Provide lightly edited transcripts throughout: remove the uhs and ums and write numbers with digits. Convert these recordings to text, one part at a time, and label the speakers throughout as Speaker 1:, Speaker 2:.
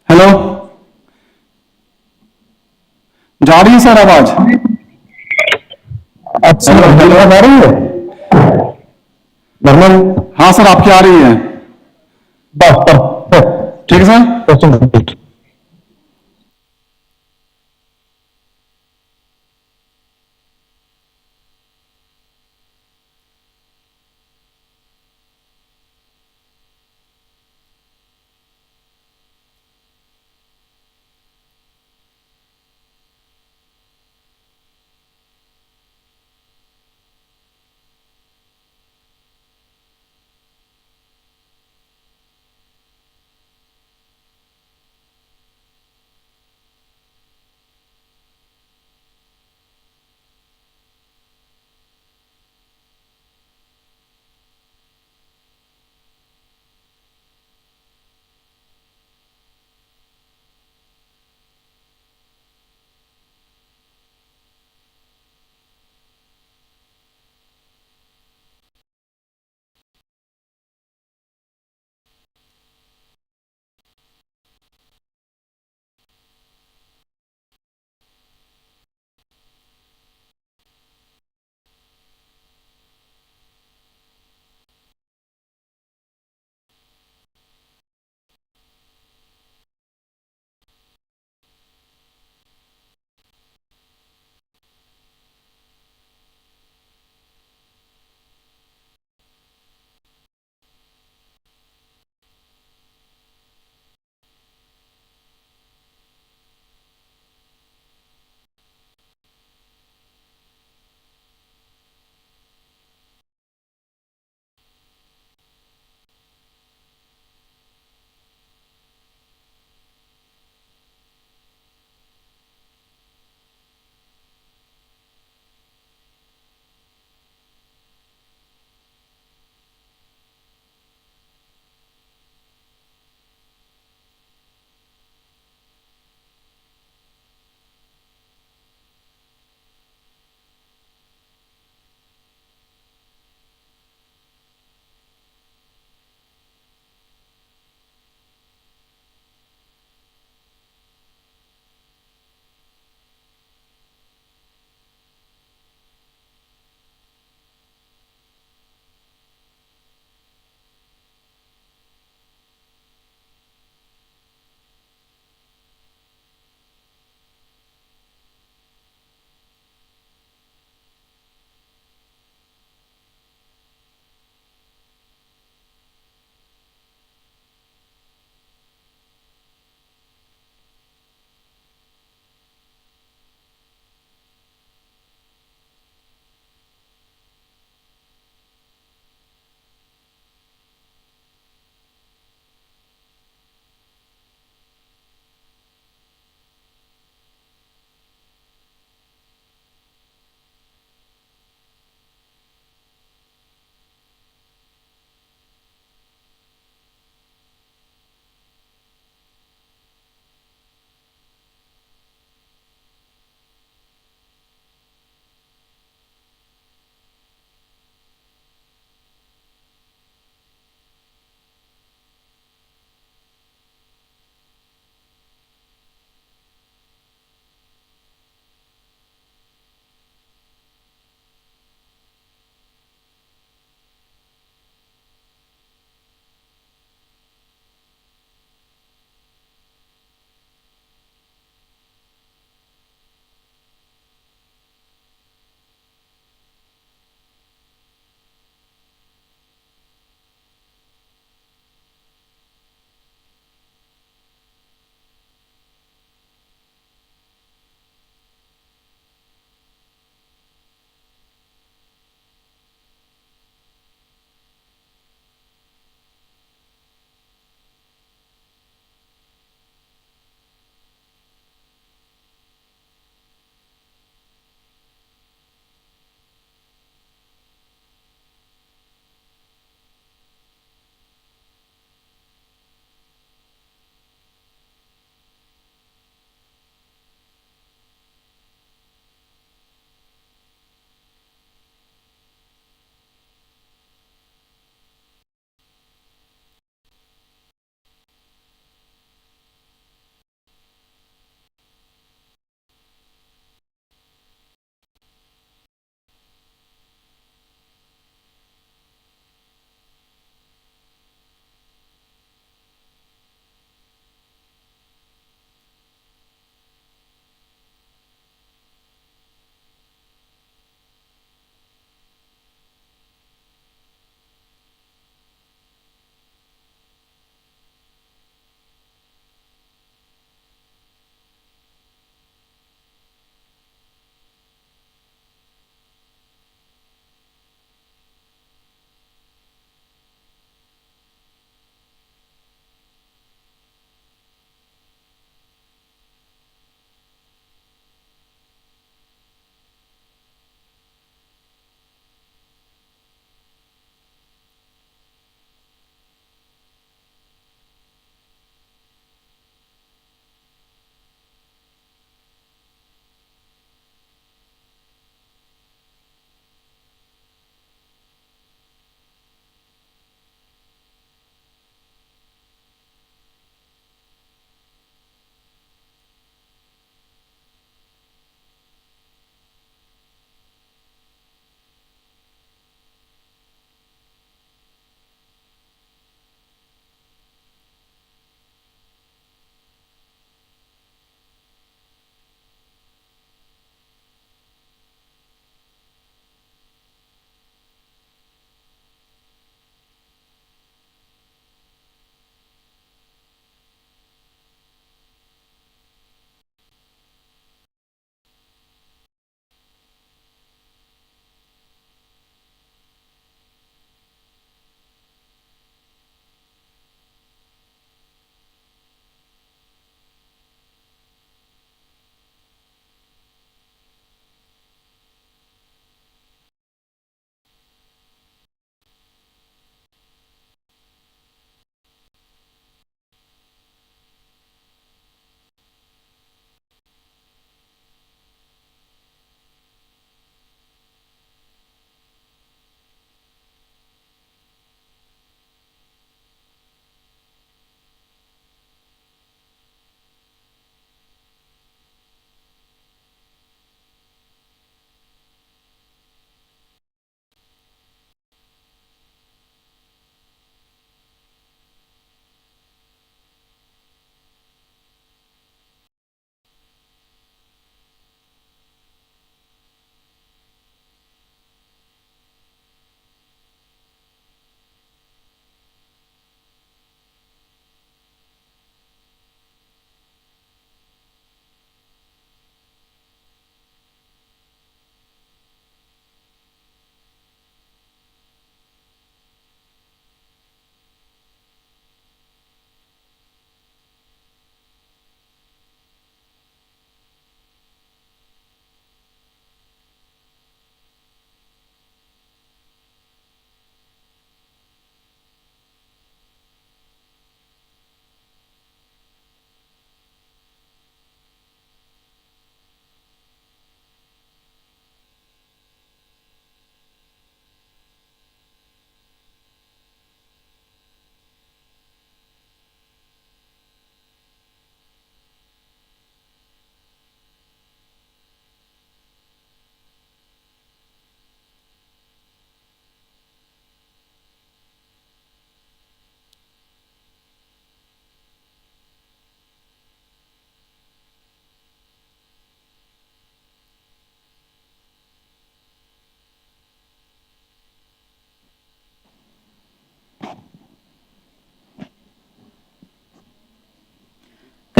Speaker 1: Hello, जा रही है सर आवाज?
Speaker 2: अच्छा, हेलो आ रही है नॉर्मल।
Speaker 1: हाँ सर, आपकी आ रही है। ठीक है sir.
Speaker 2: Question complete.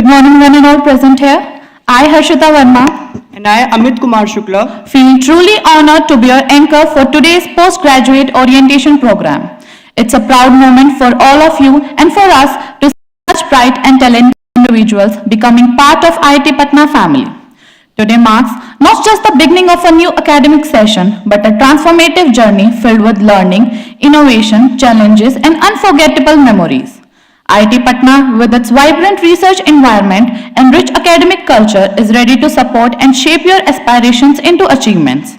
Speaker 3: Good morning, one and all present here. I, Harshita Verma,
Speaker 4: And I, Amit Kumar Shukla,
Speaker 3: feel truly honored to be your anchor for today's postgraduate orientation program. It's a proud moment for all of you and for us to see such bright and talented individuals becoming part of IIT Patna family. Today marks not just the beginning of a new academic session, but a transformative journey filled with learning, innovation, challenges, and unforgettable memories. IIT Patna, with its vibrant research environment and rich academic culture, is ready to support and shape your aspirations into achievements.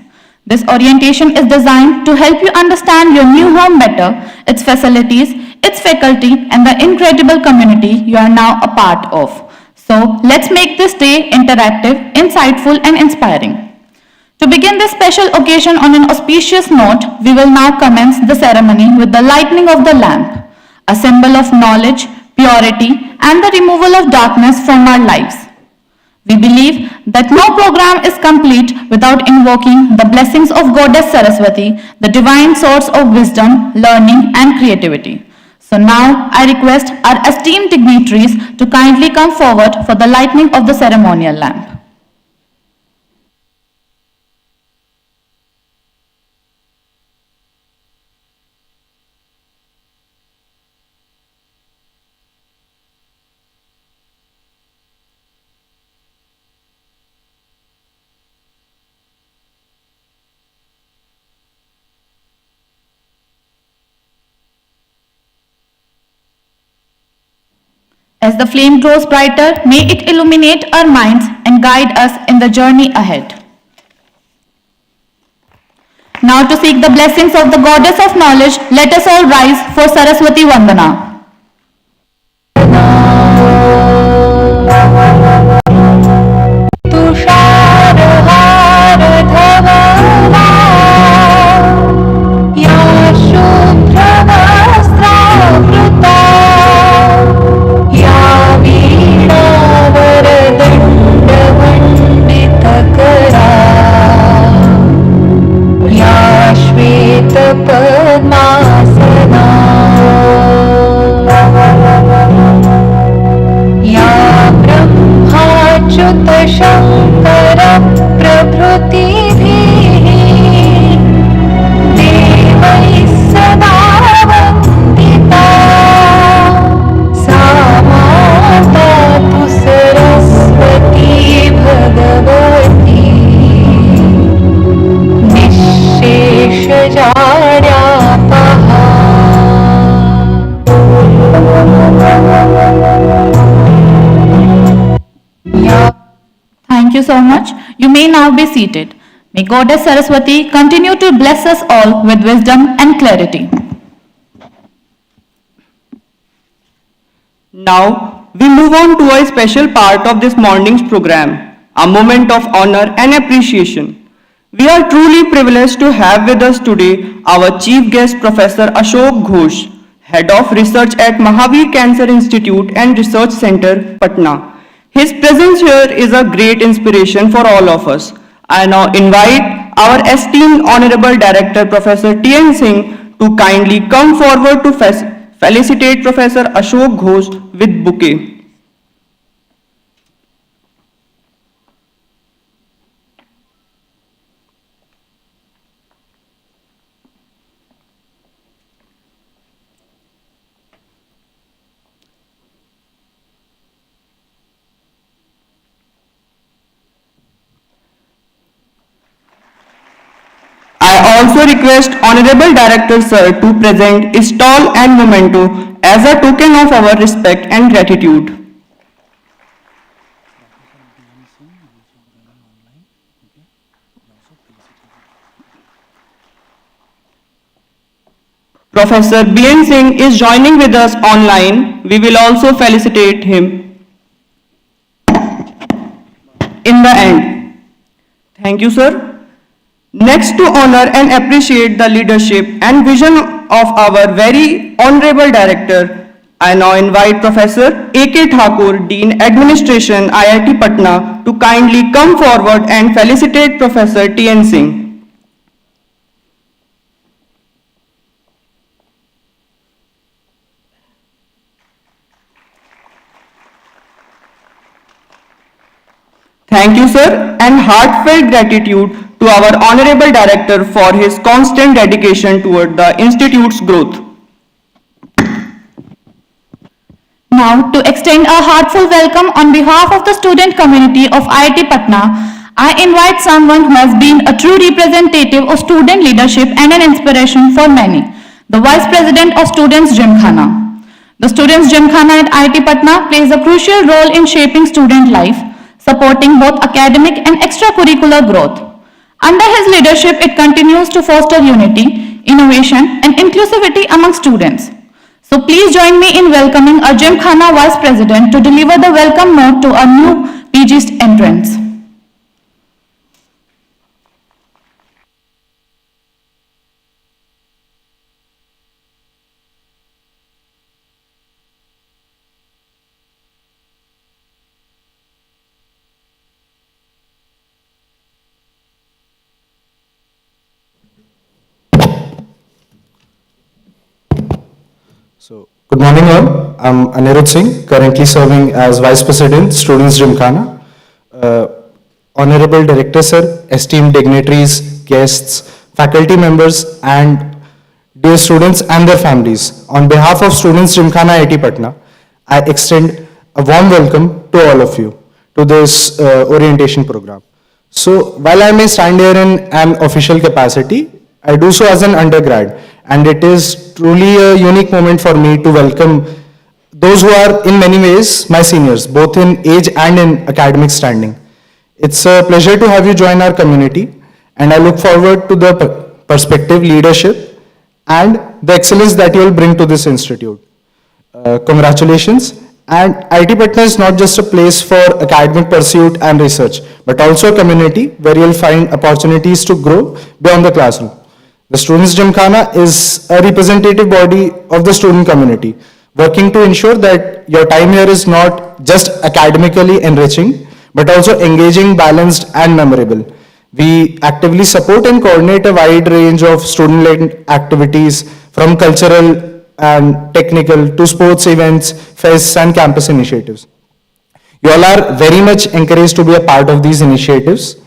Speaker 3: This orientation is designed to help you understand your new home better, its facilities, its faculty, and the incredible community you are now a part of. So, let's make this day interactive, insightful, and inspiring. To begin this special occasion on an auspicious note, we will now commence the ceremony with the lighting of the lamp, a symbol of knowledge, purity, and the removal of darkness from our lives. We believe that no program is complete without invoking the blessings of Goddess Saraswati, the divine source of wisdom, learning, and creativity. So now I request our esteemed dignitaries to kindly come forward for the lighting of the ceremonial lamp. As the flame grows brighter, may it illuminate our minds and guide us in the journey ahead. Now to seek the blessings of the Goddess of Knowledge, let us all rise for Saraswati Vandana.
Speaker 5: Shankar प्रभृतिभिः देवैः सदा वन्दिता सा माता तु Saraswati Bhagwati निःशेषजाड्यापहा.
Speaker 3: Thank you so much. You may now be seated. May Goddess Saraswati continue to bless us all with wisdom and clarity.
Speaker 4: now we move on to a special part of this morning's program, a moment of honor and appreciation. We are truly privileged to have with us today our chief guest, Professor Ashok Ghosh, Head of Research at Mahavir Cancer Institute and Research Center, Patna. His presence here is a great inspiration for all of us. I now invite our esteemed Honorable Director, Professor T.N. Singh, to kindly come forward to felicitate Professor Ashok Ghosh with bouquet. I also request Honorable Director Sir to present his stall and memento as a token of our respect and gratitude. Professor B.N. Singh is joining with us online. We will also felicitate him in the end. Thank you, sir. Next, to honor and appreciate the leadership and vision of our very honorable director, I now invite Professor A.K. Thakur, Dean Administration, IIT Patna, to kindly come forward and felicitate Professor T.N. Singh. Thank you, sir, and heartfelt gratitude to our Honorable Director for his constant dedication toward the Institute's growth.
Speaker 3: Now, to extend a heartfelt welcome on behalf of the student community of IIT Patna, I invite someone who has been a true representative of student leadership and an inspiration for many, the Vice President of Students' Gymkhana. The Students' Gymkhana at IIT Patna plays a crucial role in shaping student life, supporting both academic and extracurricular growth. Under his leadership, it continues to foster unity, innovation, and inclusivity among students. So please join me in welcoming our Gymkhana Vice President to deliver the welcome note to our new PG entrants.
Speaker 2: So, good morning all. I'm Anirudh Singh, currently serving as Vice President, Students Gymkhana. Honorable Director Sir, esteemed dignitaries, guests, faculty members and dear students and their families. On behalf of Students Gymkhana IIT Patna, I extend a warm welcome to all of you to this orientation program. So, while I may stand here in an official capacity, I do so as an undergrad, and it is truly a unique moment for me to welcome those who are in many ways my seniors, both in age and in academic standing. It's a pleasure to have you join our community, and I look forward to the perspective, leadership, and the excellence that you will bring to this institute. Congratulations. And IIT Patna is not just a place for academic pursuit and research, but also a community where you'll find opportunities to grow beyond the classroom. The Students' Gymkhana is a representative body of the student community, working to ensure that your time here is not just academically enriching, but also engaging, balanced, and memorable. We actively support and coordinate a wide range of student-led activities, from cultural and technical to sports events, fests, and campus initiatives. You all are very much encouraged to be a part of these initiatives,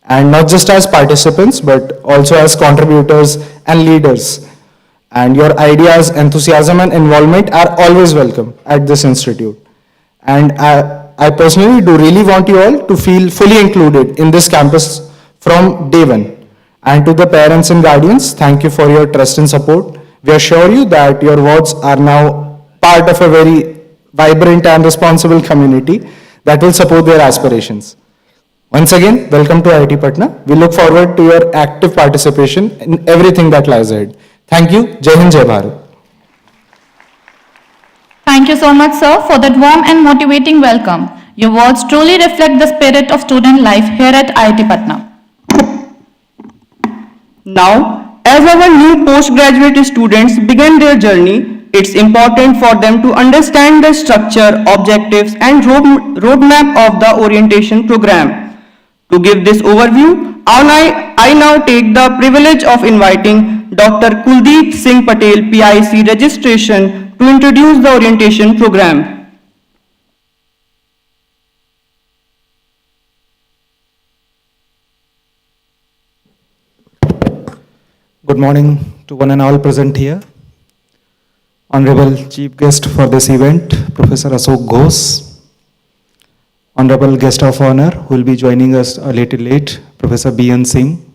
Speaker 2: and not just as participants, but also as contributors and leaders. And your ideas, enthusiasm, and involvement are always welcome at this institute. And I personally do really want you all to feel fully included in this campus from day one. And to the parents and guardians, thank you for your trust and support. We assure you that your wards are now part of a very vibrant and responsible community that will support their aspirations. Once again, welcome to IIT Patna. We look forward to your active participation in everything that lies ahead. Thank you. Jai Hind, Jai Bharat.
Speaker 3: Thank you so much, sir, for that warm and motivating welcome. Your words truly reflect the spirit of student life here at IIT Patna.
Speaker 4: Now, as our new postgraduate students begin their journey, it's important for them to understand the structure, objectives, and roadmap of the orientation program. To give this overview, I now take the privilege of inviting Dr. Kuldeep Singh Patel, PIC registration, to introduce the orientation program.
Speaker 2: Good morning to one and all present here. Honorable Chief Guest for this event, Professor Ashok Ghosh. Honorable Guest of Honor, who will be joining us a little late, Professor B.N. Singh.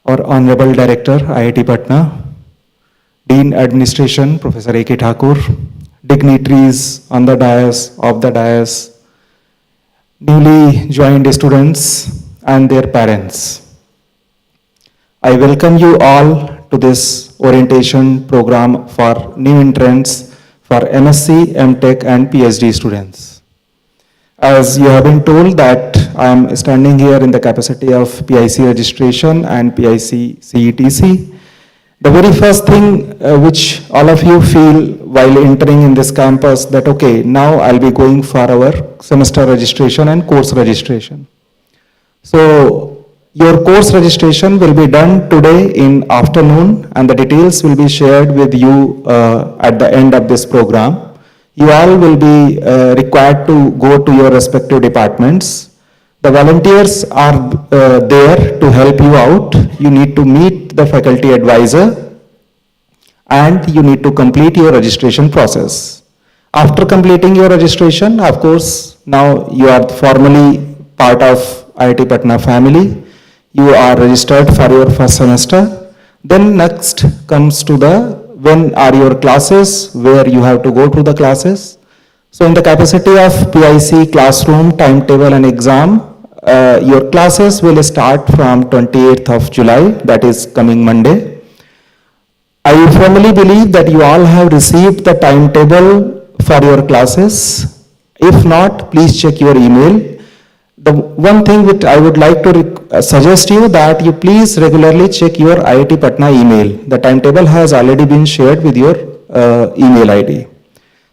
Speaker 2: Our Honorable Director, IIT Patna. Dean Administration, Professor A.K. Thakur. Dignitaries on the dais, off the dais. Newly joined students and their parents. I welcome you all to this orientation program for new entrants for MSc, MTech and PhD students. As you have been told that I am standing here in the capacity of PIC registration and PIC CETC. The very first thing which all of you feel while entering in this campus that okay, now I'll be going for our semester registration and course registration. So your course registration will be done today in afternoon and the details will be shared with you at the end of this program. You all will be required to go to your respective departments. The volunteers are there to help you out. You need to meet the faculty advisor and you need to complete your registration process. After completing your registration, of course, now you are formally part of IIT Patna family. You are registered for your first semester. Then next comes to the when are your classes, where you have to go to the classes. So in the capacity of PIC classroom, timetable and exam, your classes will start from 28th of July, that is coming Monday. I firmly believe that you all have received the timetable for your classes. If not, please check your email. The one thing which I would like to suggest you that you please regularly check your IIT Patna email. The timetable has already been shared with your email ID.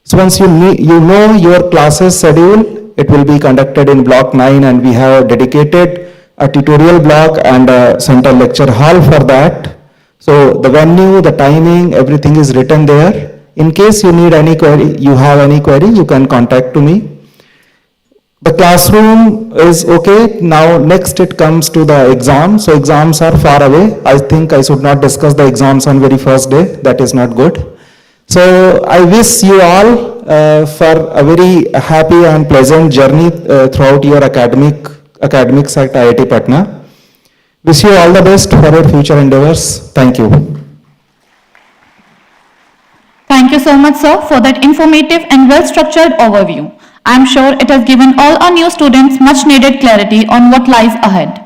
Speaker 2: So once you know your classes schedule, it will be conducted in block 9 and we have dedicated a tutorial block and a central lecture hall for that. So the venue, the timing, everything is written there. In case you need any query, you have any query, you can contact to me. The classroom is okay. Now next it comes to the exam. So exams are far away. I think I should not discuss the exams on very first day. That is not good. So I wish you all for a very happy and pleasant journey throughout your academics at IIT Patna. Wish you all the best for your future endeavors. Thank you.
Speaker 3: Thank you so much, sir, for that informative and well-structured overview. I am sure it has given all our new students much needed clarity on what lies ahead.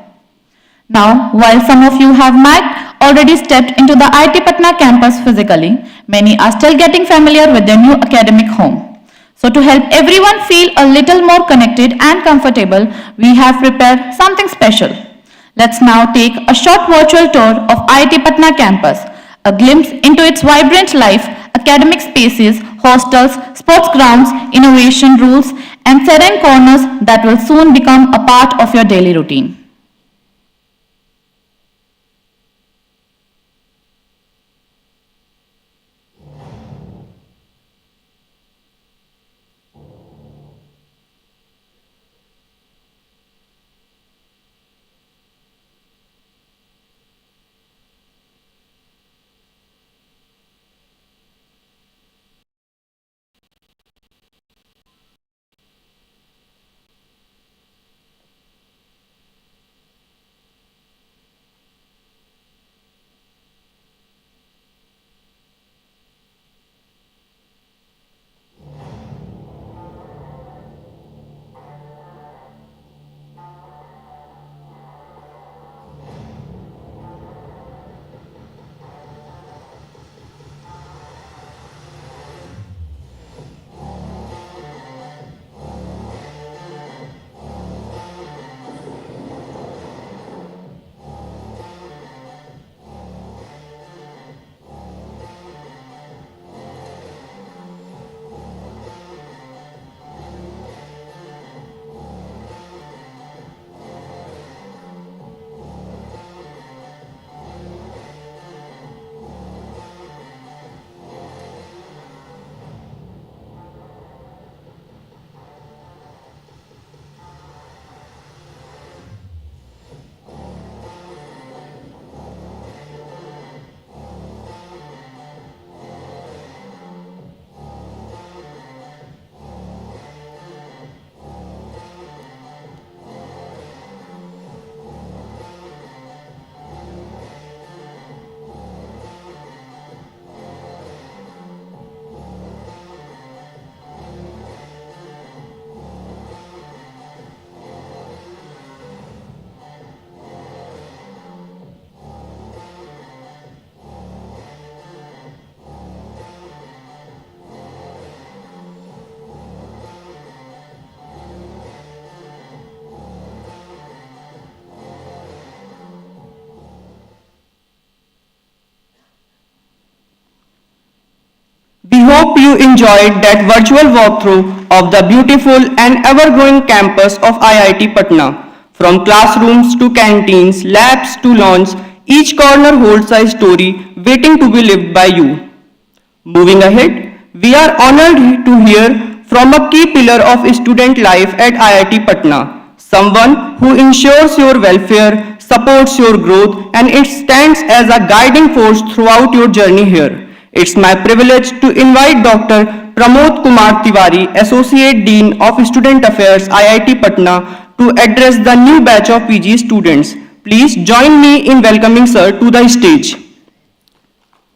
Speaker 3: Now, while some of you might already stepped into the IIT Patna campus physically, many are still getting familiar with their new academic home. So to help everyone feel a little more connected and comfortable, we have prepared something special. Let's now take a short virtual tour of IIT Patna campus, a glimpse into its vibrant life, academic spaces, hostels, sports grounds, innovation rules, and serene corners that will soon become a part of your daily routine.
Speaker 4: We hope you enjoyed that virtual walkthrough of the beautiful and ever-growing campus of IIT Patna. From classrooms to canteens, labs to lawns, each corner holds a story waiting to be lived by you. Moving ahead, we are honored to hear from a key pillar of student life at IIT Patna, someone who ensures your welfare, supports your growth, and it stands as a guiding force throughout your journey here. It's my privilege to invite Dr. Pramod Kumar Tiwari, Associate Dean of Student Affairs, IIT Patna, to address the new batch of PG students. Please join me in welcoming sir to the stage.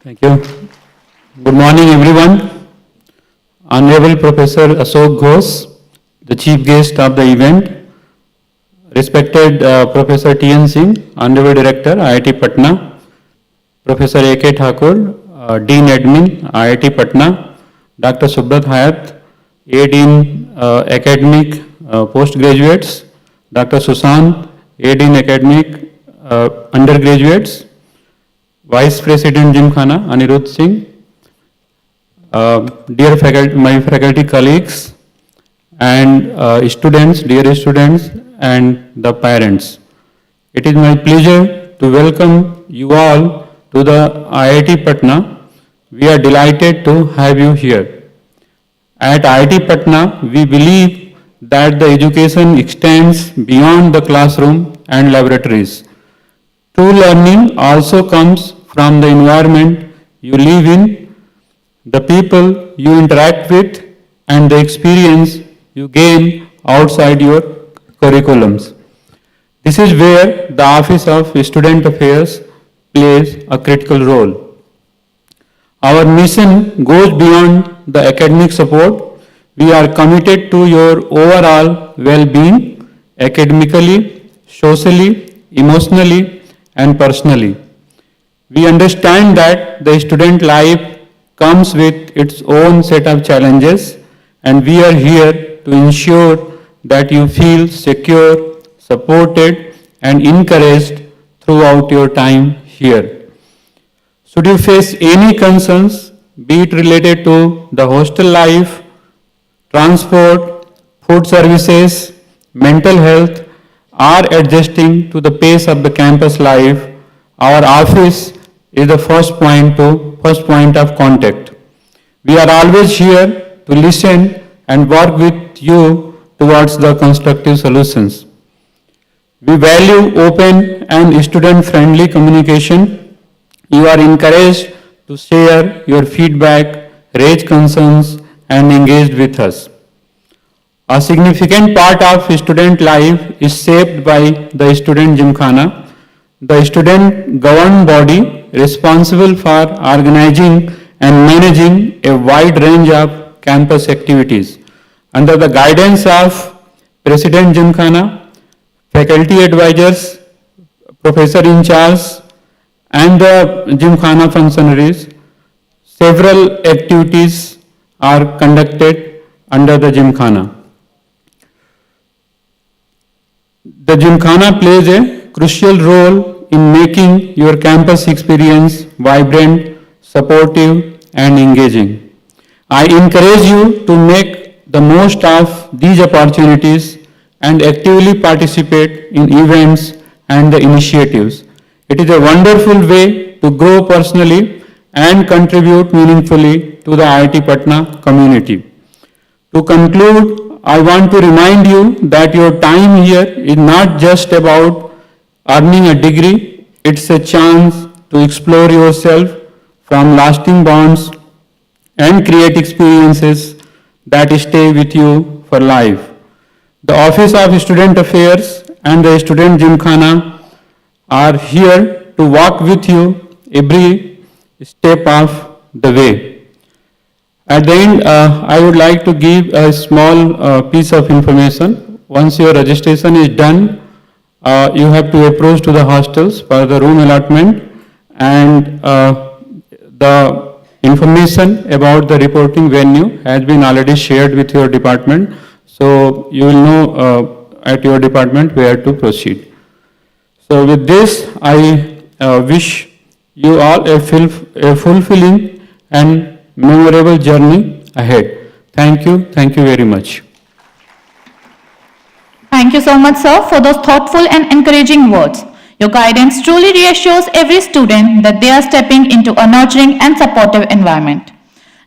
Speaker 6: Thank you. Good morning, everyone. Honorable Professor Ashok Ghosh, the chief guest of the event. Respected Professor T.N. Singh, Honorable Director, IIT Patna. Professor A.K. Thakur, Dean Admin, IIT Patna. Dr. Subrat Hayat, A. Dean Academic Postgraduates. Dr. Sushant, A. Dean Academic Undergraduates. Vice President Gymkhana, Anirudh Singh. Dear faculty, my faculty colleagues and students, dear students and the parents. It is my pleasure to welcome you all to the IIT Patna. We are delighted to have you here. At IIT Patna, we believe that the education extends beyond the classroom and laboratories. True learning also comes from the environment you live in, the people you interact with, and the experience you gain outside your curriculums. This is where the Office of Student Affairs plays a critical role. Our mission goes beyond the academic support. We are committed to your overall well-being, academically, socially, emotionally, and personally. We understand that the student life comes with its own set of challenges, and we are here to ensure that you feel secure, supported, and encouraged throughout your time here. Should you face any concerns, be it related to the hostel life, transport, food services, mental health, or adjusting to the pace of the campus life, our office is the first point of contact. We are always here to listen and work with you towards the constructive solutions. We value open and student-friendly communication. You are encouraged to share your feedback, raise concerns, and engage with us. A significant part of student life is shaped by the student Gymkhana, the student governed body responsible for organizing and managing a wide range of campus activities. Under the guidance of President Gymkhana, faculty advisors, professor in charge, and the Gymkhana functionaries, several activities are conducted under the Gymkhana. The Gymkhana plays a crucial role in making your campus experience vibrant, supportive, and engaging. I encourage you to make the most of these opportunities and actively participate in events and the initiatives. It is a wonderful way to grow personally and contribute meaningfully to the IIT Patna community. To conclude, I want to remind you that your time here is not just about earning a degree, it's a chance to explore yourself, form lasting bonds, and create experiences that stay with you for life. The Office of Student Affairs and the Student Gymkhana are here to walk with you every step of the way. At the end, I would like to give a small piece of information. Once your registration is done, you have to approach to the hostels for the room allotment, and the information about the reporting venue has been already shared with your department, so you will know at your department where to proceed. So with this, I wish you all a fulfilling and memorable journey ahead. Thank you very much.
Speaker 3: Thank you so much, sir, for those thoughtful and encouraging words. Your guidance truly reassures every student that they are stepping into a nurturing and supportive environment.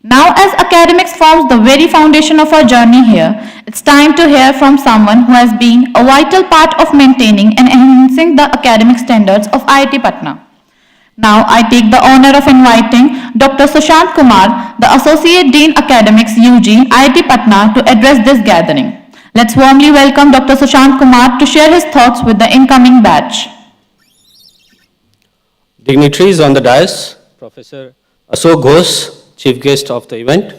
Speaker 3: Now, as academics forms the very foundation of our journey here, it's time to hear from someone who has been a vital part of maintaining and enhancing the academic standards of IIT Patna. Now, I take the honor of inviting Dr. Sushant Kumar, the Associate Dean Academics UG, IIT Patna, to address this gathering. Let's warmly welcome Dr. Sushant Kumar to share his thoughts with the incoming batch.
Speaker 7: Dignitaries on the dais, Professor Ashok Ghosh, Chief Guest of the event,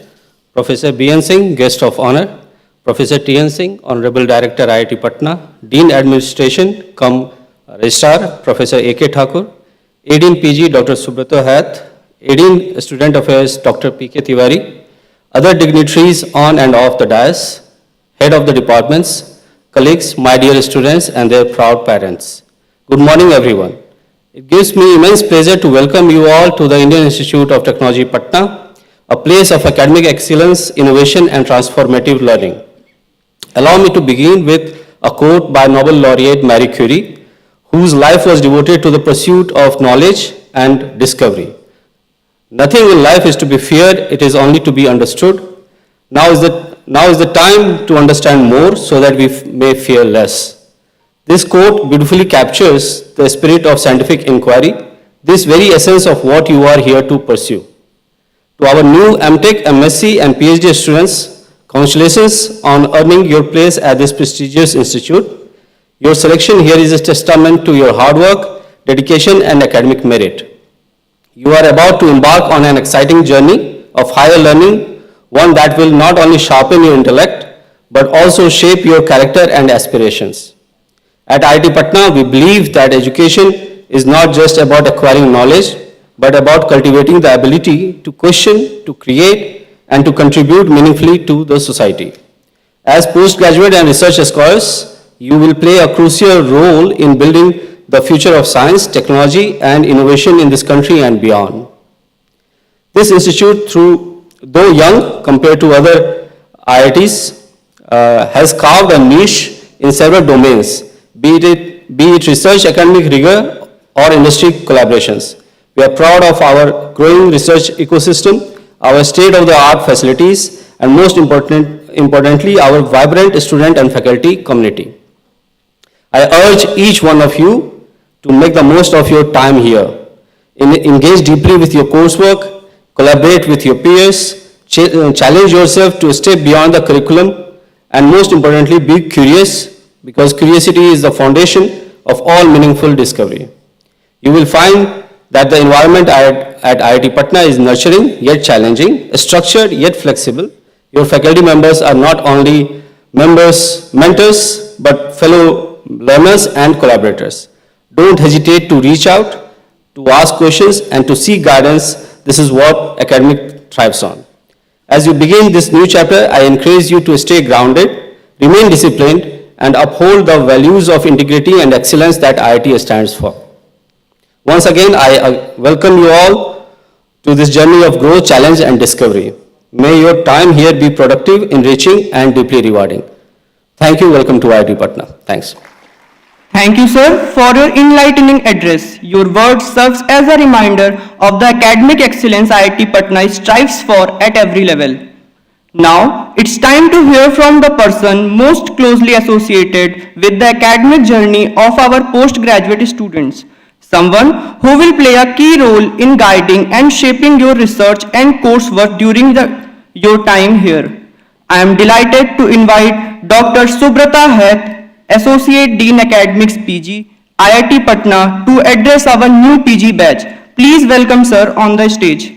Speaker 7: Professor B.N. Singh, Guest of Honor, Professor T.N. Singh, Honorable Director IIT Patna, Dean Administration, cum Registrar, Professor A.K. Thakur, ADean PG, Dr. Subrata Hath, ADean Student Affairs, Dr. P.K. Tiwari, other dignitaries on and off the dais, head of the departments, colleagues, my dear students and their proud parents. Good morning, everyone. It gives me immense pleasure to welcome you all to the Indian Institute of Technology, Patna, a place of academic excellence, innovation and transformative learning. Allow me to begin with a quote by Nobel laureate Marie Curie, whose life was devoted to the pursuit of knowledge and discovery. Nothing in life is to be feared, it is only to be understood. Now is the time to understand more so that we may fear less. This quote beautifully captures the spirit of scientific inquiry, this very essence of what you are here to pursue. To our new MTech, MSc and PhD students, congratulations on earning your place at this prestigious institute. Your selection here is a testament to your hard work, dedication and academic merit. You are about to embark on an exciting journey of higher learning, one that will not only sharpen your intellect, but also shape your character and aspirations. At IIT Patna, we believe that education is not just about acquiring knowledge, but about cultivating the ability to question, to create, and to contribute meaningfully to the society. As postgraduate and research scholars, you will play a crucial role in building the future of science, technology, and innovation in this country and beyond. This institute, though young compared to other IITs, has carved a niche in several domains, be it research, academic rigor, or industry collaborations. We are proud of our growing research ecosystem, our state-of-the-art facilities, and most importantly, our vibrant student and faculty community. I urge each one of you to make the most of your time here. Engage deeply with your coursework, collaborate with your peers, challenge yourself to step beyond the curriculum, and most importantly, be curious, because curiosity is the foundation of all meaningful discovery. You will find that the environment at IIT Patna is nurturing yet challenging, structured yet flexible. Your faculty members are not only mentors, but fellow learners and collaborators. Don't hesitate to reach out, to ask questions, and to seek guidance. This is what academic thrives on. As you begin this new chapter, I encourage you to stay grounded, remain disciplined, and uphold the values of integrity and excellence that IIT stands for. Once again, I welcome you all to this journey of growth, challenge, and discovery. May your time here be productive, enriching, and deeply rewarding. Thank you. Welcome to IIT Patna. Thanks.
Speaker 4: Thank you, sir, for your enlightening address. Your words serves as a reminder of the academic excellence IIT Patna strives for at every level. Now, it's time to hear from the person most closely associated with the academic journey of our postgraduate students. Someone who will play a key role in guiding and shaping your research and coursework during your time here. I am delighted to invite Dr. Subrata Hath, Associate Dean Academics PG, IIT Patna, to address our new PG batch. Please welcome sir on the stage.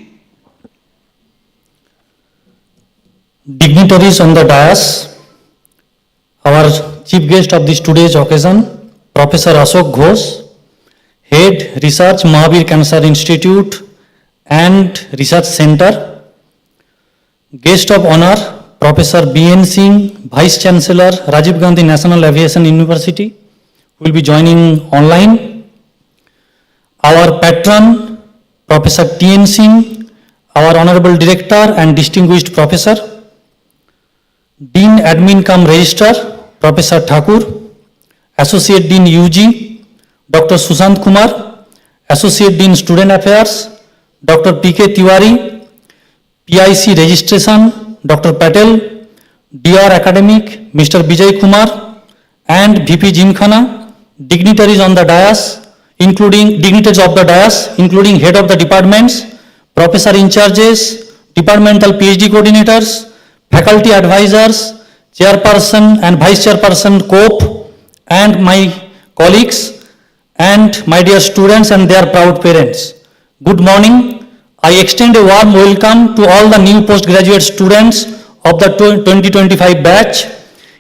Speaker 8: Dignitaries on the dais, our chief guest of this today's occasion, Professor Ashok Ghosh, Head Research, Mahavir Cancer Institute and Research Center. Guest of honor, Professor B.N. Singh, Vice Chancellor, Rajiv Gandhi National Aviation University, will be joining online. Our patron, Professor T.N. Singh, our Honorable Director and Distinguished Professor. Dean Admin cum Registrar, Professor Thakur. Associate Dean UG, Dr. Sushant Kumar, Associate Dean Student Affairs, Dr. P.K. Tiwari, PIC registration, Dr. Patel, DR Academic, Mr. Vijay Kumar, and VP Gymkhana, dignitaries on the dais, dignitaries of the dais, including head of the departments, professor in charges, departmental PhD coordinators, faculty advisors, chairperson and vice chairperson COPE, and my colleagues, and my dear students and their proud parents. Good morning. I extend a warm welcome to all the new postgraduate students of the 2025 batch.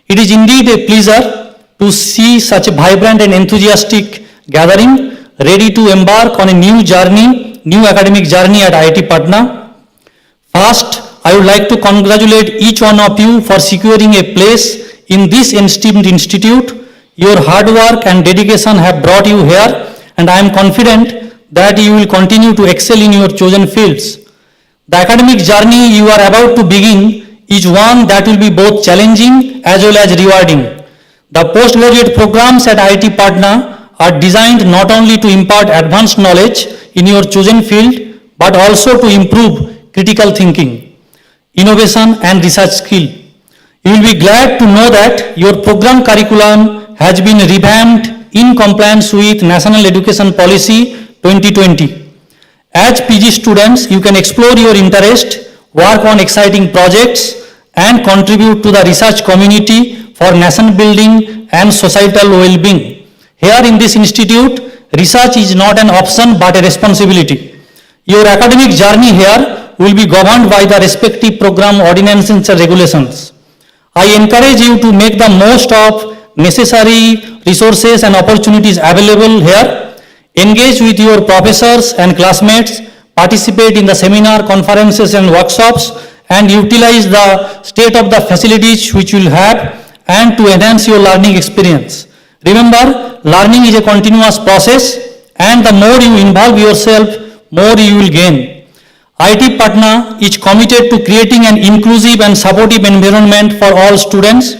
Speaker 8: It is indeed a pleasure to see such a vibrant and enthusiastic gathering ready to embark on a new academic journey at IIT Patna. First, I would like to congratulate each one of you for securing a place in this esteemed institute. Your hard work and dedication have brought you here, and I am confident that you will continue to excel in your chosen fields. The academic journey you are about to begin is one that will be both challenging as well as rewarding. The postgraduate programs at IIT Patna are designed not only to impart advanced knowledge in your chosen field, but also to improve critical thinking, innovation and research skill. You will be glad to know that your program curriculum has been revamped in compliance with National Education Policy 2020. As PG students, you can explore your interest, work on exciting projects, and contribute to the research community for nation building and societal well-being. Here in this institute, research is not an option but a responsibility. Your academic journey here will be governed by the respective program ordinances and regulations. I encourage you to make the most of necessary resources and opportunities available here. Engage with your professors and classmates, participate in the seminar, conferences and workshops, and utilize the state of the facilities which you will have and to enhance your learning experience. Remember, learning is a continuous process, and the more you involve yourself, more you will gain. IIT Patna is committed to creating an inclusive and supportive environment for all students.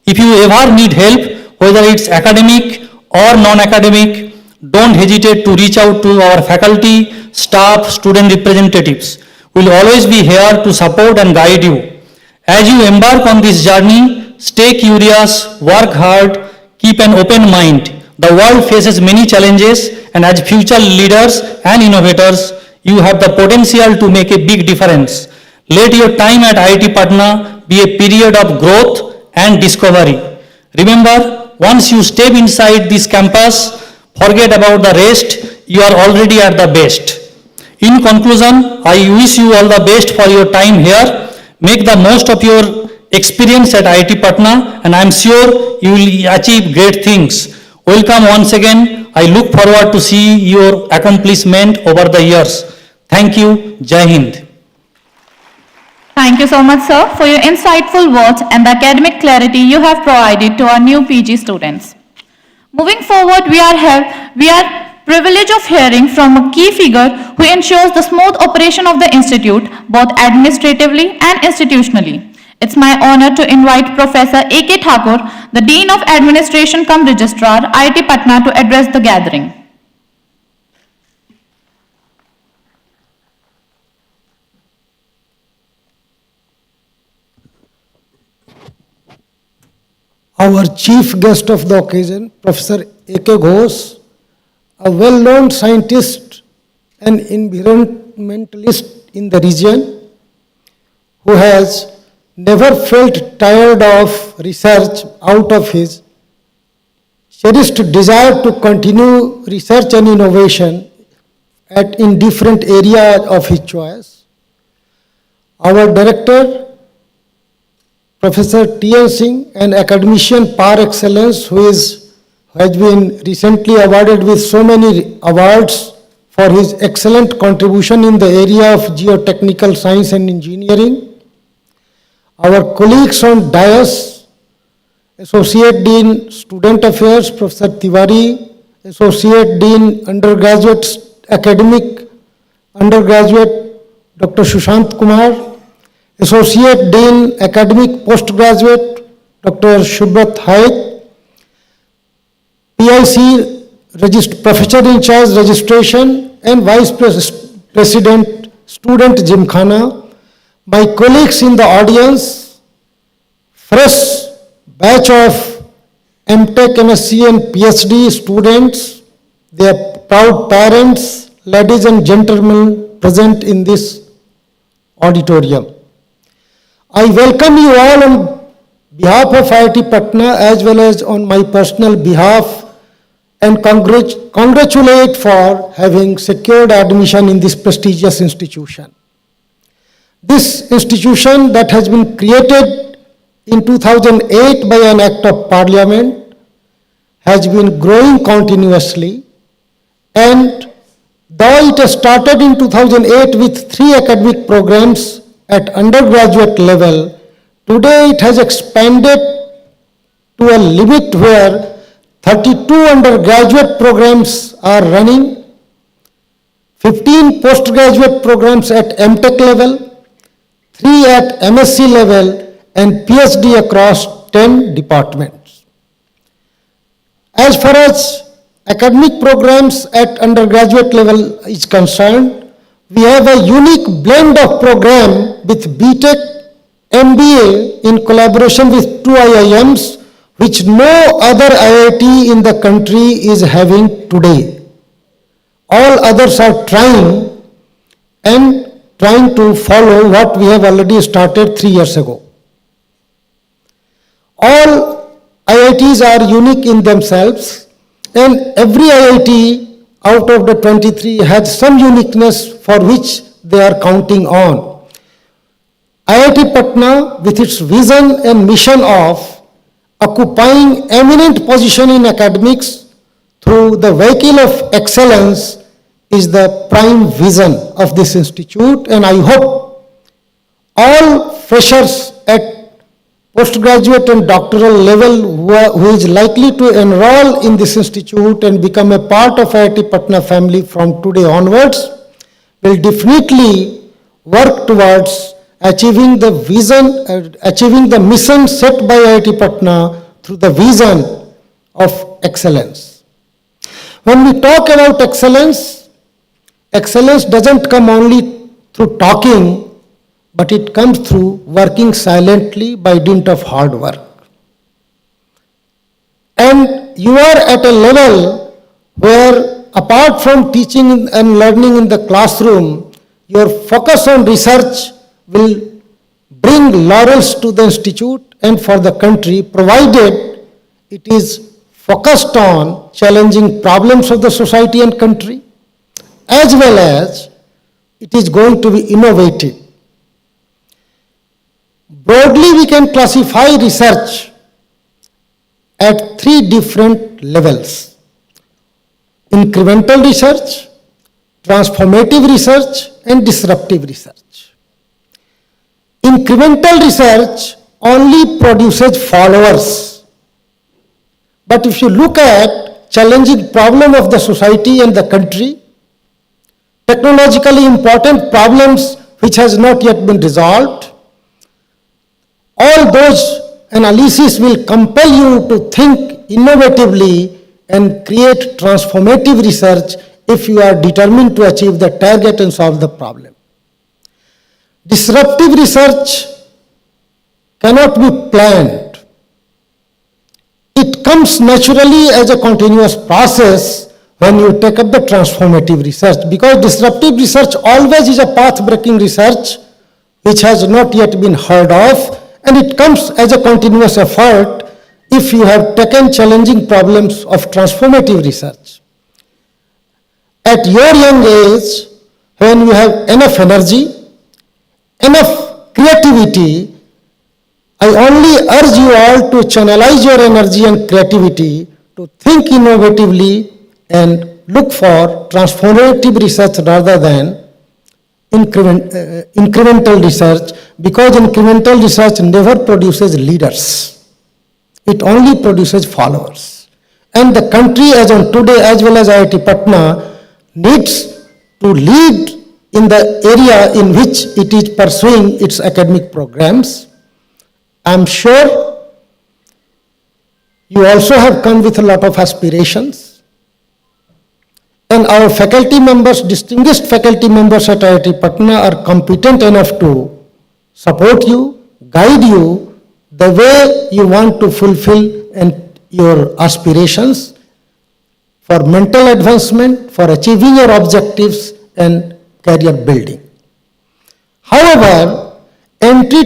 Speaker 8: If you ever need help, whether it's academic or non-academic, don't hesitate to reach out to our faculty, staff, student representatives. We'll always be here to support and guide you. As you embark on this journey, stay curious, work hard, keep an open mind. The world faces many challenges, and as future leaders and innovators, you have the potential to make a big difference. Let your time at IIT Patna be a period of growth and discovery. Remember, once you step inside this campus, forget about the rest, you are already at the best. In conclusion, I wish you all the best for your time here. Make the most of your experience at IIT Patna, and I am sure you will achieve great things. Welcome once again. I look forward to see your accomplishment over the years. Thank you. Jai Hind.
Speaker 3: Thank you so much, sir, for your insightful words and the academic clarity you have provided to our new PG students. Moving forward, we are privileged of hearing from a key figure who ensures the smooth operation of the institute, both administratively and institutionally. It's my honor to invite Professor A.K. Thakur, the Dean of Administration cum Registrar, IIT Patna, to address the gathering.
Speaker 9: Our chief guest of the occasion, Professor A.K. Ghosh, a well-known scientist and environmentalist in the region, who has never felt tired of research out of his cherished desire to continue research and innovation in different areas of his choice. Our director, Professor T.N. Singh, an academician par excellence who has been recently awarded with so many awards for his excellent contribution in the area of geotechnical science and engineering. Our colleagues on dais, Associate Dean Student Affairs, Professor Tiwari, Associate Dean Undergraduate Academic, Undergraduate Dr. Sushant Kumar, Associate Dean Academic Postgraduate Dr. Shubhat Haid, PIC Professor in Charge Registration and Vice President Student Gymkhana, my colleagues in the audience, fresh batch of MTech, MSc and PhD students, their proud parents, ladies and gentlemen present in this auditorium. I welcome you all on behalf of IIT Patna as well as on my personal behalf and congratulate for having secured admission in this prestigious institution. This institution that has been created in 2008 by an act of parliament has been growing continuously, and though it has started in 2008 with 3 academic programs at undergraduate level, today it has expanded to a limit where 32 undergraduate programs are running, 15 postgraduate programs at MTech level, 3 at MSc level, and PhD across 10 departments. As far as academic programs at undergraduate level is concerned, we have a unique blend of program with BTech, MBA in collaboration with 2 IIMs, which no other IIT in the country is having today. All others are trying to follow what we have already started 3 years ago. All IITs are unique in themselves, and every IIT out of the 23 has some uniqueness for which they are counting on. IIT Patna, with its vision and mission of occupying eminent position in academics through the vehicle of excellence, is the prime vision of this institute, and I hope all freshers at postgraduate and doctoral level who is likely to enroll in this institute and become a part of IIT Patna family from today onwards will definitely work towards achieving the vision, achieving the mission set by IIT Patna through the vision of excellence. When we talk about excellence, excellence doesn't come only through talking, but it comes through working silently by dint of hard work. And you are at a level where, apart from teaching and learning in the classroom, your focus on research will bring laurels to the institute and for the country, provided it is focused on challenging problems of the society and country, as well as it is going to be innovative. Broadly, we can classify research at 3 different levels: incremental research, transformative research, and disruptive research. Incremental research only produces followers. But if you look at challenging problem of the society and the country, technologically important problems which has not yet been resolved, all those analyses will compel you to think innovatively and create transformative research if you are determined to achieve the target and solve the problem. Disruptive research cannot be planned. It comes naturally as a continuous process when you take up the transformative research, because disruptive research always is a path-breaking research which has not yet been heard of, and it comes as a continuous effort if you have taken challenging problems of transformative research. At your young age, when you have enough energy, enough creativity, I only urge you all to channelize your energy and creativity to think innovatively and look for transformative research rather than incremental research, because incremental research never produces leaders. It only produces followers. And the country as on today, as well as IIT Patna, needs to lead in the area in which it is pursuing its academic programs. I am sure you also have come with a lot of aspirations. And our faculty members, distinguished faculty members at IIT Patna, are competent enough to support you, guide you the way you want to fulfill and your aspirations for mental advancement, for achieving your objectives and career building. However, entry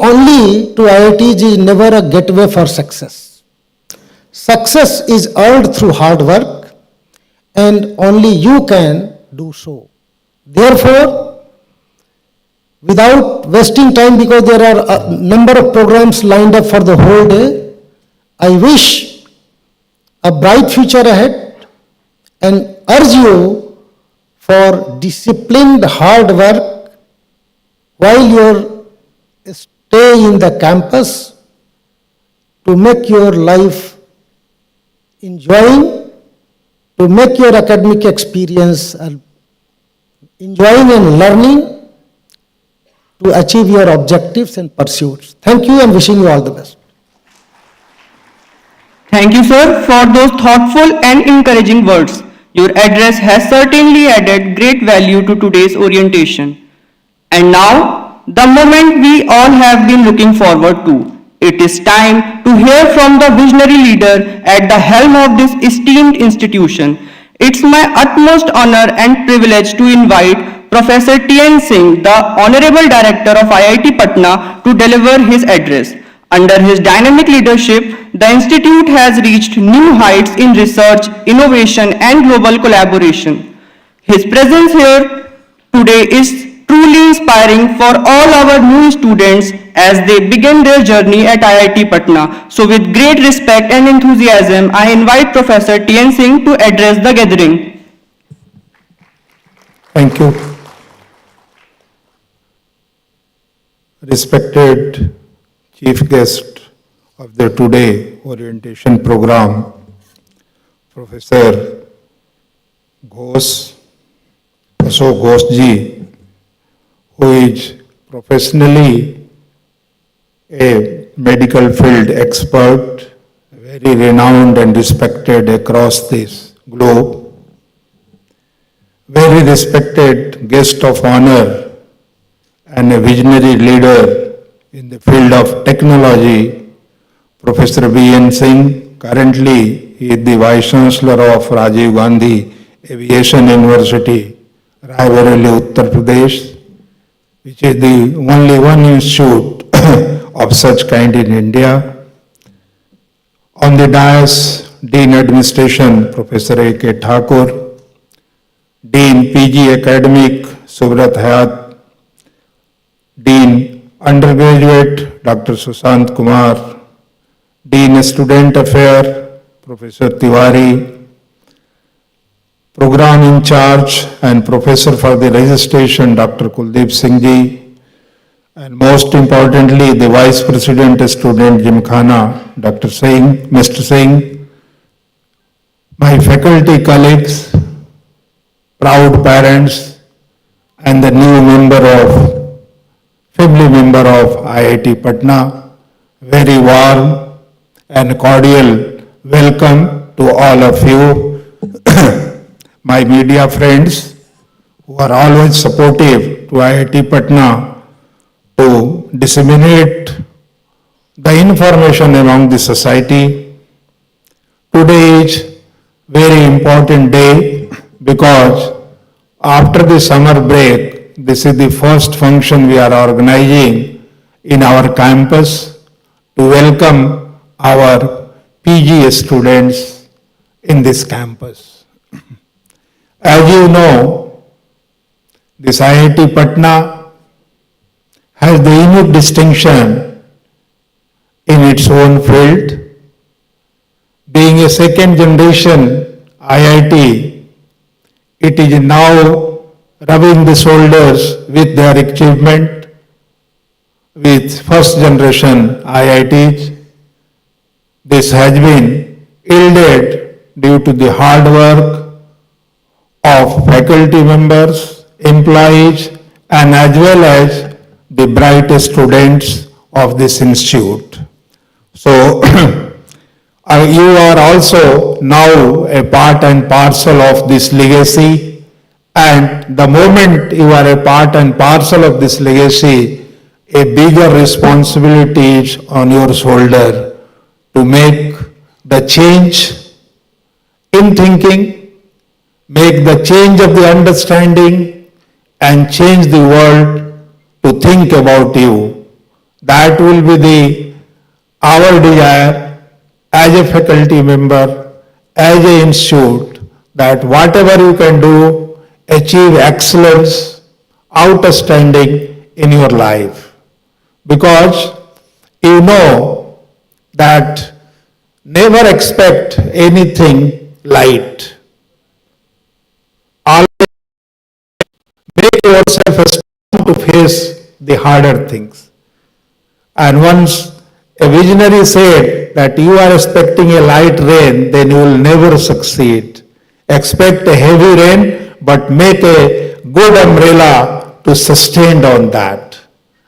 Speaker 9: only to IITs is never a gateway for success. Success is earned through hard work and only you can do so. Therefore, without wasting time, because there are a number of programs lined up for the whole day, I wish a bright future ahead and urge you for disciplined hard work while you stay in the campus to make your life enjoying, to make your academic experience enjoying and learning, to achieve your objectives and pursuits. Thank you and wishing you all the best.
Speaker 4: Thank you, sir, for those thoughtful and encouraging words. Your address has certainly added great value to today's orientation. And now, the moment we all have been looking forward to. It is time to hear from the visionary leader at the helm of this esteemed institution. It's my utmost honor and privilege to invite Professor T.N. Singh, the Honorable Director of IIT Patna, to deliver his address. Under his dynamic leadership, the institute has reached new heights in research, innovation, and global collaboration. His presence here today is truly inspiring for all our new students as they begin their journey at IIT Patna. So with great respect and enthusiasm, I invite Professor T.N. Singh to address the gathering.
Speaker 10: Thank you. Respected Chief Guest of the today orientation program, Professor Ashok Ghosh ji, who is professionally a medical field expert, very renowned and respected across this globe, very respected guest of honor and a visionary leader in the field of technology, Professor B.N. Singh. Currently, he is the Vice Chancellor of Rajiv Gandhi Aviation University, Raebareli, Uttar Pradesh, which is the only one institute of such kind in India. On the dais, Dean Administration, Professor A.K. Thakur, Dean PG Academic, Subrat Hayat, Dean Undergraduate, Dr. Sushant Kumar, Dean Student Affairs, Professor Tiwari, Program in Charge and Professor for the Registration, Dr. Kuldeep Singh ji, and most importantly, the Vice President Student Gymkhana, Dr. Singh, Mr. Singh, my faculty colleagues, proud parents, and the new family member of IIT Patna, very warm and cordial welcome to all of you. My media friends who are always supportive to IIT Patna to disseminate the information among the society. Today is very important day because after the summer break, this is the first function we are organizing in our campus to welcome our PG students in this campus. As you know, this IIT Patna has the unique distinction in its own field. Being a second generation IIT, it is now rubbing the shoulders with their achievement with first generation IITs. This has been yielded due to the hard work of faculty members, employees, and as well as the bright students of this institute. So, you are also now a part and parcel of this legacy, And the moment you are a part and parcel of this legacy, a bigger responsibility is on your shoulder to make the change in thinking, make the change of the understanding, and change the world to think about you. That will be our desire as a faculty member, as an institute, that whatever you can do, achieve excellence, outstanding in your life. Because you know that never expect anything light. Always make yourself strong to face the harder things. And once a visionary said that you are expecting a light rain, then you will never succeed. Expect a heavy rain, but make a good umbrella to sustain on that.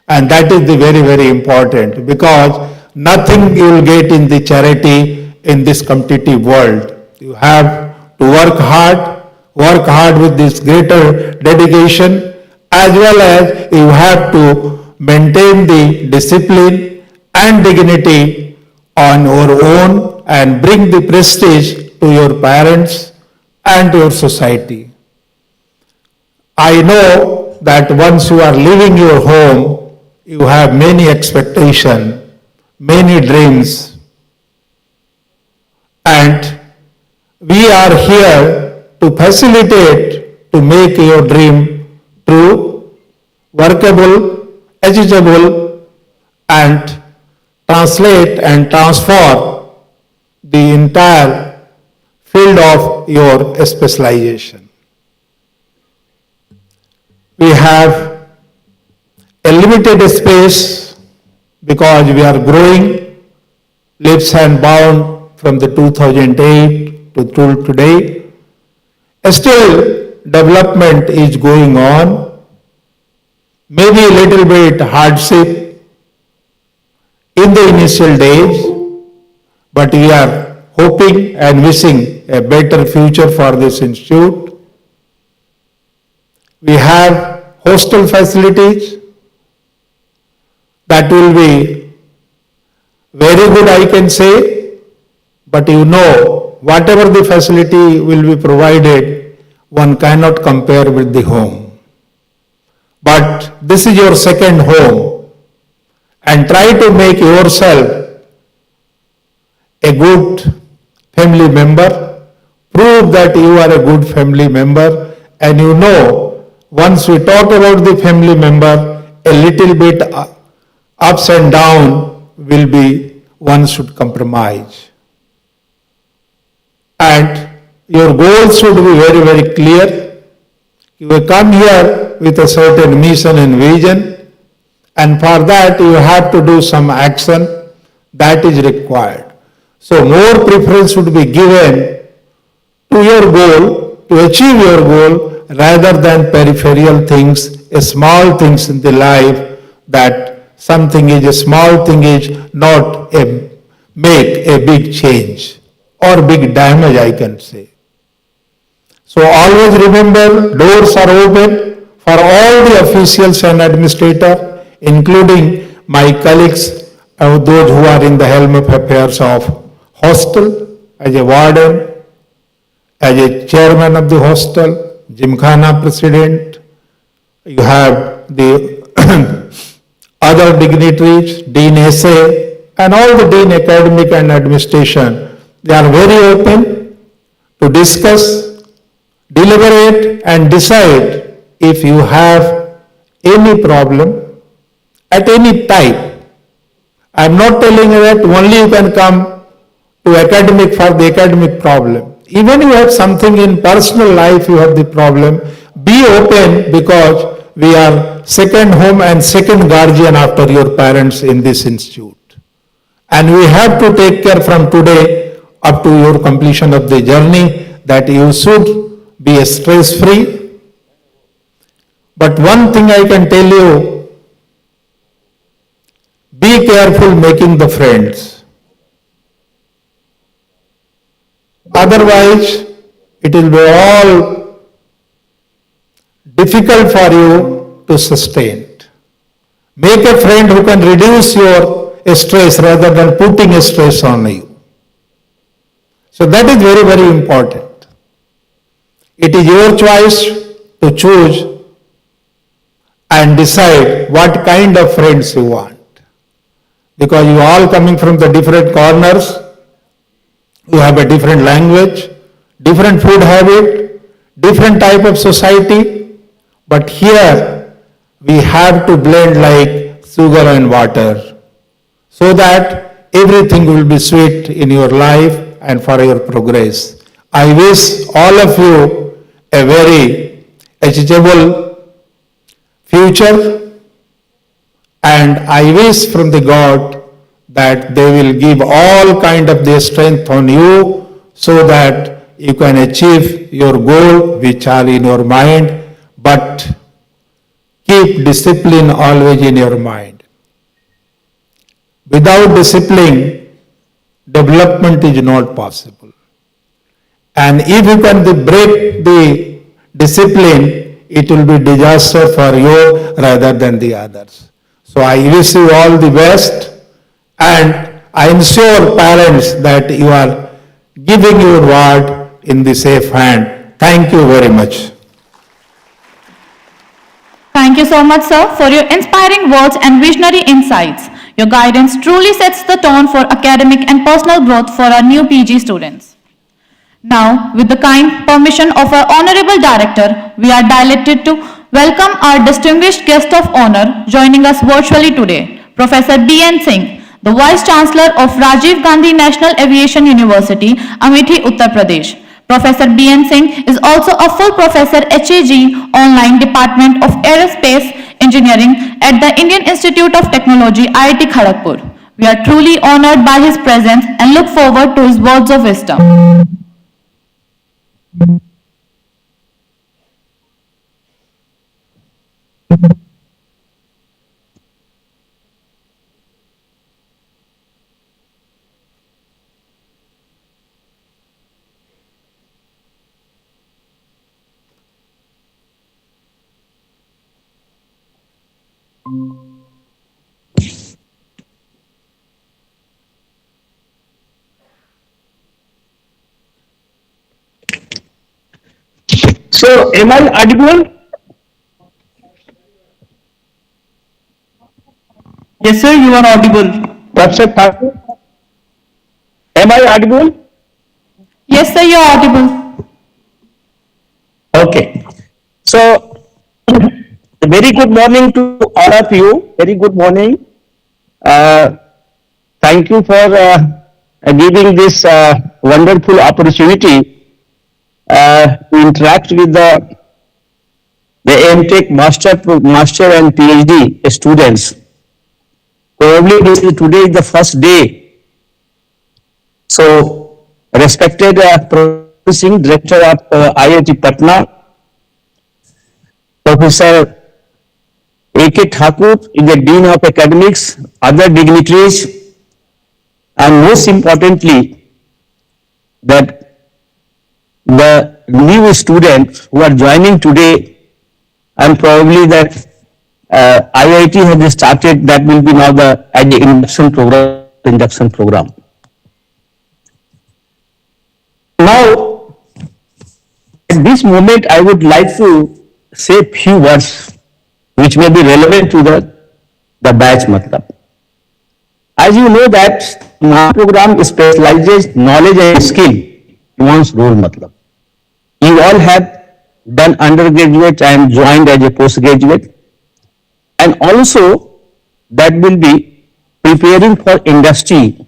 Speaker 10: And that is the very, very important, because nothing you will get in the charity in this competitive world. You have to work hard with this greater dedication, as well as you have to maintain the discipline and dignity on your own and bring the prestige to your parents and to your society. I know that once you are leaving your home, you have many expectations, many dreams, and we are here to facilitate to make your dream true, workable, achievable, and translate and transform the entire field of your specialization. We have a limited space because we are growing leaps and bounds from the 2008 to till today. Still, development is going on. Maybe a little bit hardship in the initial days, but we are hoping and wishing a better future for this institute. We have hostel facilities that will be very good, I can say, but you know, whatever the facility will be provided, one cannot compare with the home. But this is your second home, and try to make yourself a good family member. Prove that you are a good family member, and you know, once we talk about the family member, a little bit ups and down will be, one should compromise. And your goals should be very, very clear. You will come here with a certain mission and vision, and for that you have to do some action that is required. So more preference should be given to your goal, to achieve your goal, rather than peripheral things, small things in the life, that something is a small thing is not make a big change or big damage, I can say. So always remember, doors are open for all the officials and administrators, including my colleagues, those who are in the helm of affairs of hostel, as a warden, as a chairman of the hostel, Gymkhana president. You have the other dignitaries, Dean SA, and all the Dean Academic and Administration. They are very open to discuss, deliberate, and decide if you have any problem at any time. I am not telling you that only you can come to academic for the academic problem. Even you have something in personal life, you have the problem, be open, because we are second home and second guardian after your parents in this institute. And we have to take care from today up to your completion of the journey, that you should be stress-free. But one thing I can tell you, be careful making the friends. Otherwise, it will be all difficult for you to sustain it. Make a friend who can reduce your stress rather than putting stress on you. So that is very, very important. It is your choice to choose and decide what kind of friends you want. Because you all coming from the different corners, you have a different language, different food habit, different type of society, but here we have to blend like sugar and water so that everything will be sweet in your life and for your progress. I wish all of you a very achievable future, and I wish from the God that they will give all kind of their strength on you so that you can achieve your goal which are in your mind, but keep discipline always in your mind. Without discipline, development is not possible. And if you can break the discipline, it will be disaster for you rather than the others. So I wish you all the best, and I am sure parents that you are giving your word in the safe hand. Thank you very much.
Speaker 3: Thank you so much, sir, for your inspiring words and visionary insights. Your guidance truly sets the tone for academic and personal growth for our new PG students. Now, with the kind permission of our Honorable Director, we are delighted to welcome our distinguished guest of honor joining us virtually today, Professor B.N. Singh, the Vice Chancellor of Rajiv Gandhi National Aviation University, Amethi, Uttar Pradesh. Professor B.N. Singh is also a full professor HAG Online Department of Aerospace Engineering at the Indian Institute of Technology, IIT Kharagpur. We are truly honored by his presence and look forward to his words of wisdom.
Speaker 11: So, am I audible?
Speaker 4: Yes, sir, you are audible.
Speaker 11: Professor Thakur? Am I audible?
Speaker 3: Yes, sir, you are audible.
Speaker 11: Okay. So, a very good morning to all of you. Very good morning. Thank you for giving this wonderful opportunity to interact with the MTech master and PhD students. Probably today is the first day. So, respected Professor Singh, Director of IIT Patna, Professor A.K. Thakur is the Dean of Academics, other dignitaries, and most importantly, that the new students who are joining today, and probably that IIT has started, that will be now the induction program. Now, at this moment, I would like to say a few words which may be relevant to the batch matlab. As you know that my program specializes knowledge and skill in one's role matlab. You all have done undergraduate and joined as a postgraduate, and also that will be preparing for industry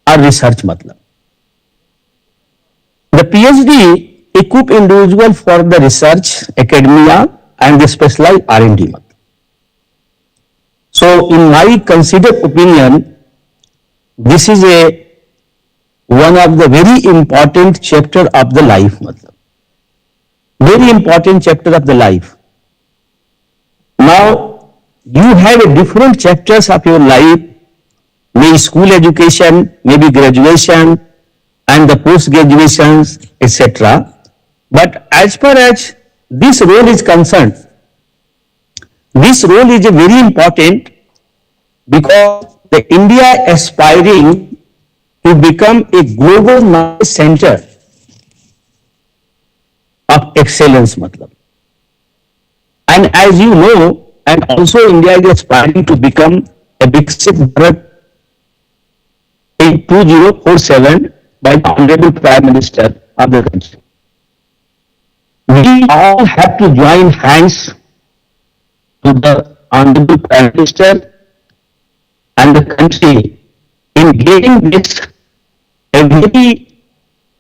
Speaker 11: or research matlab. The PhD equip individual for the research, academia, and the specialized R&D matlab. So, in my considered opinion, this is one of the very important chapter of the life matlab. Very important chapter of the life. Now, you have a different chapters of your life, maybe school education, maybe graduation, and the post-graduations, etc. But as far as this role is concerned, this role is very important because the India aspiring to become a global knowledge center of excellence matlab. And as you know, and also India is aspiring to become a Viksit Bharat in 2047 by the Honorable Prime Minister of the country. We all have to join hands to the Honorable Prime Minister and the country in getting this a very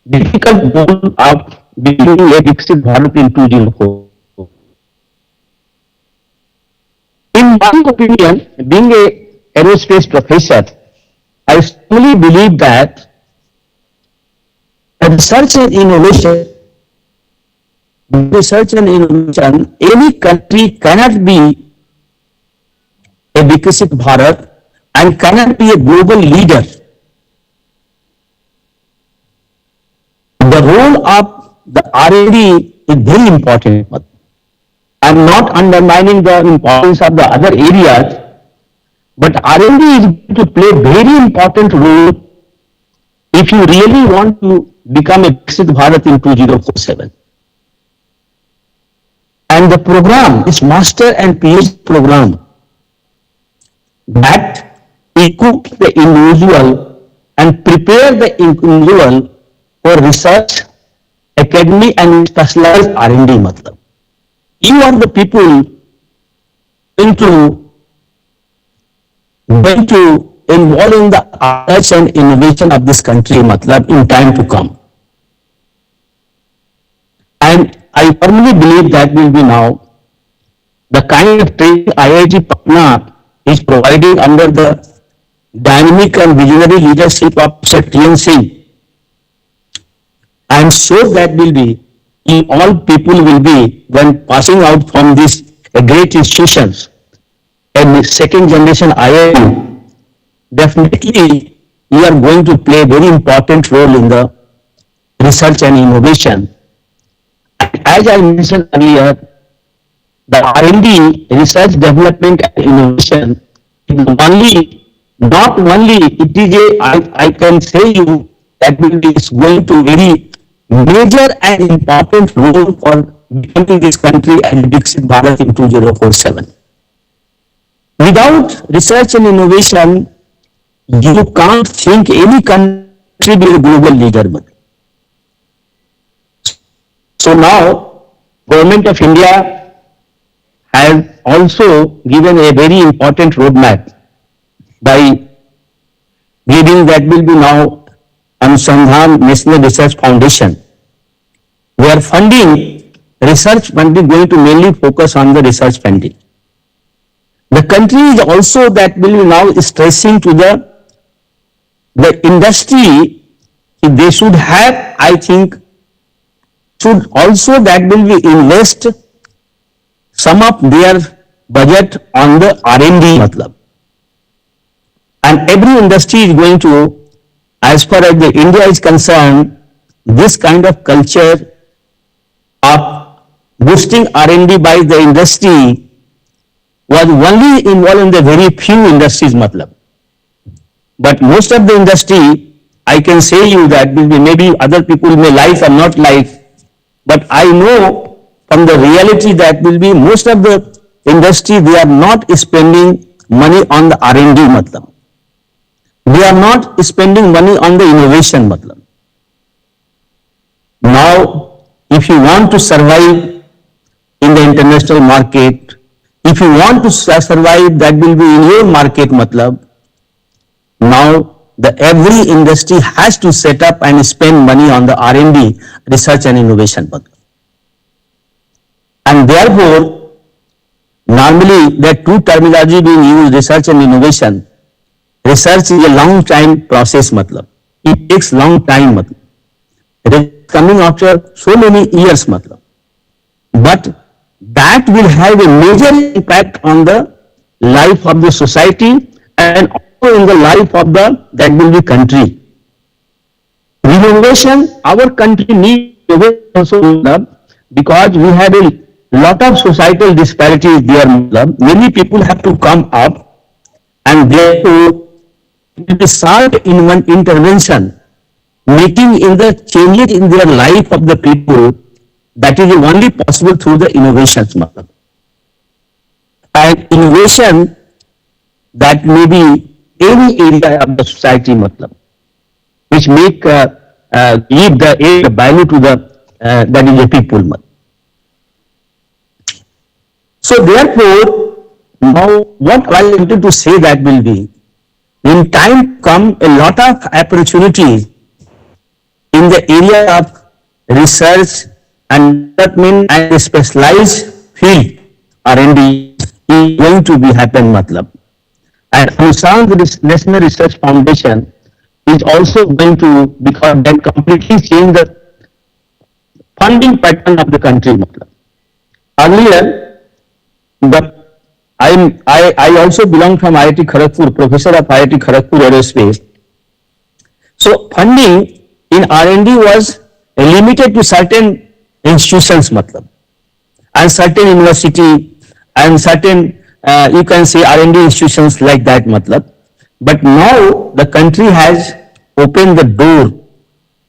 Speaker 11: difficult goal of becoming a Viksit Bharat in 2047. In my opinion, being a aerospace professor, I strongly believe that research and innovation, any country cannot be a Viksit Bharat and cannot be a global leader. The role of the R&D is very important. I am not undermining the importance of the other areas, but R&D is going to play very important role if you really want to become a Viksit Bharat in 2047. And the program, this master and PhD program, that equips the individual and prepare the individual for research, academy and specialized R&D matlab. You are the people going to involve in the research and innovation of this country matlab in time to come. And I firmly believe that will be now the kind of training IIT Patna is providing under the dynamic and visionary leadership of Sir T.N. Singh. I am sure that will be, all people will be, when passing out from these great institutions and second generation IIT, definitely we are going to play a very important role in the research and innovation. As I mentioned earlier, the R&D, research, development and innovation, not only it is I can say you that is going to very major and important role for becoming this country and Viksit Bharat in 2047. Without research and innovation, you can't think any country be a global leader. So now, Government of India has also given a very important roadmap by giving that will be now Anusandhan National Research Foundation, where funding, research funding going to mainly focus on the research funding. The country is also that will be now stressing to the industry, they should have, I think, should also that will be invest some of their budget on the R&D matlab. And every industry is going to, as far as the India is concerned, this kind of culture of boosting R&D by the industry was only involved in the very few industries matlab. But most of the industry, I can say you that will be, maybe other people may like or not like, but I know from the reality that will be most of the industry, they are not spending money on the R&D matlab. They are not spending money on the innovation matlab. Now, if you want to survive in the international market, if you want to survive, that will be in your market matlab. Now, every industry has to set up and spend money on the R&D, research and innovation matlab. And therefore, normally there are two terminology being used, research and innovation. Research is a long time process matlab. It takes long time matlab. It is coming after so many years matlab. But that will have a major impact on the life of the society and also in the life of that will be country. Renovation, our country needs also because we have a lot of societal disparities there. matlab, many people have to come up and therefore it will be sharp in one intervention, making in the changes in their life of the people, that is only possible through the innovations. matlab. And innovation that may be any area of the society, matlab, which make give the value to the that is the people. matlab. So therefore, now what I wanted to say that will be, in time come a lot of opportunities in the area of research and development and specialized field R&D is going to be happen. matlab. And Ansang National Research Foundation is also going to, because that completely change the funding pattern of the country. matlab. Earlier, I also belong from IIT Kharagpur, professor of IIT Kharagpur Aerospace. So funding in R&D was limited to certain institutions, matlab, and certain university and certain you can say R&D institutions like that, matlab. But now the country has opened the door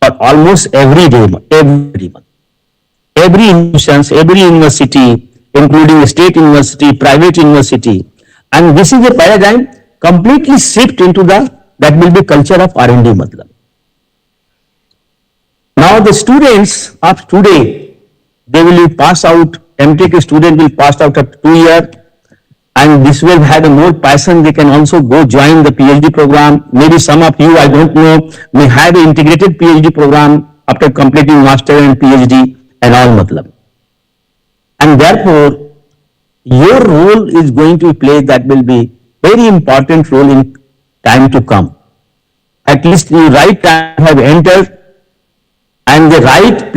Speaker 11: for almost every day, every institutions, every university, including state university, private university, and this is a paradigm completely shift into that will be culture of R&D. matlab. Now the students of today, they will be pass out, MTech student will pass out after 2 years, and this will have a more passion, they can also go join the PhD program. Maybe some of you, I don't know, may have an integrated PhD program after completing master and PhD and all, matlab. And therefore, your role is going to play, that will be very important role in time to come. At least you right time have entered, and the right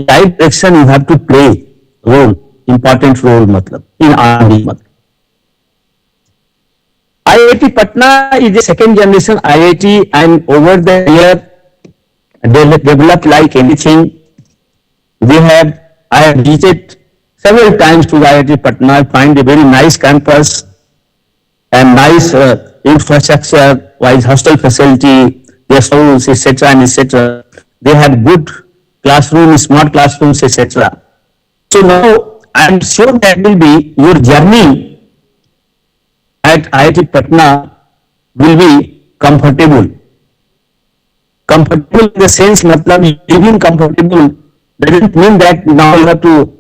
Speaker 11: direction you have to play role, important role, matlab, in R&D. IIT Patna is a second generation IIT, and over the year developed like anything. I have visited several times to the IIT Patna. I find a very nice campus and nice infrastructure, wise hostel facility, their schools, etc. and etc. They have good classrooms, smart classrooms, etc. So now I am sure that will be your journey at IIT Patna will be comfortable. Comfortable in the sense, matlab, living comfortable doesn't mean that now you have to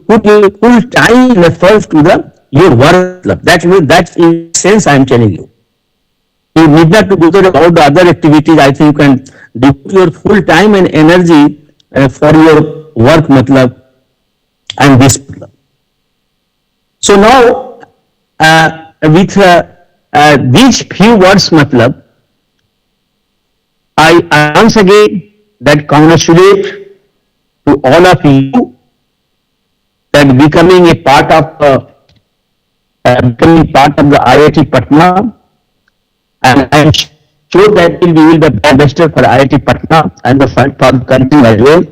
Speaker 11: put your full time and effort to your work. That's in sense I am telling you. You need not to do all the other activities. I think you can devote your full time and energy for your work, matlab, and this. matlab. So now, with these few words, matlab, I once again that congratulate to all of you that becoming a part of the IIT Patna, and I am sure that we will be the ambassador for IIT Patna and the for the country as well.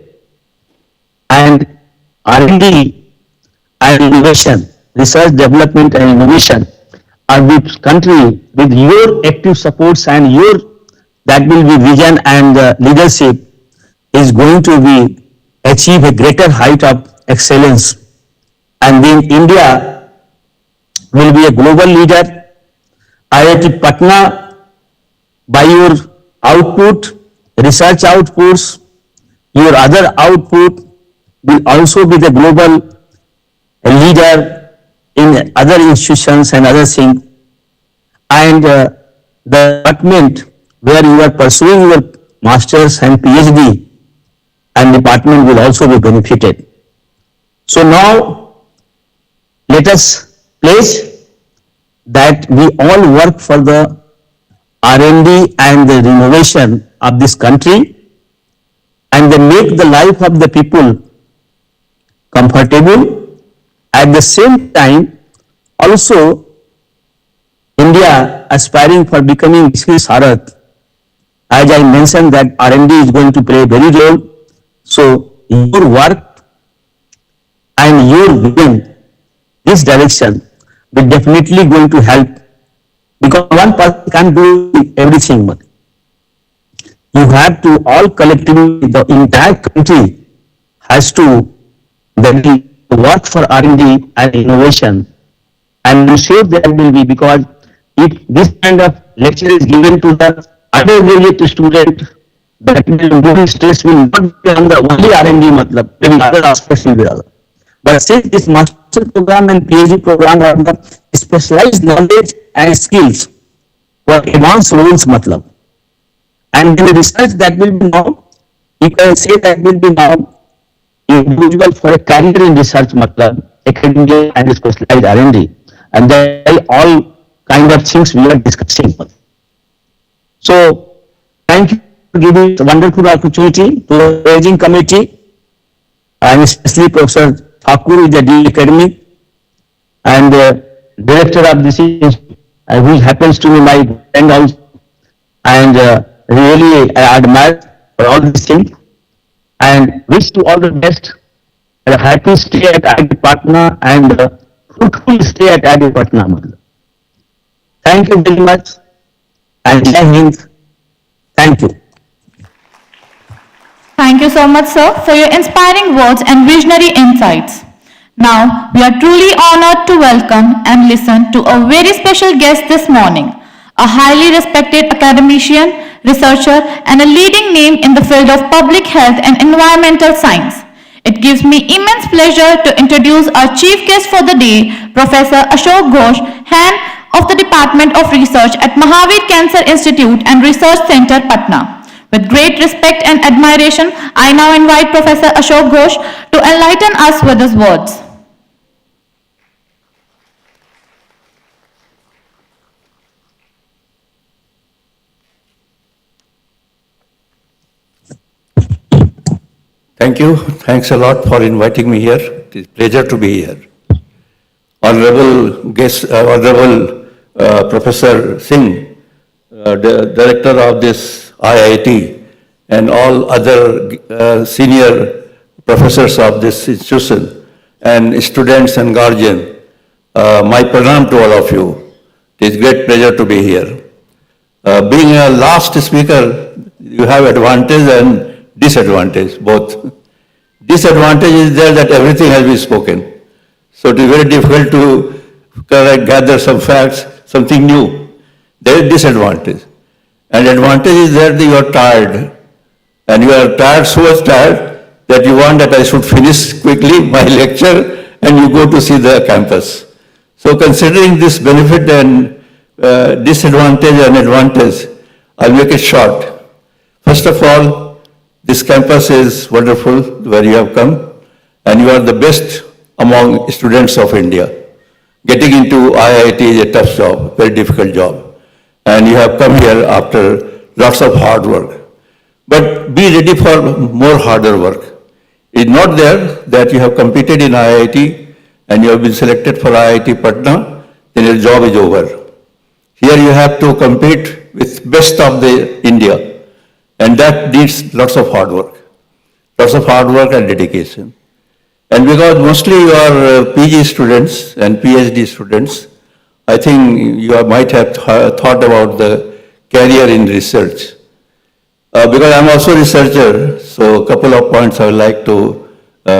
Speaker 11: And R&D and innovation, research, development and innovation are with country with your active supports and your that will be vision and leadership is going to be achieve a greater height of excellence, and then India will be a global leader. IIT Patna, by your output, research outputs, your other output will also be the global leader in other institutions and other things. And the department where you are pursuing your masters and PhD, and department will also be benefited. So now let us pledge that we all work for the R&D and the innovation of this country, and they make the life of the people comfortable. At the same time, also India aspiring for becoming Bharat. As I mentioned that R&D is going to play a very role. So you your work and your vision, this direction will definitely going to help, because one person can't do everything. But you have to all collectively, the entire country has to then work for R&D and innovation. And I'm sure there will be, because if this kind of lecture is given to the undergraduate student, that will more stress will not be on the only R&D, matlab, maybe other aspects will be other. But since this master program and PhD program are the specialized knowledge and skills for advanced roles, matlab, and in the research that will be now, you can say that will be now individual for a career in research, matlab, academia and specialized R&D, and then all kind of things we are discussing. So, thank you for giving a wonderful opportunity to the arranging committee, and especially Professor Thakur is the Dean Academic and Director of this institute, who happens to be my friend also, and really I admire for all these things, and wish to all the best, a happy stay at IIT Patna and fruitful stay at IIT Patna. Thank you very much, and Jai Hind. Thank you.
Speaker 3: Thank you so much, sir, for your inspiring words and visionary insights. Now, we are truly honored to welcome and listen to a very special guest this morning, a highly respected academician, researcher, and a leading name in the field of public health and environmental science. It gives me immense pleasure to introduce our chief guest for the day, Professor Ashok Ghosh, Head of the Department of Research at Mahavir Cancer Institute and Research Center, Patna. With great respect and admiration, I now invite Professor Ashok Ghosh to enlighten us with his words.
Speaker 12: Thank you. Thanks a lot for inviting me here. It is a pleasure to be here. Honorable guest, Honorable Professor Singh, the Director of this IIT, and all other senior professors of this institution, and students and guardians, my pranam to all of you. It is a great pleasure to be here. Being a last speaker, you have advantage and disadvantage, both. Disadvantage is there that everything has been spoken. So it is very difficult to gather some facts, something new. There is disadvantage. And advantage is there that you are tired. And you are tired, so much tired, that you want that I should finish quickly my lecture and you go to see the campus. So considering this benefit and disadvantage and advantage, I'll make it short. First of all, this campus is wonderful where you have come, and you are the best among students of India. Getting into IIT is a tough job, very difficult job. And you have come here after lots of hard work. But be ready for more harder work. It's not there that you have competed in IIT and you have been selected for IIT Patna, then your job is over. Here you have to compete with best of the India. And that needs lots of hard work and dedication. And because mostly you are PG students and PhD students, I think you might have thought about the career in research. Because I'm also a researcher, so a couple of points I would like to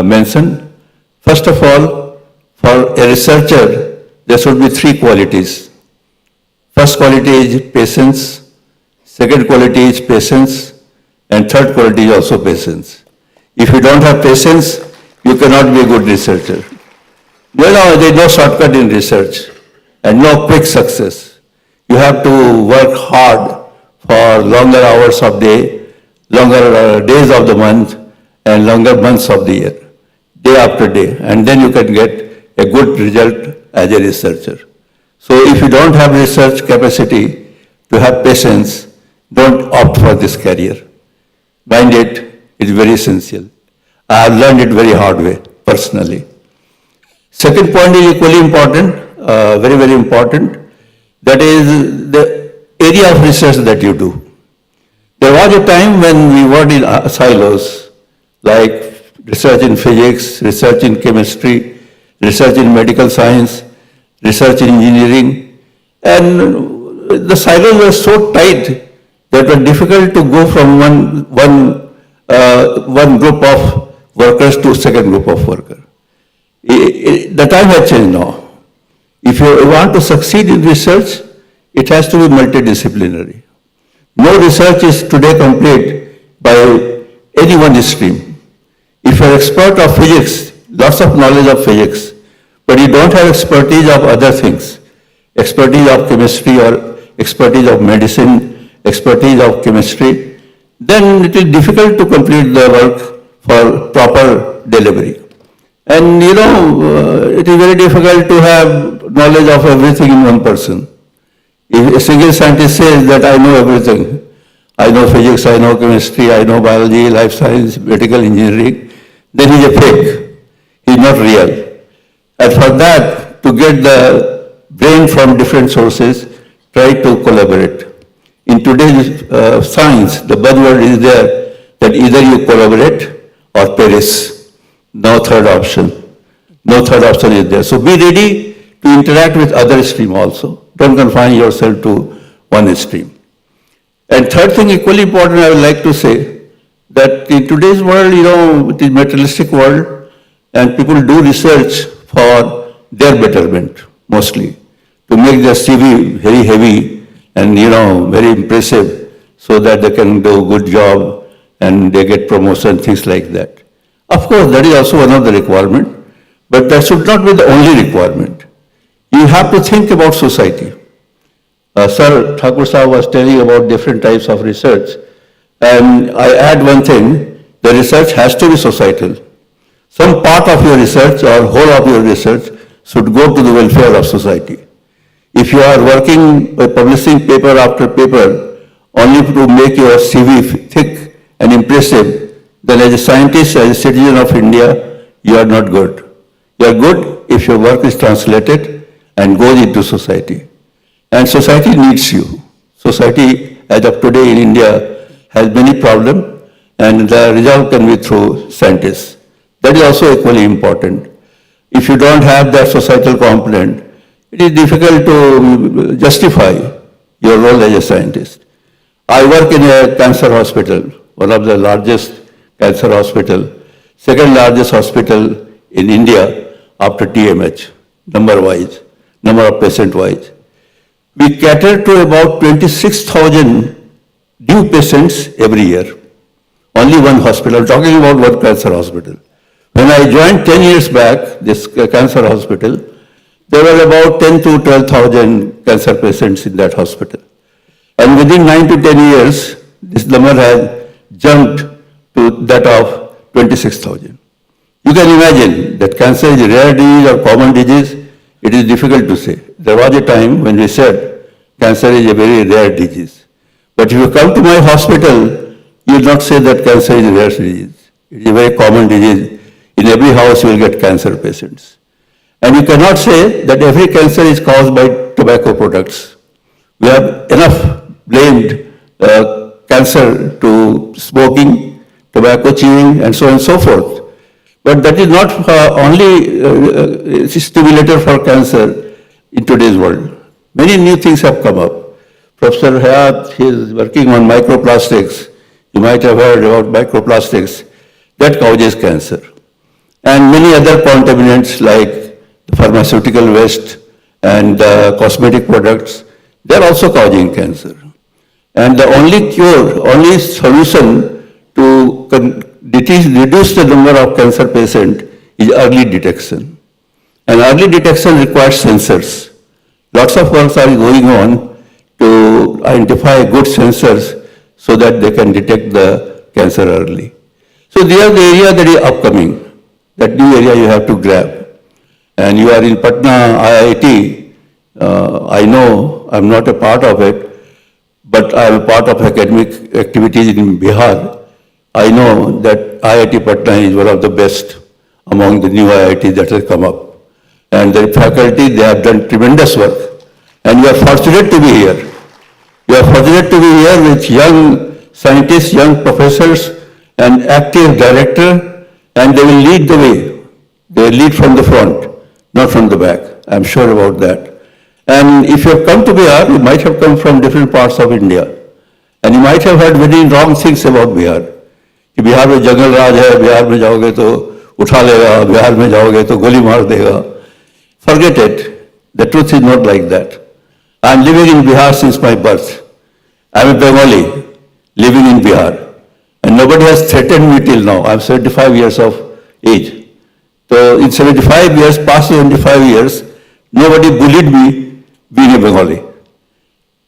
Speaker 12: mention. First of all, for a researcher, there should be three qualities. First quality is patience, second quality is patience, and third quality is also patience. If you don't have patience, you cannot be a good researcher. There is no shortcut in research and no quick success. You have to work hard for longer hours of day, longer days of the month, and longer months of the year, day after day, and then you can get a good result as a researcher. So if you don't have research capacity to have patience, don't opt for this career. Mind it, it's very essential. I have learned it very hard way, personally. Second point is equally important, very, very important. That is the area of research that you do. There was a time when we were in silos, like research in physics, research in chemistry, research in medical science, research in engineering, and the silos were so tight that it was difficult to go from one group of workers to second group of workers. The time has changed now. If you want to succeed in research, it has to be multidisciplinary. No research is today complete by any one stream. If you are expert of physics, lots of knowledge of physics, but you don't have expertise of other things, expertise of chemistry or expertise of medicine, expertise of chemistry, then it is difficult to complete the work for proper delivery. And it is very difficult to have knowledge of everything in one person. If a single scientist says that I know everything, I know physics, I know chemistry, I know biology, life science, medical engineering, then he is a fake. He is not real. And for that, to get the brain from different sources, try to collaborate. In today's science, the buzzword is there that either you collaborate or perish. No third option. No third option is there. So be ready to interact with other stream also. Don't confine yourself to one stream. And third thing, equally important, I would like to say that in today's world, it is materialistic world, and people do research for their betterment, mostly, to make their CV very heavy and, very impressive, so that they can do a good job and they get promotion, things like that. Of course, that is also one of the requirements, but that should not be the only requirement. You have to think about society. Sir Thakur Sahab was telling about different types of research, and I add one thing, the research has to be societal. Some part of your research or whole of your research should go to the welfare of society. If you are working, publishing paper after paper, only to make your CV thick and impressive, then as a scientist, as a citizen of India, you are not good. You are good if your work is translated and goes into society. And society needs you. Society, as of today in India, has many problems, and the result can be through scientists. That is also equally important. If you don't have that societal component, it is difficult to justify your role as a scientist. I work in a cancer hospital, one of the largest cancer hospital, second largest hospital in India after TMH, number-wise, number of patient-wise. We cater to about 26,000 new patients every year. Only one hospital, talking about one cancer hospital. When I joined 10 years back, this cancer hospital, there were about 10 to 12,000 cancer patients in that hospital. And within 9 to 10 years, this number has jumped to that of 26,000. You can imagine that cancer is a rare disease or common disease. It is difficult to say. There was a time when we said cancer is a very rare disease. But if you come to my hospital, you will not say that cancer is a rare disease. It is a very common disease. In every house you will get cancer patients. And you cannot say that every cancer is caused by tobacco products. We have enough blamed cancer to smoking, tobacco chewing, and so on and so forth. But that is not only stimulator for cancer in today's world. Many new things have come up. Professor Hayat, he is working on microplastics. You might have heard about microplastics. That causes cancer. And many other contaminants like pharmaceutical waste and cosmetic products, they are also causing cancer. And the only cure, only solution to reduce the number of cancer patients is early detection. And early detection requires sensors. Lots of works are going on to identify good sensors so that they can detect the cancer early. So they are the area that is upcoming. That new area you have to grab. And you are in Patna, IIT. I know I'm not a part of it, but I'm a part of academic activities in Bihar. I know that IIT Patna is one of the best among the new IITs that have come up. And the faculty, they have done tremendous work. And we are fortunate to be here. We are fortunate to be here with young scientists, young professors, and active director, and they will lead the way. They will lead from the front, not from the back. I'm sure about that. And if you have come to Bihar, you might have come from different parts of India. And you might have heard very wrong things about Bihar. कि बिहार में जंगल राज है, बिहार में जाओगे तो उठा लेगा, बिहार में जाओगे तो गोली मार देगा. Forget it. The truth is not like that. I'm living in Bihar since my birth. I'm a Bengali living in Bihar. And nobody has threatened me till now. I'm 75 years of age. So in 75 years, past 75 years, nobody bullied me being a Bengali.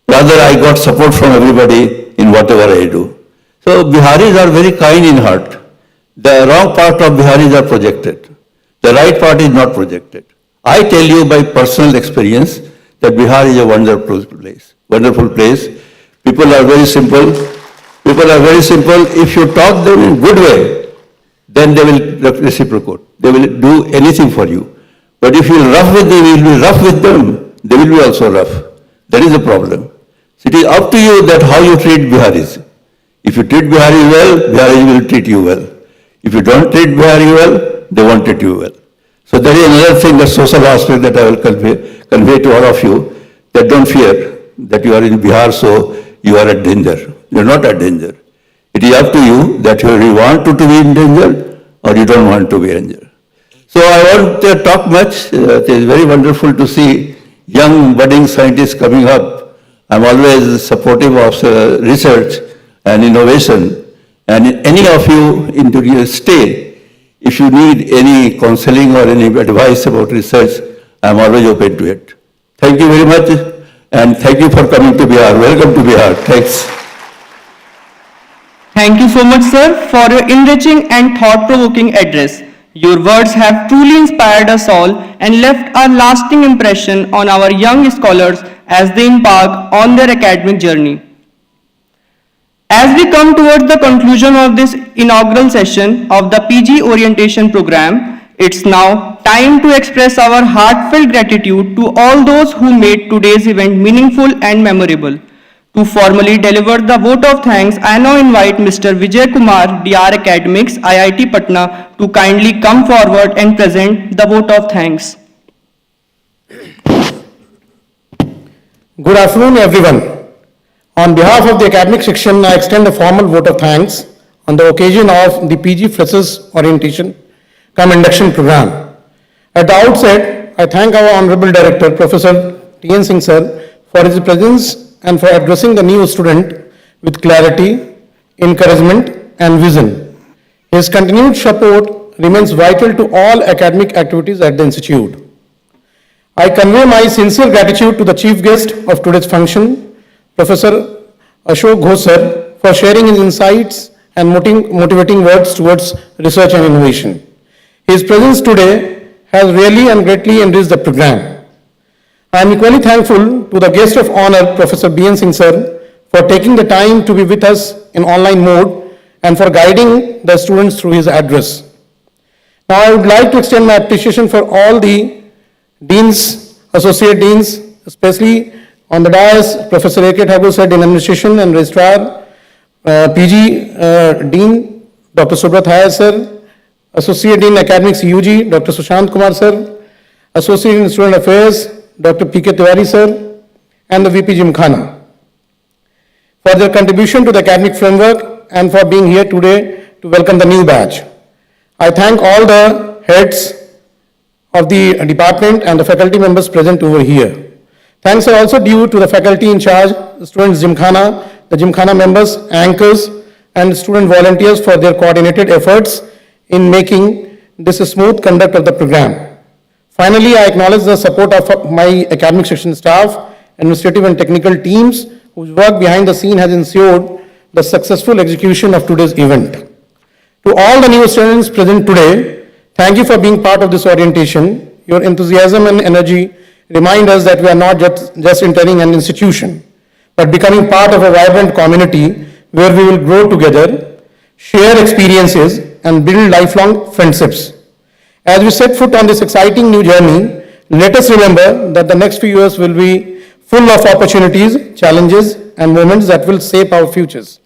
Speaker 12: Rather, I got support from everybody in whatever I do. So Biharis are very kind in heart. The wrong part of Biharis are projected. The right part is not projected. I tell you by personal experience that Bihar is a wonderful place. Wonderful place. People are very simple. People are very simple. If you talk them in good way, then they will reciprocate. They will do anything for you. But if you are rough with them, you will be rough with them. They will be also rough. That is the problem. So it is up to you that how you treat Biharis. If you treat Biharis well, Biharis will treat you well. If you don't treat Bihari well, they won't treat you well. So there is another thing, the social aspect that I will convey to all of you, that don't fear that you are in Bihar, so you are at danger. You are not at danger. It is up to you that you want to be in danger or you don't want to be in danger. So I won't talk much. It is very wonderful to see young budding scientists coming up. I'm always supportive of research and innovation. And any of you into your stay, if you need any counseling or any advice about research, I'm always open to it. Thank you very much, and thank you for coming to Bihar. Welcome to Bihar. Thanks.
Speaker 4: Thank you so much, sir, for your enriching and thought-provoking address. Your words have truly inspired us all and left a lasting impression on our young scholars as they embark on their academic journey. As we come towards the conclusion of this inaugural session of the PG Orientation Program, it's now time to express our heartfelt gratitude to all those who made today's event meaningful and memorable. To formally deliver the vote of thanks, I now invite Mr. Vijay Kumar, DR Academics, IIT Patna, to kindly come forward and present the vote of thanks.
Speaker 9: Good afternoon, everyone. On behalf of the academic section, I extend a formal vote of thanks on the occasion of the PG Freshers Orientation cum Induction Program. At the outset, I thank our Honorable Director, Professor T.N. Singh Sir, for his presence and for addressing the new student with clarity, encouragement, and vision. His continued support remains vital to all academic activities at the Institute. I convey my sincere gratitude to the chief guest of today's function, Professor Ashok Ghosh Sir, for sharing his insights and motivating words towards research and innovation. His presence today has really and greatly enriched the program. I am equally thankful to the guest of honor, Professor B.N. Singh Sir, for taking the time to be with us in online mode and for guiding the students through his address. Now I would like to extend my appreciation for all the deans, associate deans, especially on the dais, Professor A.K. Thakur Sir, Dean Administration and Registrar, PG Dean, Dr. Subrat Haya Sir, Associate Dean Academics UG, Dr. Sushant Kumar Sir, Associate Dean Student Affairs, Dr. P.K. Tiwari Sir, and the VP Gymkhana, for their contribution to the academic framework and for being here today to welcome the new batch. I thank all the heads of the department and the faculty members present over here. Thanks are also due to the faculty in charge, the students Gymkhana, the Gymkhana members, anchors, and student volunteers for their coordinated efforts in making this a smooth conduct of the program. Finally, I acknowledge the support of my academic section staff, administrative and technical teams whose work behind the scene has ensured the successful execution of today's event. To all the new students present today, thank you for being part of this orientation. Your enthusiasm and energy remind us that we are not just entering an institution, but becoming part of a vibrant community where we will grow together, share experiences, and build lifelong friendships. As we set foot on this exciting new journey, let us remember that the next few years will be full of opportunities, challenges, and moments that will shape our futures.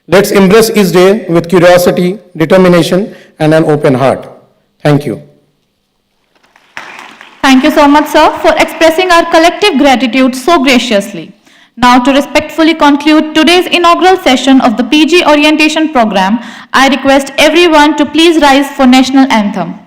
Speaker 9: Let's embrace each day with curiosity, determination, and an open heart. Thank you.
Speaker 3: Thank you so much, sir, for expressing our collective gratitude so graciously. Now, to respectfully conclude today's inaugural session of the PG Orientation Program, I request everyone to please rise for National Anthem.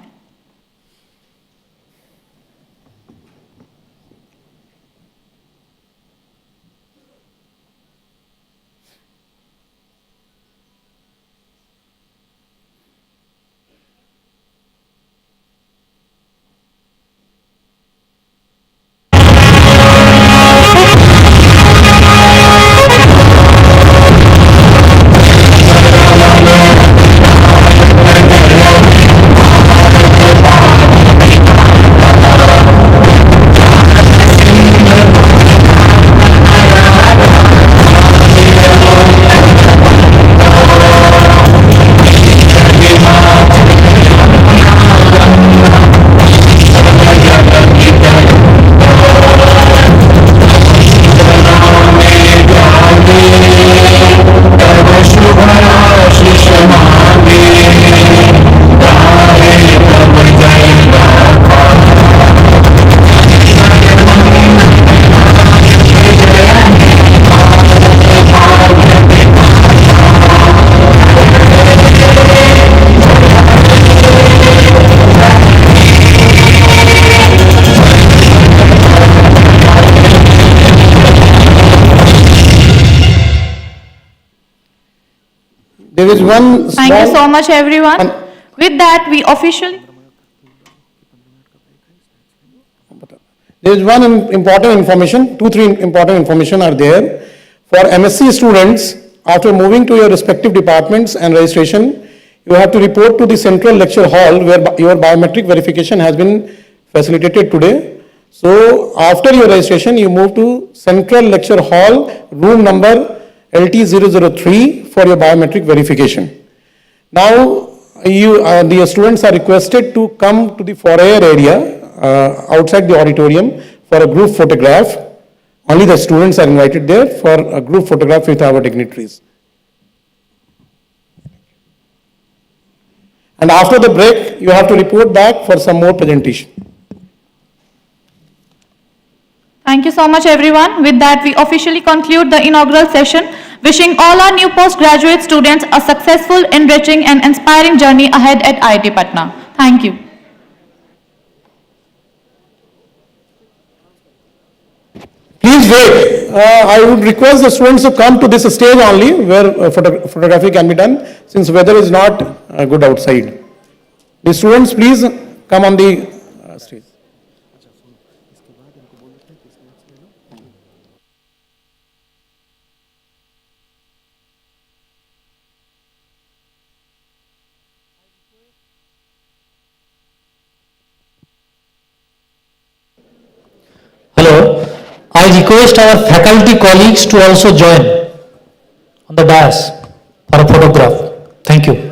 Speaker 9: There is one small...
Speaker 3: Thank you so much, everyone. With that, we officially...
Speaker 9: There is one important information, three important information are there. For MSc students, after moving to your respective departments and registration, you have to report to the central lecture hall where your biometric verification has been facilitated today. So after your registration, you move to central lecture hall, room number LT003 for your biometric verification. Now, the students are requested to come to the foyer area outside the auditorium for a group photograph. Only the students are invited there for a group photograph with our dignitaries. And after the break, you have to report back for some more presentation.
Speaker 3: Thank you so much, everyone. With that, we officially conclude the inaugural session, wishing all our new postgraduate students a successful, enriching, and inspiring journey ahead at IIT Patna. Thank you.
Speaker 9: Please wait. I would request the students to come to this stage only where photography can be done, since weather is not good outside. The students, please come on the stage.
Speaker 8: Hello. I request our faculty colleagues to also join on the dais for a photograph. Thank you.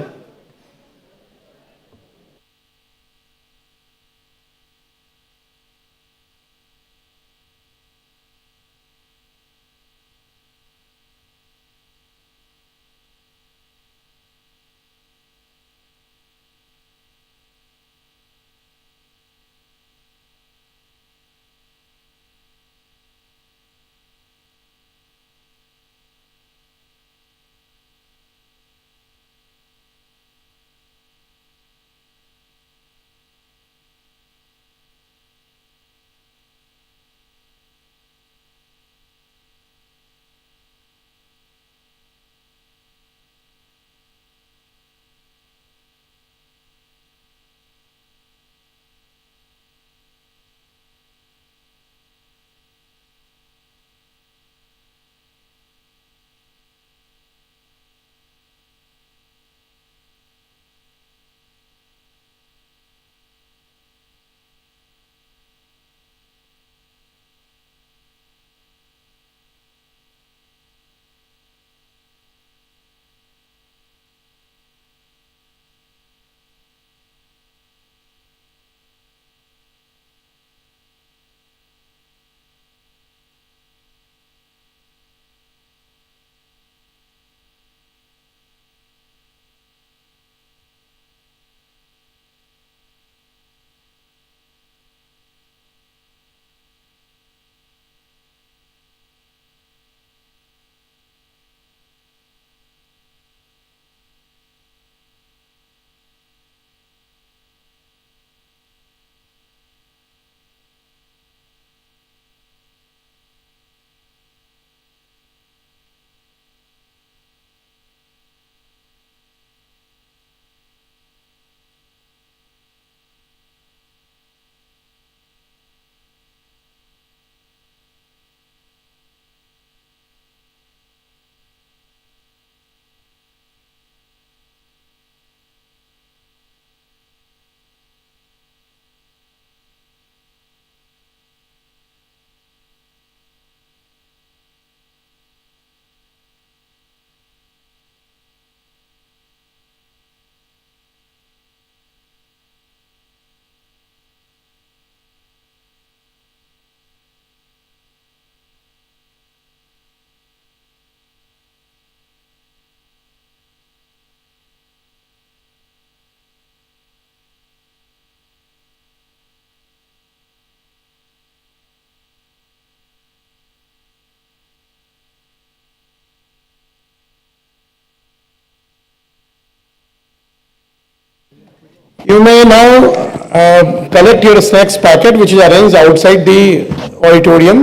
Speaker 9: You may now collect your snacks packet which is arranged outside the auditorium,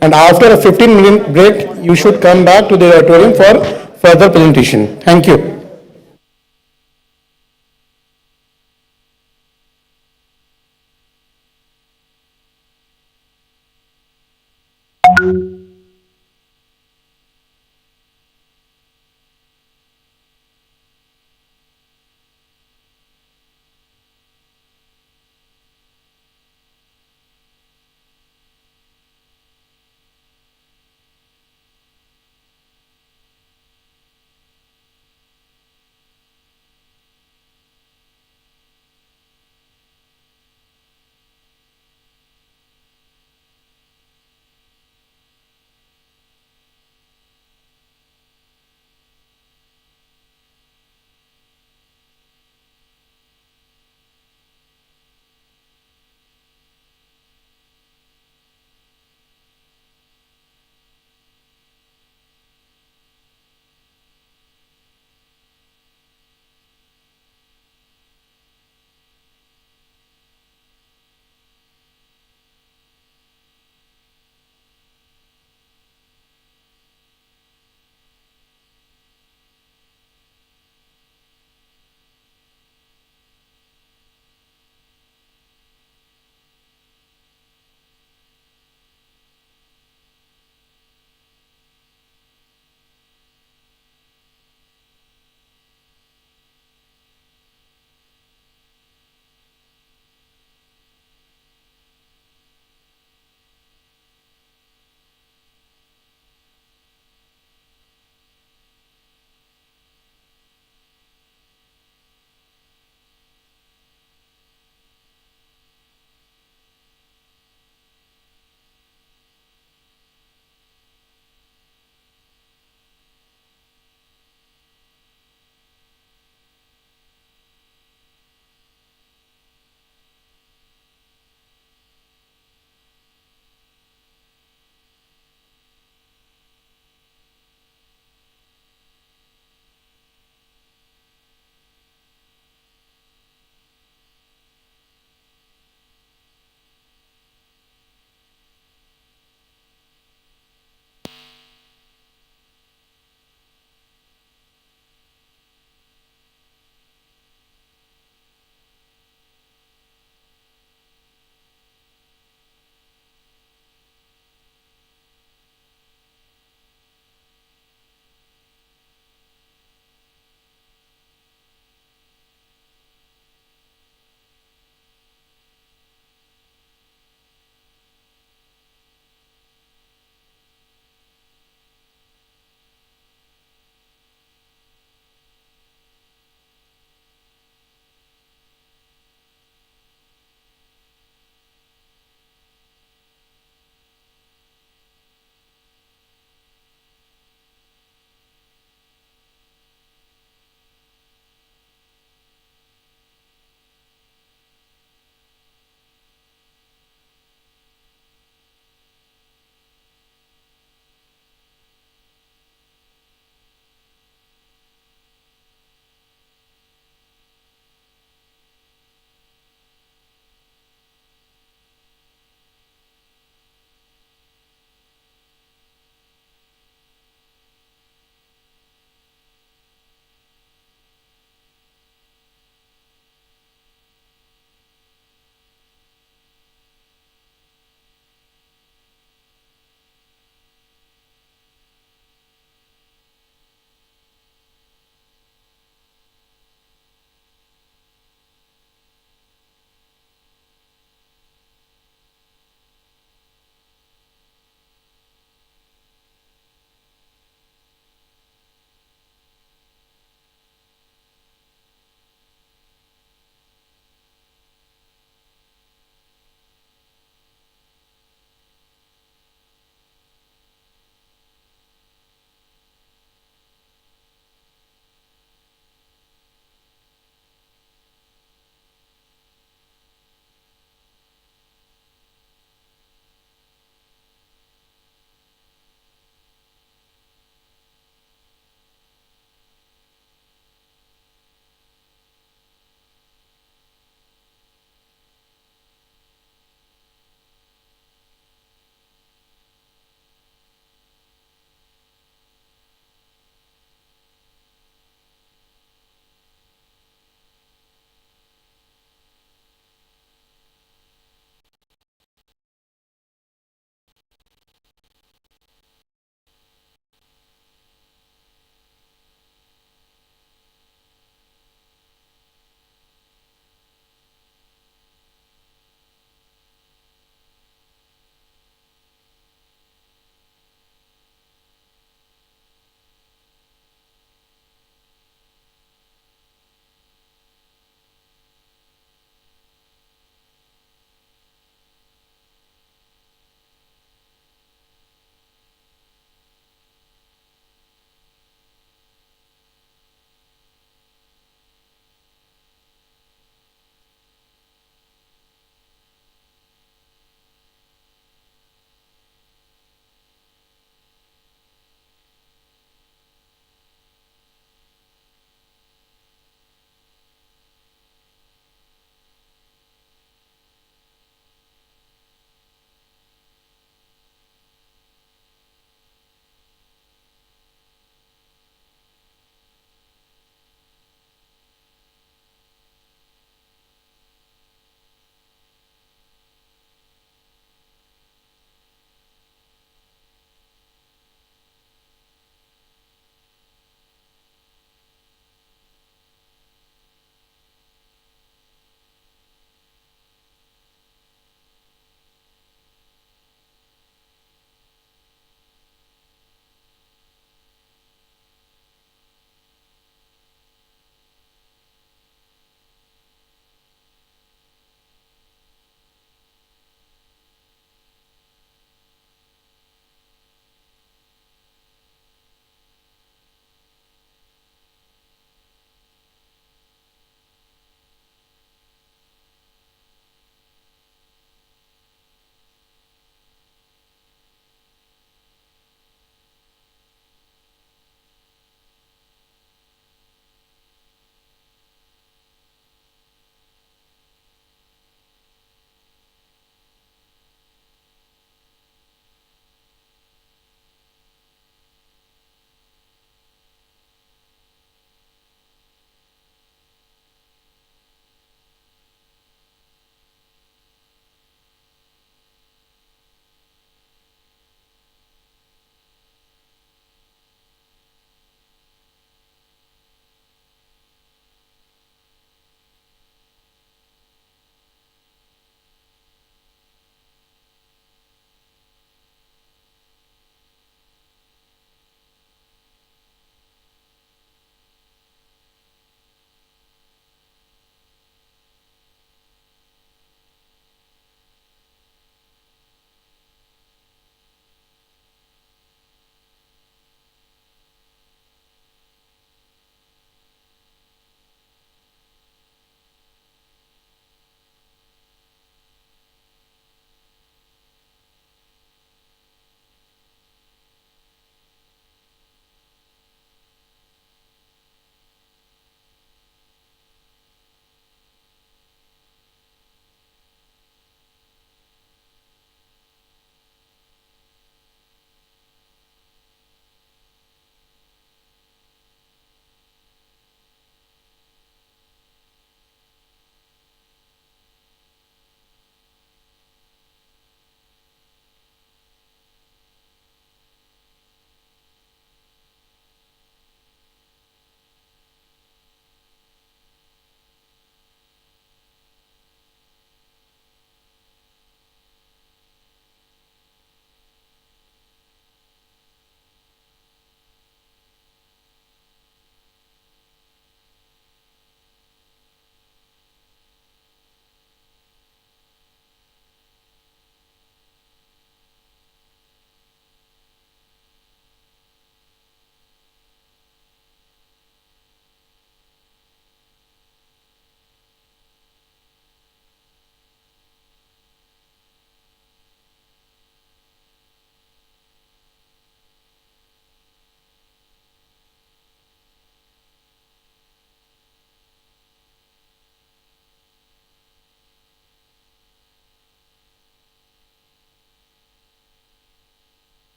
Speaker 9: and after a 15-minute break, you should come back to the auditorium for further presentation. Thank you.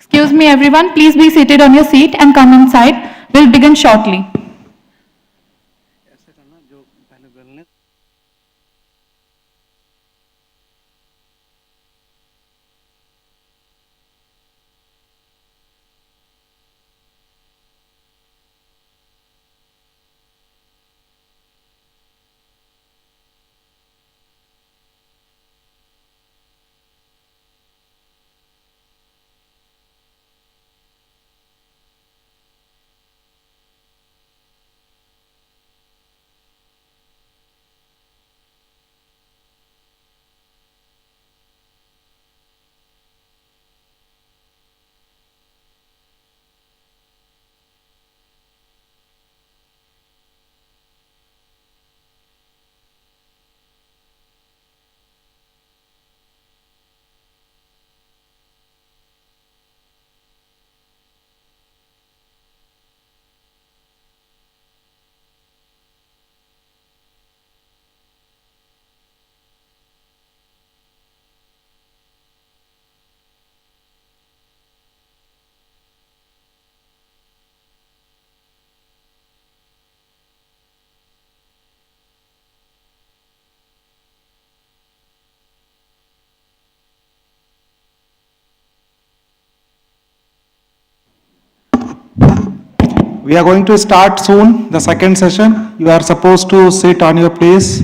Speaker 3: Excuse me everyone, please be seated on your seat and come inside. We'll begin shortly.
Speaker 1: We are going to start soon the second session. You are supposed to sit on your place.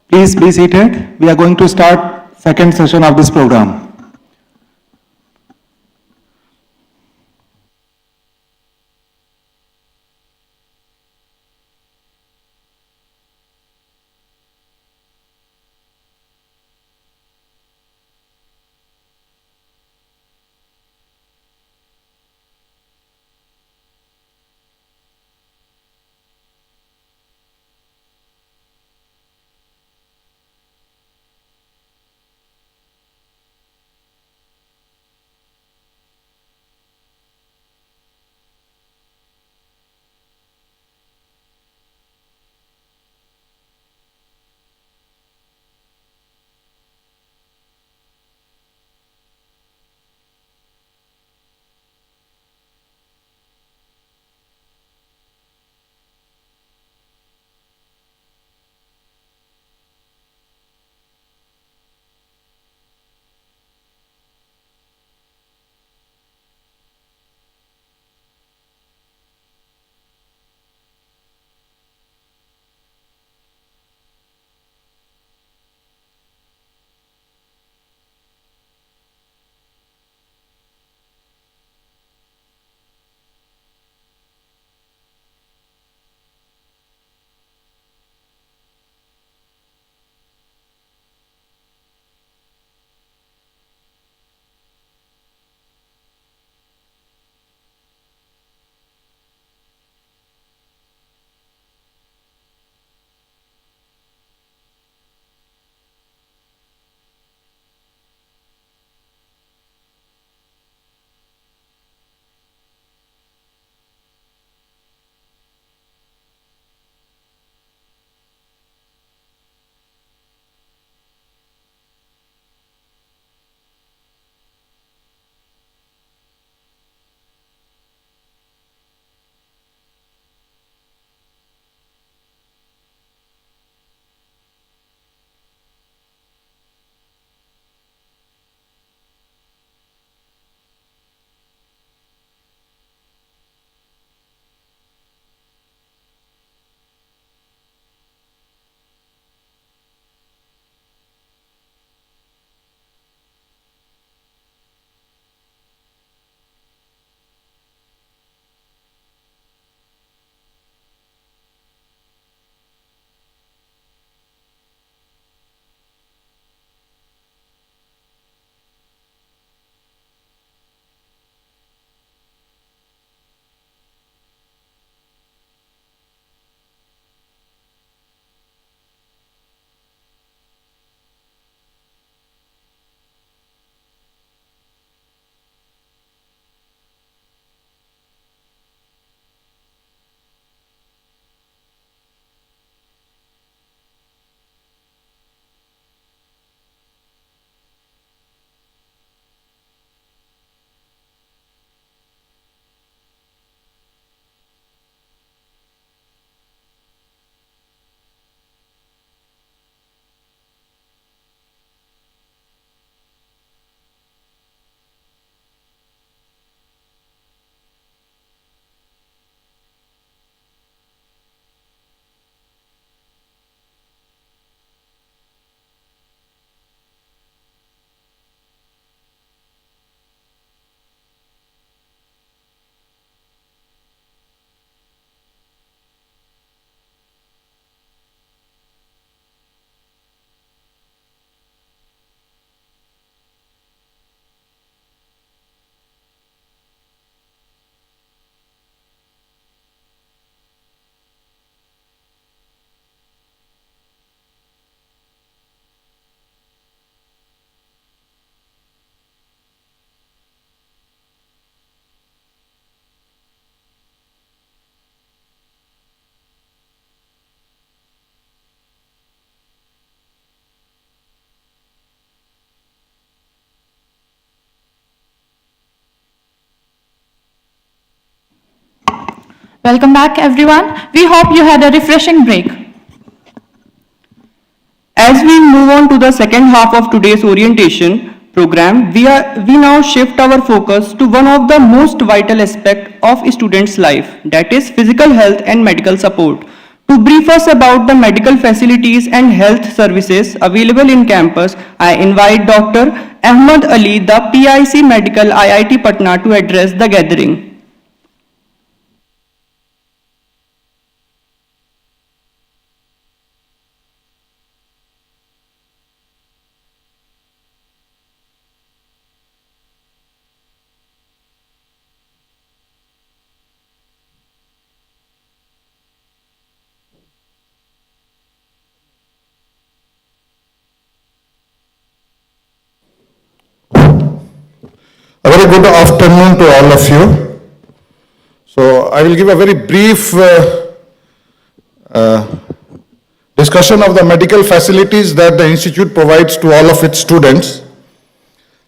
Speaker 1: Please be seated. We are going to start second session of this program.
Speaker 3: Welcome back, everyone. We hope you had a refreshing break.
Speaker 4: As we move on to the second half of today's orientation program, we now shift our focus to one of the most vital aspects of a student's life, that is physical health and medical support. To brief us about the medical facilities and health services available in campus, I invite Dr. Ahmad Ali, the PIC Medical IIT Patna, to address the gathering.
Speaker 10: A very good afternoon to all of you. So I will give a very brief discussion of the medical facilities that the institute provides to all of its students.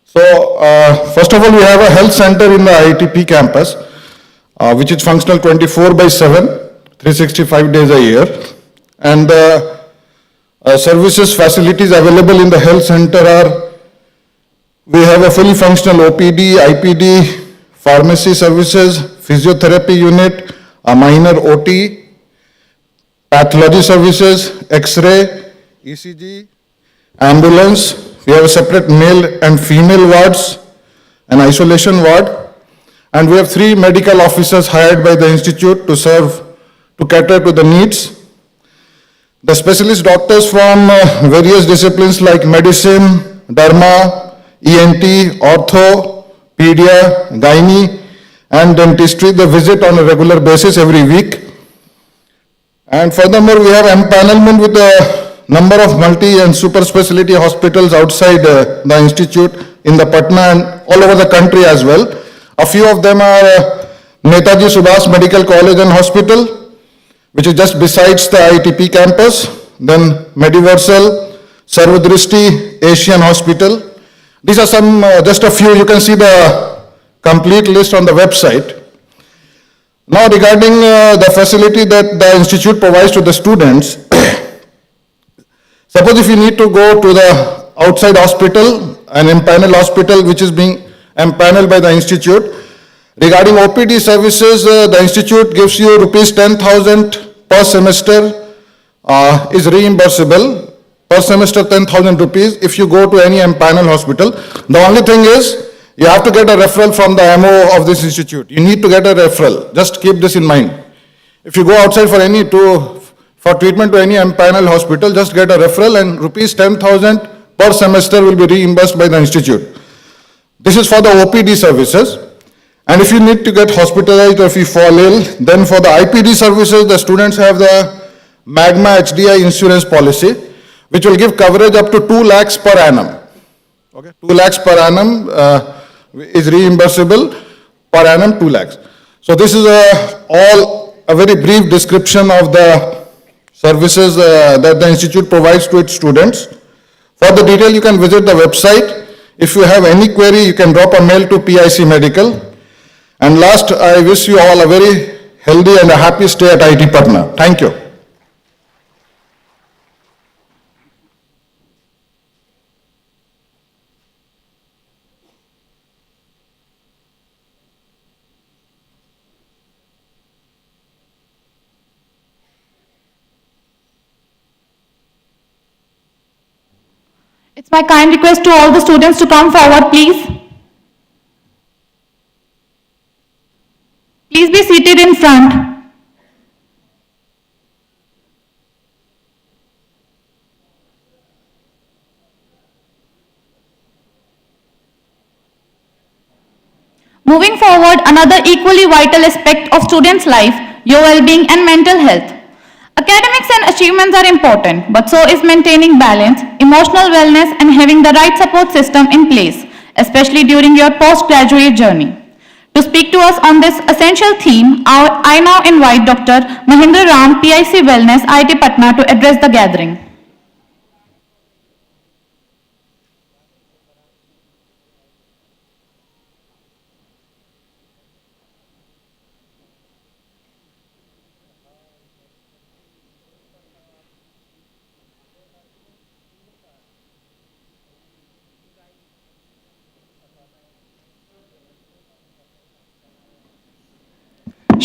Speaker 10: So first of all, we have a health center in the IITP campus, which is functional 24/7, 365 days a year. And services facilities available in the health center are, we have a fully functional OPD, IPD, pharmacy services, physiotherapy unit, a minor OT, pathology services, X-ray, ECG, ambulance. We have a separate male and female wards, an isolation ward, and we have 3 medical officers hired by the institute to cater to the needs. The specialist doctors from various disciplines like medicine, derma, ENT, ortho, pedia, gynae, and dentistry, they visit on a regular basis every week. And furthermore, we have empanelment with a number of multi and super specialty hospitals outside the institute in the Patna and all over the country as well. A few of them are Netaji Subhas Medical College and Hospital, which is just besides the ITP campus. Then Mediversal, Sarvadrishti Asian Hospital. These are some, just a few. You can see the complete list on the website. Now regarding the facility that the institute provides to the students, suppose if you need to go to the outside hospital, an empaneled hospital which is being empaneled by the institute, regarding OPD services, the institute gives you rupees 10,000 per semester is reimbursable. Per semester 10,000 rupees if you go to any empaneled hospital. The only thing is you have to get a referral from the MO of this institute. You need to get a referral. Just keep this in mind. If you go outside for treatment to any empaneled hospital, just get a referral and rupees 10,000 per semester will be reimbursed by the institute. This is for the OPD services. And if you need to get hospitalized or if you fall ill, then for the IPD services, the students have the Magma HDI insurance policy, which will give coverage up to 2 lakhs per annum. Okay, 2 lakhs per annum is reimbursable, per annum 2 lakhs. So this is all a very brief description of the services that the institute provides to its students. For the detail, you can visit the website. If you have any query, you can drop a mail to PIC Medical. And last, I wish you all a very healthy and a happy stay at IIT Patna. Thank you.
Speaker 3: It's my kind request to all the students to come forward, please. Please be seated in front. Moving forward, another equally vital aspect of students' life, your well-being and mental health. Academics and achievements are important, but so is maintaining balance, emotional wellness, and having the right support system in place, especially during your postgraduate journey. To speak to us on this essential theme, I now invite Dr. Mahendra Ram, PIC Wellness, IIT Patna, to address the gathering.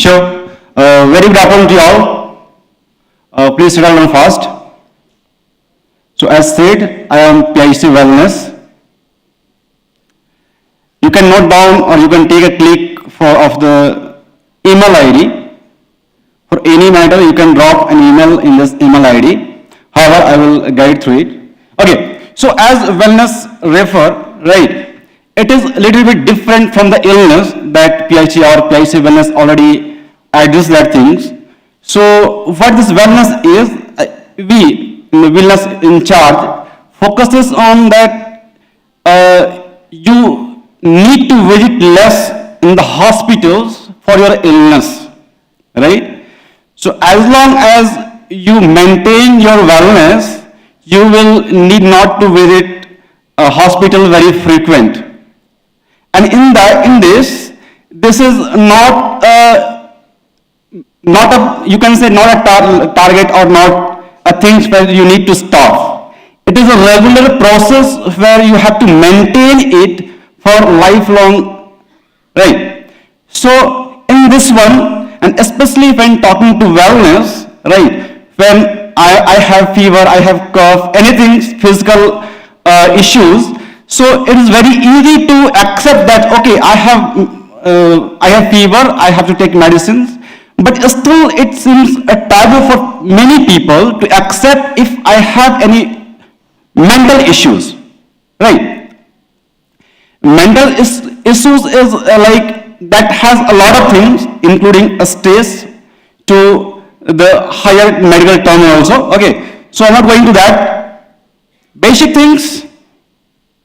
Speaker 13: Sure. Very good afternoon to you all. Please sit down fast. So as said, I am PIC Wellness. You can note down or you can take a click of the email ID. For any matter, you can drop an email in this email ID. However, I will guide through it. Okay, so as wellness refer, right, it is a little bit different from the illness that PIC or PIC Wellness already address that things. So what this wellness is, we, in the wellness in charge, focuses on that you need to visit less in the hospitals for your illness, right? So as long as you maintain your wellness, you will need not to visit a hospital very frequent. And in this is not a, you can say not a target or not a thing where you need to stop. It is a regular process where you have to maintain it for lifelong, right? So in this one, and especially when talking to wellness, right? When I have fever, I have cough, anything physical issues, so it is very easy to accept that, okay, I have fever, I have to take medicines, but still it seems a taboo for many people to accept if I have any mental issues, right? Mental issues is like, that has a lot of things, including a stress, to the higher medical term also, okay? So I'm not going to that. Basic things,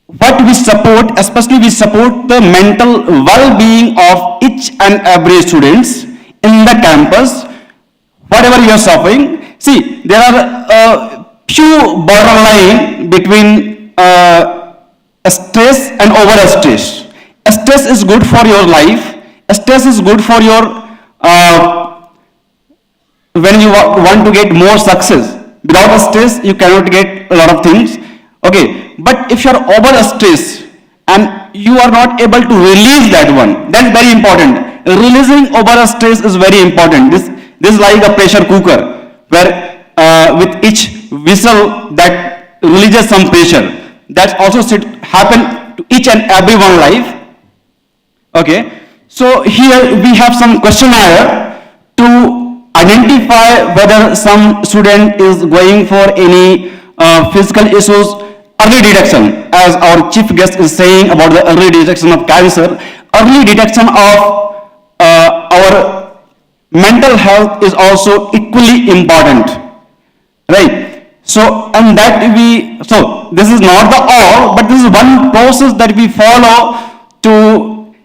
Speaker 13: what we support, especially we support the mental well-being of each and every students in the campus, whatever you are suffering. See, there are a few borderline between stress and over-stress. Stress is good for your life. Stress is good for your, when you want to get more success. Without stress, you cannot get a lot of things. Okay, but if you are over-stressed and you are not able to release that one, that's very important. Releasing over-stress is very important. This is like a pressure cooker, where with each whistle that releases some pressure. That also should happen to each and every one life. Okay, so here we have some questionnaire to identify whether some student is going for any physical issues. Early detection, as our chief guest is saying about the early detection of cancer, early detection of our mental health is also equally important, right? So, and that so this is not the all, but this is one process that we follow to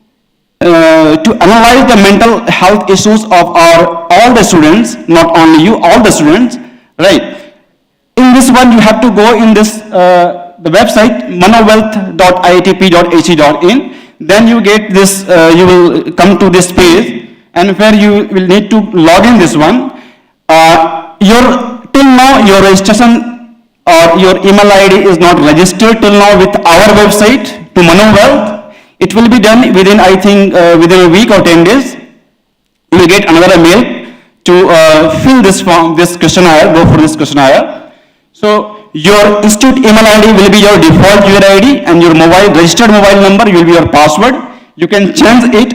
Speaker 13: analyze the mental health issues of all the students, not only you, all the students, right? In this one, you have to go in this the website manowealth.iitp.ac.in. Then you get this, you will come to this page, and where you will need to log in this one. Till now your registration or your email ID is not registered till now with our website to ManoWealth. It will be done within, I think, within a week or 10 days. You will get another mail to fill this form, this questionnaire, go for this questionnaire. So your institute email ID will be your default user ID, and your registered mobile number will be your password. You can change it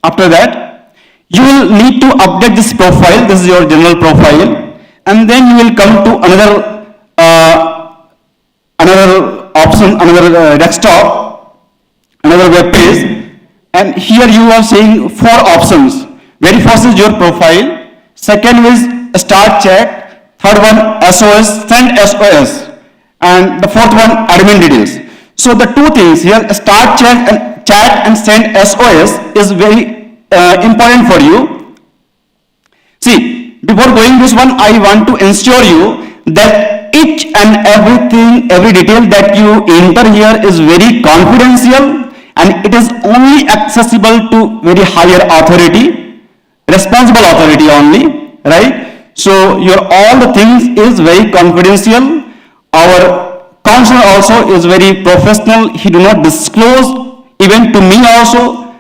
Speaker 13: after that. You will need to update this profile. This is your general profile. And then you will come to another option, another desktop, another web page. And here you are seeing 4 options. Very first is your profile. Second is start chat. Third one, SOS, send SOS. And the fourth one, admin details. So the two things here, start chat and send SOS is very important for you. See, before going this one, I want to ensure you that each and everything, every detail that you enter here is very confidential, and it is only accessible to very higher authority, responsible authority only, right? So your all the things is very confidential. Our counselor also is very professional. He do not disclose even to me also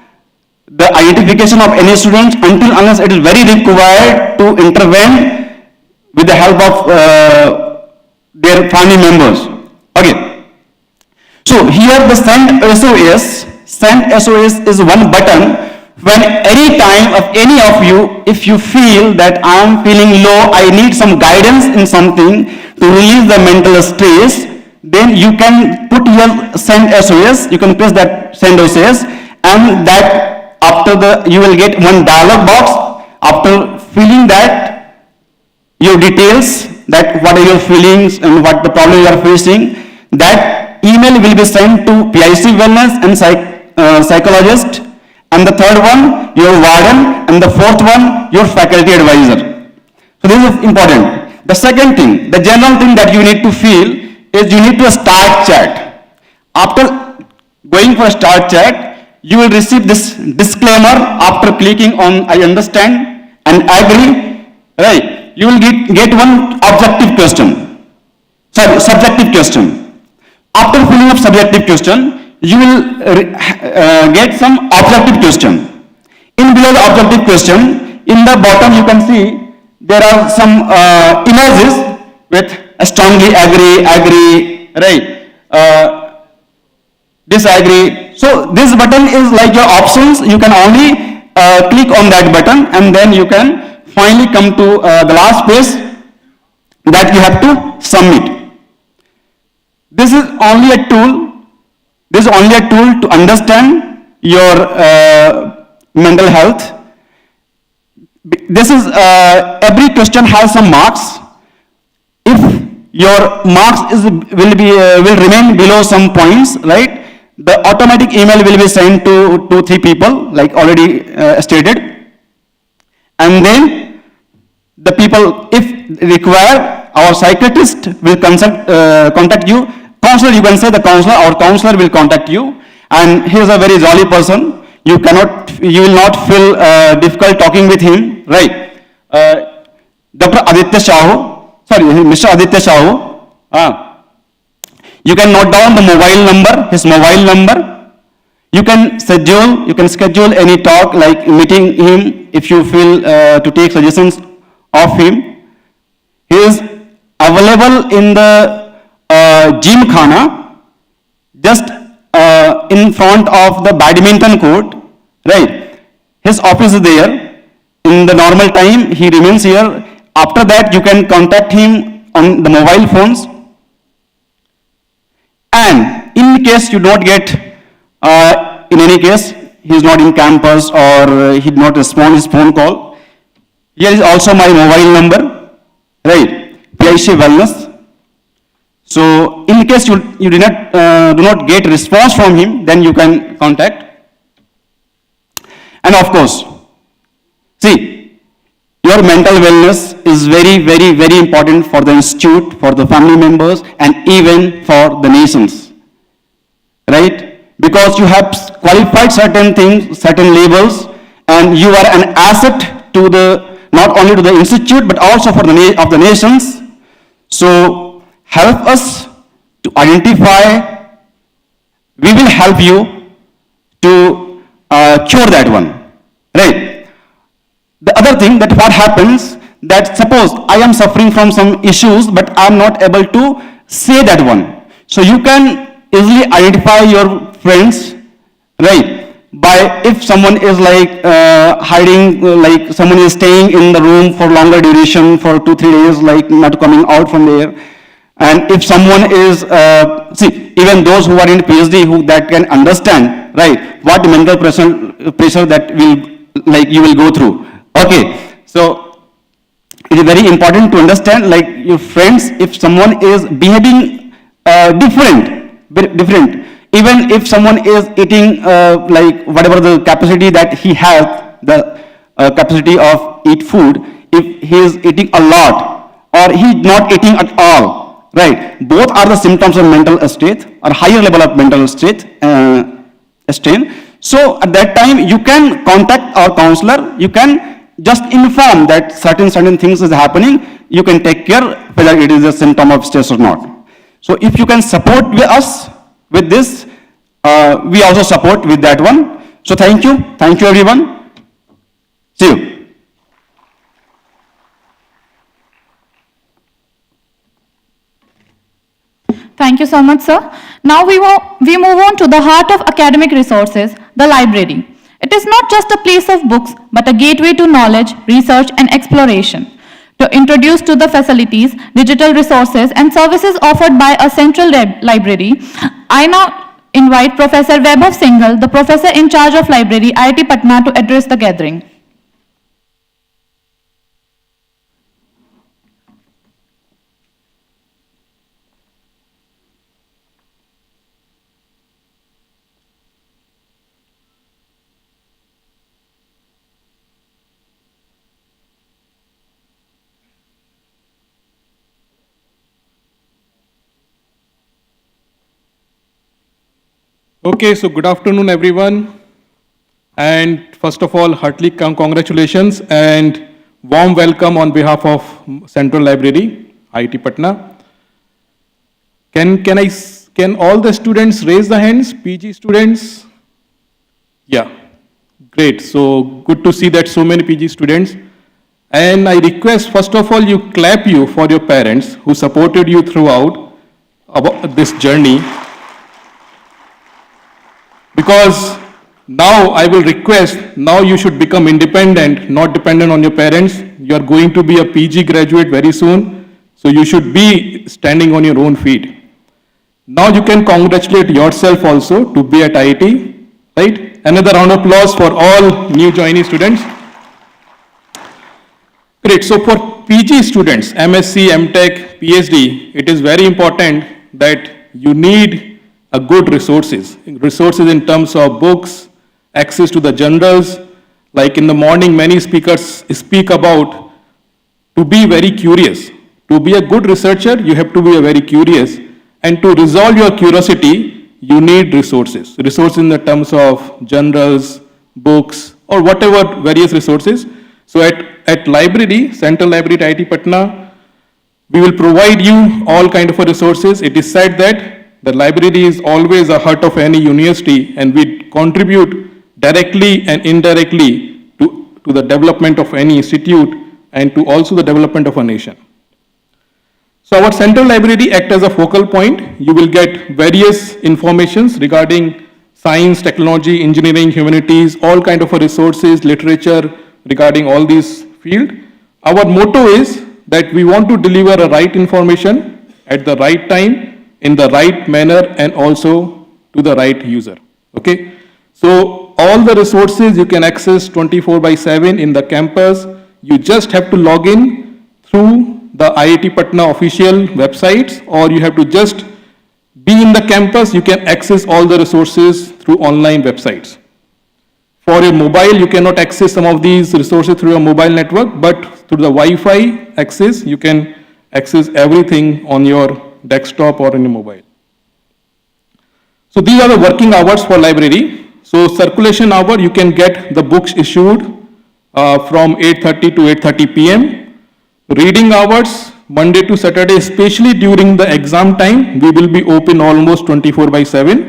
Speaker 13: the identification of any student until unless it is very required to intervene with the help of their family members. Okay. So here the send SOS is one button. When any time of any of you, if you feel that I am feeling low, I need some guidance in something to release the mental stress, then you can put your send SOS, you can press that send SOS, and that after you will get one dialog box. After filling that, your details, that what are your feelings and what the problem you are facing, that email will be sent to PIC Wellness and psychologist, and the third one, your warden, and the fourth one, your faculty advisor. So this is important. The second thing, the general thing that you need to feel is you need to start chat. After going for a start chat, you will receive this disclaimer after clicking on I understand and agree, right? You will get one subjective question. After filling up subjective question, you will get some objective question. In below the objective question, in the bottom you can see there are some images with strongly agree, right? Disagree. So this button is like your options. You can only click on that button and then you can finally come to the last page that you have to submit. This is only a tool. This is only a tool to understand your mental health. This is every question has some marks. If your marks will remain below some points, right? The automatic email will be sent to 2-3 people, like already stated, and then the people, if require, our psychiatrist will contact you. Counselor, you can say the counselor, our counselor will contact you, and he is a very jolly person. You will not feel difficult talking with him, right? Dr. Aditya Shahu, Mr. Aditya Shahu, you can note down the mobile number, his mobile number. You can schedule any talk, like meeting him if you feel to take suggestions of him. He is available in the gym khana, just in front of the badminton court, right? His office is there. In the normal time, he remains here. After that, you can contact him on the mobile phones. And in case you don't get, in any case, he is not in campus or he did not respond his phone call, here is also my mobile number, right? PIC Wellness. So in case you do not get response from him, then you can contact. And of course, see, your mental wellness is very, very, very important for the institute, for the family members, and even for the nations, right? Because you have qualified certain things, certain labels, and you are an asset to not only to the institute, but also for the nations. So help us to identify. We will help you to cure that one, right? The other thing that what happens, that suppose I am suffering from some issues, but I am not able to say that one. So you can easily identify your friends, right? By if someone is like hiding, like someone is staying in the room for longer duration, for 2-3 days, like not coming out from there. And if someone is, see, even those who are in PhD who that can understand, right, what mental pressure that you will go through. Okay, so it is very important to understand, like your friends, if someone is behaving different, even if someone is eating like whatever the capacity that he has, the capacity of eat food, if he is eating a lot or he is not eating at all, right? Both are the symptoms of mental state or higher level of mental state strain. So at that time you can contact our counselor. You can just inform that certain things is happening. You can take care whether it is a symptom of stress or not. So if you can support us with this, we also support with that one. So thank you everyone. See you.
Speaker 3: Thank you so much, sir. Now we move on to the heart of academic resources, the library. It is not just a place of books, but a gateway to knowledge, research, and exploration. To introduce to the facilities, digital resources, and services offered by a central library, I now invite Professor Vaibhav Singhal, the professor in charge of library, IIT Patna, to address the gathering.
Speaker 14: Okay, so good afternoon, everyone. And first of all, heartily congratulations and warm welcome on behalf of Central Library, IIT Patna. Can all the students raise the hands? PG students? Yeah, great. So good to see that so many PG students. And I request, first of all, you clap you for your parents who supported you throughout this journey. Because now I will request, now you should become independent, not dependent on your parents. You are going to be a PG graduate very soon, so you should be standing on your own feet. Now you can congratulate yourself also to be at IIT, right? Another round of applause for all new joining students. Great, so for PG students, MSc, MTech, PhD, it is very important that you need a good resources in terms of books, access to the journals. Like in the morning, many speakers speak about to be very curious. To be a good researcher, you have to be very curious. And to resolve your curiosity, you need resources. Resources in the terms of journals, books, or whatever various resources. So at library, Central Library at IIT Patna, we will provide you all kind of resources. It is said that the library is always a heart of any university, and we contribute directly and indirectly to the development of any institute and to also the development of a nation. So our central library acts as a focal point. You will get various informations regarding science, technology, engineering, humanities, all kind of resources, literature regarding all these fields. Our motto is that we want to deliver a right information at the right time, in the right manner, and also to the right user. Okay, so all the resources you can access 24/7 in the campus. You just have to log in through the IIT Patna official websites, or you have to just be in the campus. You can access all the resources through online websites. For your mobile, you cannot access some of these resources through your mobile network, but through the Wi-Fi access, you can access everything on your desktop or in your mobile. So these are the working hours for library. So circulation hour, you can get the books issued from 8:30 to 8:30 p.m. Reading hours, Monday to Saturday, especially during the exam time, we will be open almost 24/7.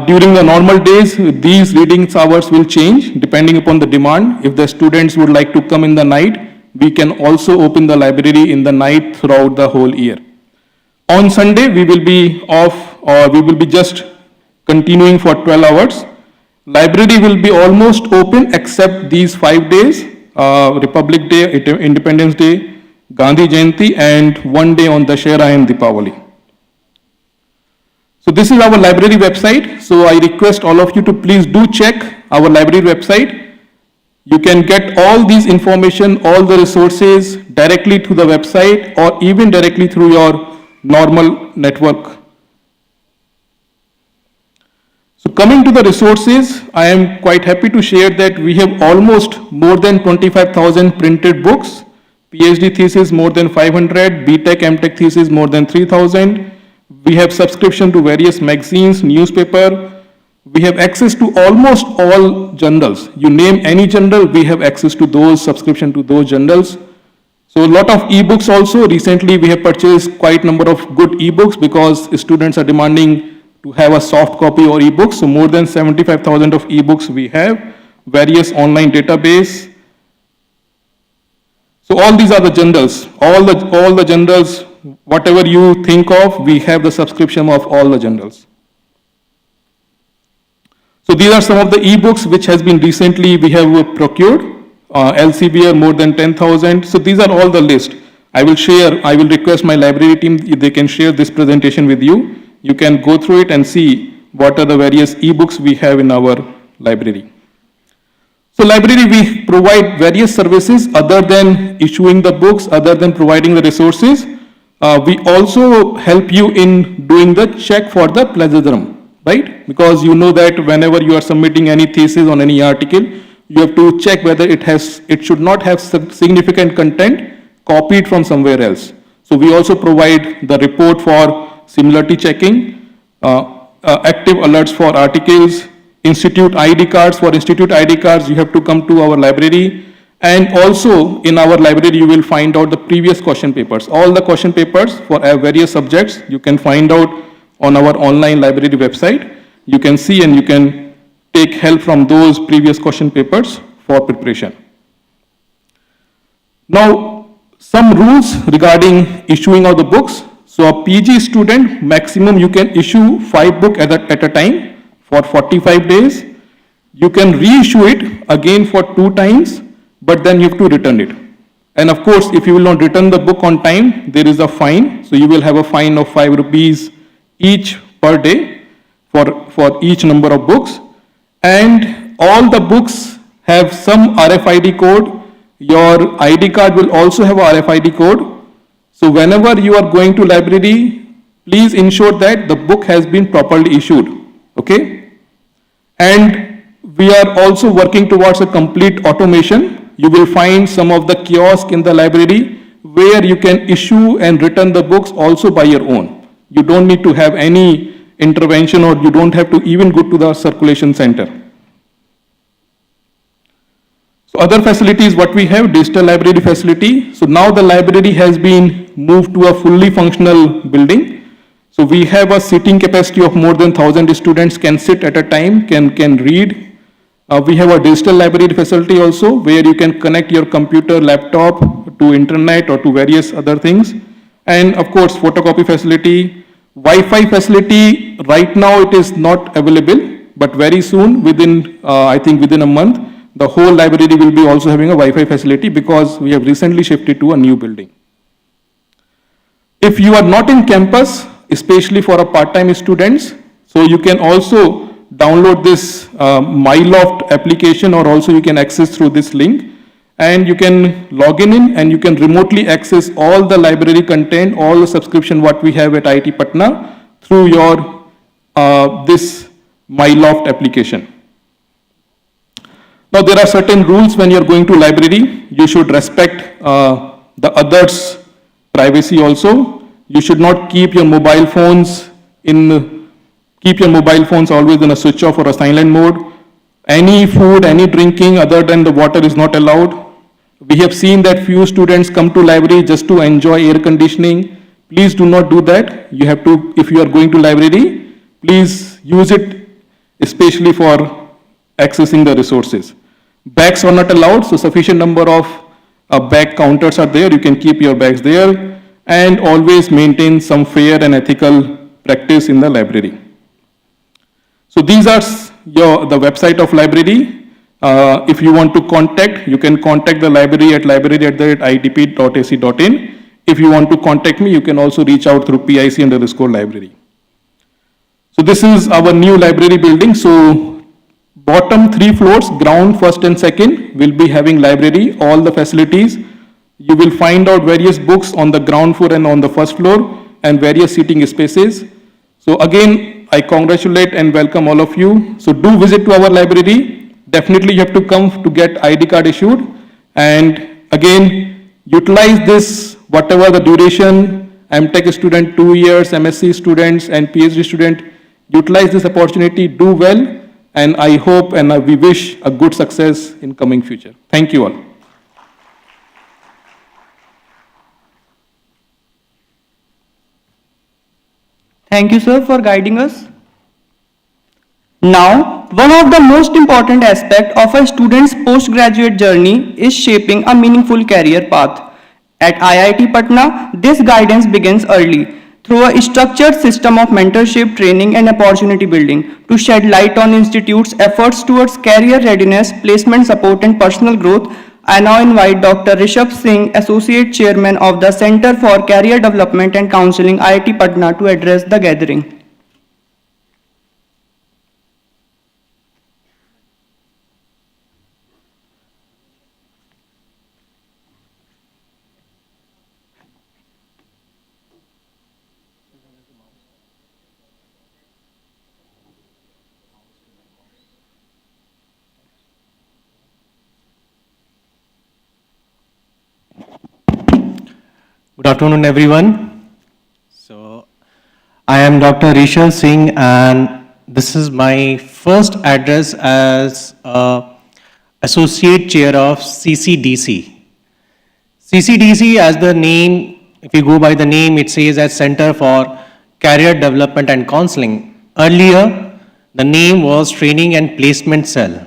Speaker 14: During the normal days, these reading hours will change depending upon the demand. If the students would like to come in the night, we can also open the library in the night throughout the whole year. On Sunday, we will be off, or we will be just continuing for 12 hours. Library will be almost open except these 5 days, Republic Day, Independence Day, Gandhi Jayanti, and one day on Dashera and Deepavali. So this is our library website. So I request all of you to please do check our library website. You can get all these information, all the resources directly to the website, or even directly through your normal network. So coming to the resources, I am quite happy to share that we have almost more than 25,000 printed books, PhD thesis more than 500, BTech, MTech thesis more than 3,000. We have subscription to various magazines, newspaper. We have access to almost all journals. You name any journal, we have access to those, subscription to those journals. So a lot of ebooks also. Recently we have purchased quite number of good ebooks because students are demanding to have a soft copy or ebook. So more than 75,000 of ebooks we have, various online database. So all these are the journals, all the journals, whatever you think of, we have the subscription of all the journals. So these are some of the ebooks which has been recently we have procured. LCBR more than 10,000. So these are all the list. I will request my library team, they can share this presentation with you. You can go through it and see what are the various ebooks we have in our library. So library, we provide various services other than issuing the books, other than providing the resources. We also help you in doing the check for the plagiarism, right? Because you know that whenever you are submitting any thesis on any article, you have to check whether it should not have significant content copied from somewhere else. So we also provide the report for similarity checking, active alerts for articles, institute ID cards. For institute ID cards, you have to come to our library. And also in our library, you will find out the previous question papers. All the question papers for various subjects, you can find out on our online library website. You can see and you can take help from those previous question papers for preparation. Now, some rules regarding issuing of the books. So a PG student, maximum you can issue 5 books at a time for 45 days. You can reissue it again for 2 times, but then you have to return it. And of course, if you will not return the book on time, there is a fine. So you will have a fine of 5 rupees each per day for each number of books. And all the books have some RFID code. Your ID card will also have a RFID code. So whenever you are going to library, please ensure that the book has been properly issued, okay? And we are also working towards a complete automation. You will find some of the kiosks in the library where you can issue and return the books also by your own. You don't need to have any intervention, or you don't have to even go to the circulation center. So other facilities what we have, digital library facility. So now the library has been moved to a fully functional building. So we have a seating capacity of more than 1,000 students can sit at a time, can read. We have a digital library facility also where you can connect your computer, laptop to internet or to various other things. And of course, photocopy facility. Wi-Fi facility, right now it is not available, but very soon, I think within a month, the whole library will be also having a Wi-Fi facility because we have recently shifted to a new building. If you are not in campus, especially for a part-time students, so you can also download this MyLoft application, or also you can access through this link. And you can log in and you can remotely access all the library content, all the subscription what we have at IIT Patna through your this MyLoft application. Now there are certain rules when you're going to library. You should respect the others' privacy also. You should not keep your mobile phones always in a switch off or a silent mode. Any food, any drinking other than the water is not allowed. We have seen that few students come to library just to enjoy air conditioning. Please do not do that. You have to, if you are going to library, please use it especially for accessing the resources. Bags are not allowed, so sufficient number of bag counters are there. You can keep your bags there, and always maintain some fair and ethical practice in the library. So these are the website of library. If you want to contact, you can contact the library at library@itp.ac.in. If you want to contact me, you can also reach out through PIC_library. So this is our new library building. So bottom 3 floors, ground, first and second, will be having library, all the facilities. You will find out various books on the ground floor and on the first floor, and various seating spaces. So again, I congratulate and welcome all of you. So do visit to our library. Definitely you have to come to get ID card issued. And again, utilize this, whatever the duration, MTech student 2 years, MSc students and PhD student, utilize this opportunity, do well, and I hope and we wish a good success in coming future. Thank you all.
Speaker 4: Thank you, sir, for guiding us. Now, one of the most important aspects of a student's postgraduate journey is shaping a meaningful career path. At IIT Patna, this guidance begins early through a structured system of mentorship, training, and opportunity building to shed light on institute's efforts towards career readiness, placement support, and personal growth. I now invite Dr. Rishabh Singh, Associate Chairman of the Center for Career Development and Counseling, IIT Patna, to address the gathering.
Speaker 15: Good afternoon, everyone. So, I am Dr. Rishabh Singh, and this is my first address as Associate Chair of CCDC. CCDC, as the name, if you go by the name, it says as Center for Career Development and Counseling. Earlier, the name was Training and Placement Cell.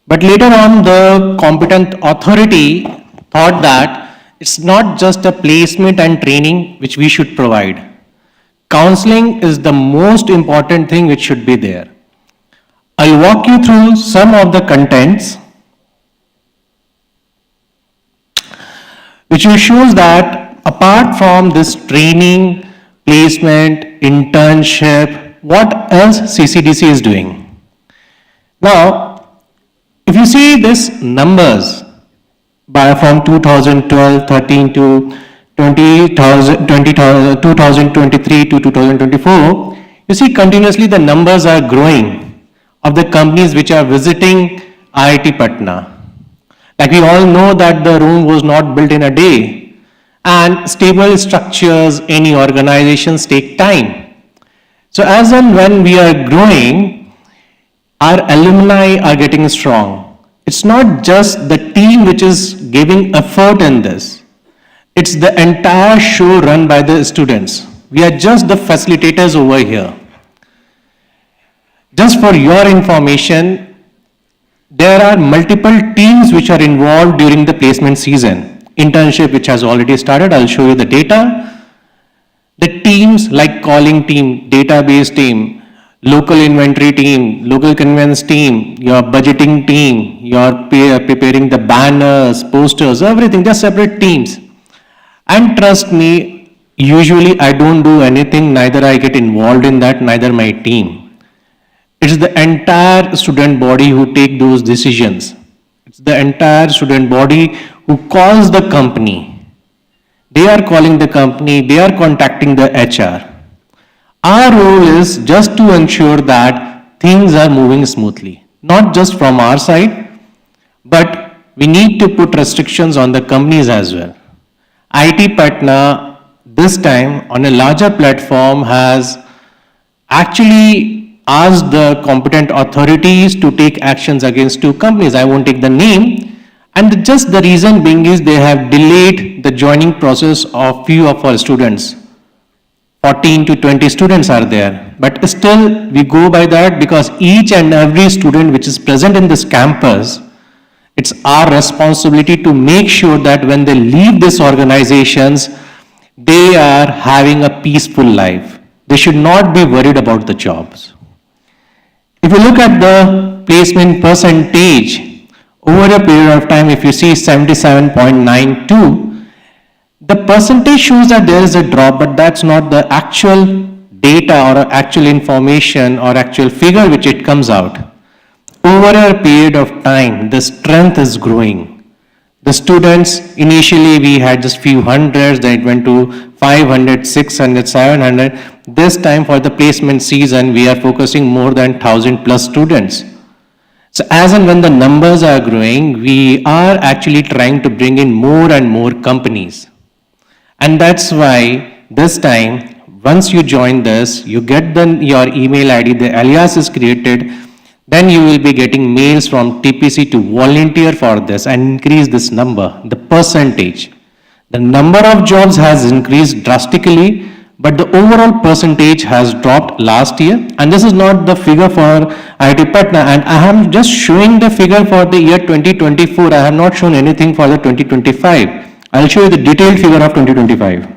Speaker 15: But later on, the competent authority thought that it's not just a placement and training which we should provide. Counseling is the most important thing which should be there. I'll walk you through some of the contents which shows that apart from this training, placement, internship, what else CCDC is doing. Now, if you see these numbers, from 2012, 13 to 2023 to 2024, you see continuously the numbers are growing of the companies which are visiting IIT Patna. Like we all know that the Rome was not built in a day, and stable structures, any organizations take time. So as and when we are growing, our alumni are getting strong. It's not just the team which is giving effort in this. It's the entire show run by the students. We are just the facilitators over here. Just for your information, there are multiple teams which are involved during the placement season. Internship which has already started, I'll show you the data. The teams like calling team, database team, local inventory team, local conveyance team, your budgeting team, your preparing the banners, posters, everything, they're separate teams. And trust me, usually I don't do anything, neither I get involved in that, neither my team. It's the entire student body who take those decisions. It's the entire student body who calls the company. They are calling the company, they are contacting the HR. Our role is just to ensure that things are moving smoothly, not just from our side, but we need to put restrictions on the companies as well. IIT Patna, this time on a larger platform, has actually asked the competent authorities to take actions against two companies. I won't take the name, and just the reason being is they have delayed the joining process of few of our students. 14 to 20 students are there, but still we go by that because each and every student which is present in this campus, it's our responsibility to make sure that when they leave these organizations, they are having a peaceful life. They should not be worried about the jobs. If you look at the placement percentage, over a period of time, if you see 77.92, the percentage shows that there is a drop, but that's not the actual data or actual information or actual figure which it comes out. Over a period of time, the strength is growing. The students, initially we had just few hundreds, then it went to 500, 600, 700. This time for the placement season, we are focusing more than 1,000 plus students. So as and when the numbers are growing, we are actually trying to bring in more and more companies. And that's why this time, once you join this, you get your email ID, the alias is created, then you will be getting mails from TPC to volunteer for this and increase this number, the percentage. The number of jobs has increased drastically, but the overall percentage has dropped last year. And this is not the figure for IIT Patna, and I am just showing the figure for the year 2024. I have not shown anything for the 2025. I'll show you the detailed figure of 2025.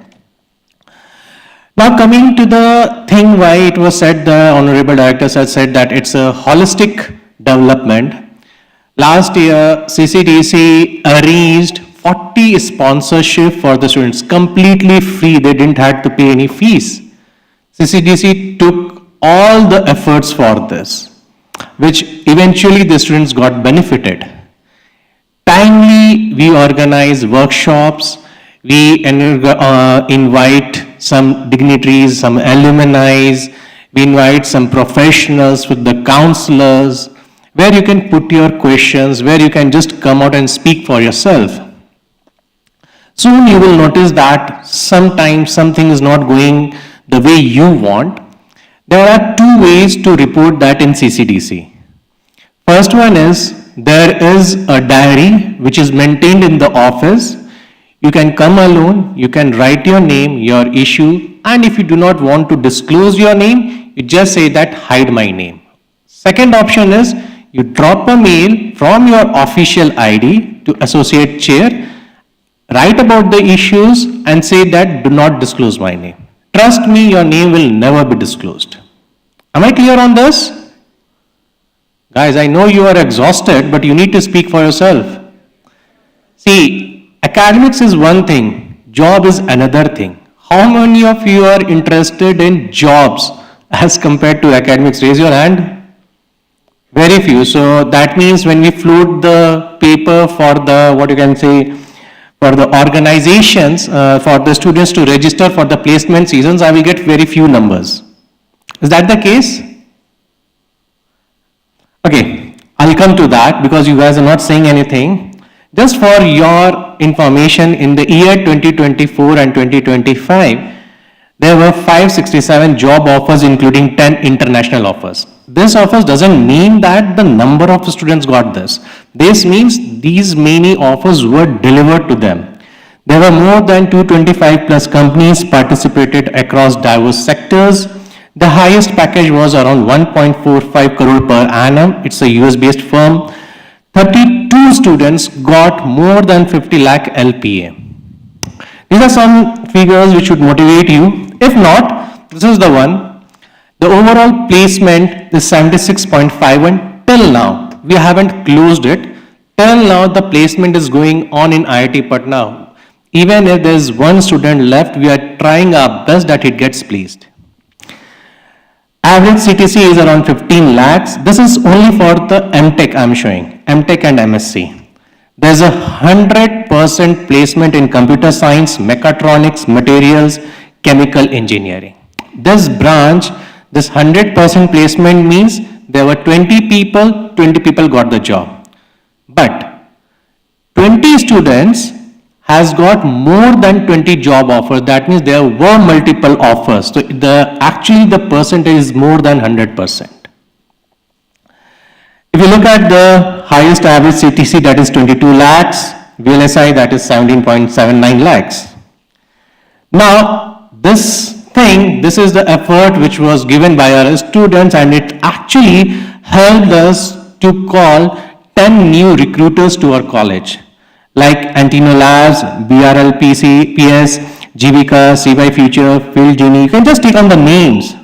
Speaker 15: Now coming to the thing why it was said, the Honorable Directors had said that it's a holistic development. Last year, CCDC arranged 40 sponsorship for the students, completely free. They didn't have to pay any fees. CCDC took all the efforts for this, which eventually the students got benefited. Timely, we organize workshops, we invite some dignitaries, some alumni, we invite some professionals with the counselors, where you can put your questions, where you can just come out and speak for yourself. Soon you will notice that sometimes something is not going the way you want. There are two ways to report that in CCDC. First one is, there is a diary which is maintained in the office. You can come alone, you can write your name, your issue, and if you do not want to disclose your name, you just say that hide my name. Second option is, you drop a mail from your official ID to associate chair, write about the issues and say that do not disclose my name. Trust me, your name will never be disclosed. Am I clear on this? Guys, I know you are exhausted, but you need to speak for yourself. See, academics is one thing, job is another thing. How many of you are interested in jobs as compared to academics? Raise your hand. Very few. So that means when we float the paper for the, what you can say, for the organizations, for the students to register for the placement seasons, I will get very few numbers. Is that the case? Okay, I'll come to that because you guys are not saying anything. Just for your information, in the year 2024 and 2025, there were 567 job offers including 10 international offers. This offers doesn't mean that the number of students got this. This means these many offers were delivered to them. There were more than 225 plus companies participated across diverse sectors. The highest package was around 1.45 crore per annum. It's a US based firm. 32 students got more than 50 lakh LPA. These are some figures which should motivate you. If not, this is the one. The overall placement is 76.51 till now. We haven't closed it. Till now, the placement is going on in IIT Patna. Even if there is one student left, we are trying our best that it gets placed. Average CTC is around 15 lakhs. This is only for the MTech I'm showing, MTech and MSc. There's a 100% placement in computer science, mechatronics, materials, chemical engineering. This branch, this 100% placement means there were 20 people got the job. But 20 students has got more than 20 job offers. That means there were multiple offers. So actually the percentage is more than 100%. If you look at the highest average CTC, that is 22 lakhs, VLSI, that is 17.79 lakhs. Now, this is the effort which was given by our students, and it actually helped us to call 10 new recruiters to our college, like Antino Labs, BRL, PS, Jivika, CY Future, Phil Genie. You can just take on the names.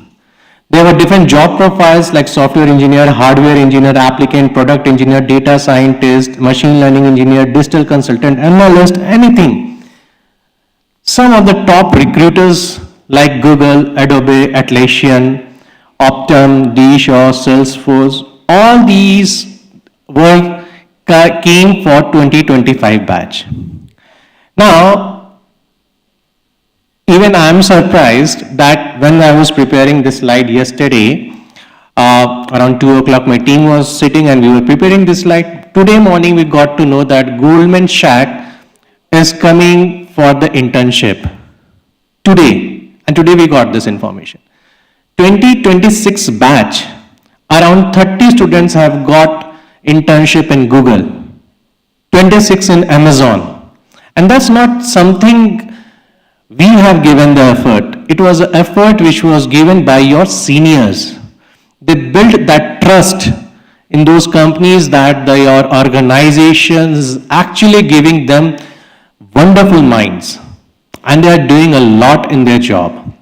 Speaker 15: There were different job profiles like software engineer, hardware engineer, applicant, product engineer, data scientist, machine learning engineer, digital consultant, analyst, anything. Some of the top recruiters like Google, Adobe, Atlassian, Optum, D-Shaw, Salesforce, all these came for 2025 batch. Now, even I am surprised that when I was preparing this slide yesterday, around 2 o'clock my team was sitting and we were preparing this slide. Today morning we got to know that Goldman Sachs is coming for the internship today. And today we got this information. 2026 batch, around 30 students have got internship in Google, 26 in Amazon. And that's not something We have given the effort. It was an effort which was given by your seniors. They built that trust in those companies that your organizations actually giving them wonderful minds, and they are doing a lot in their job.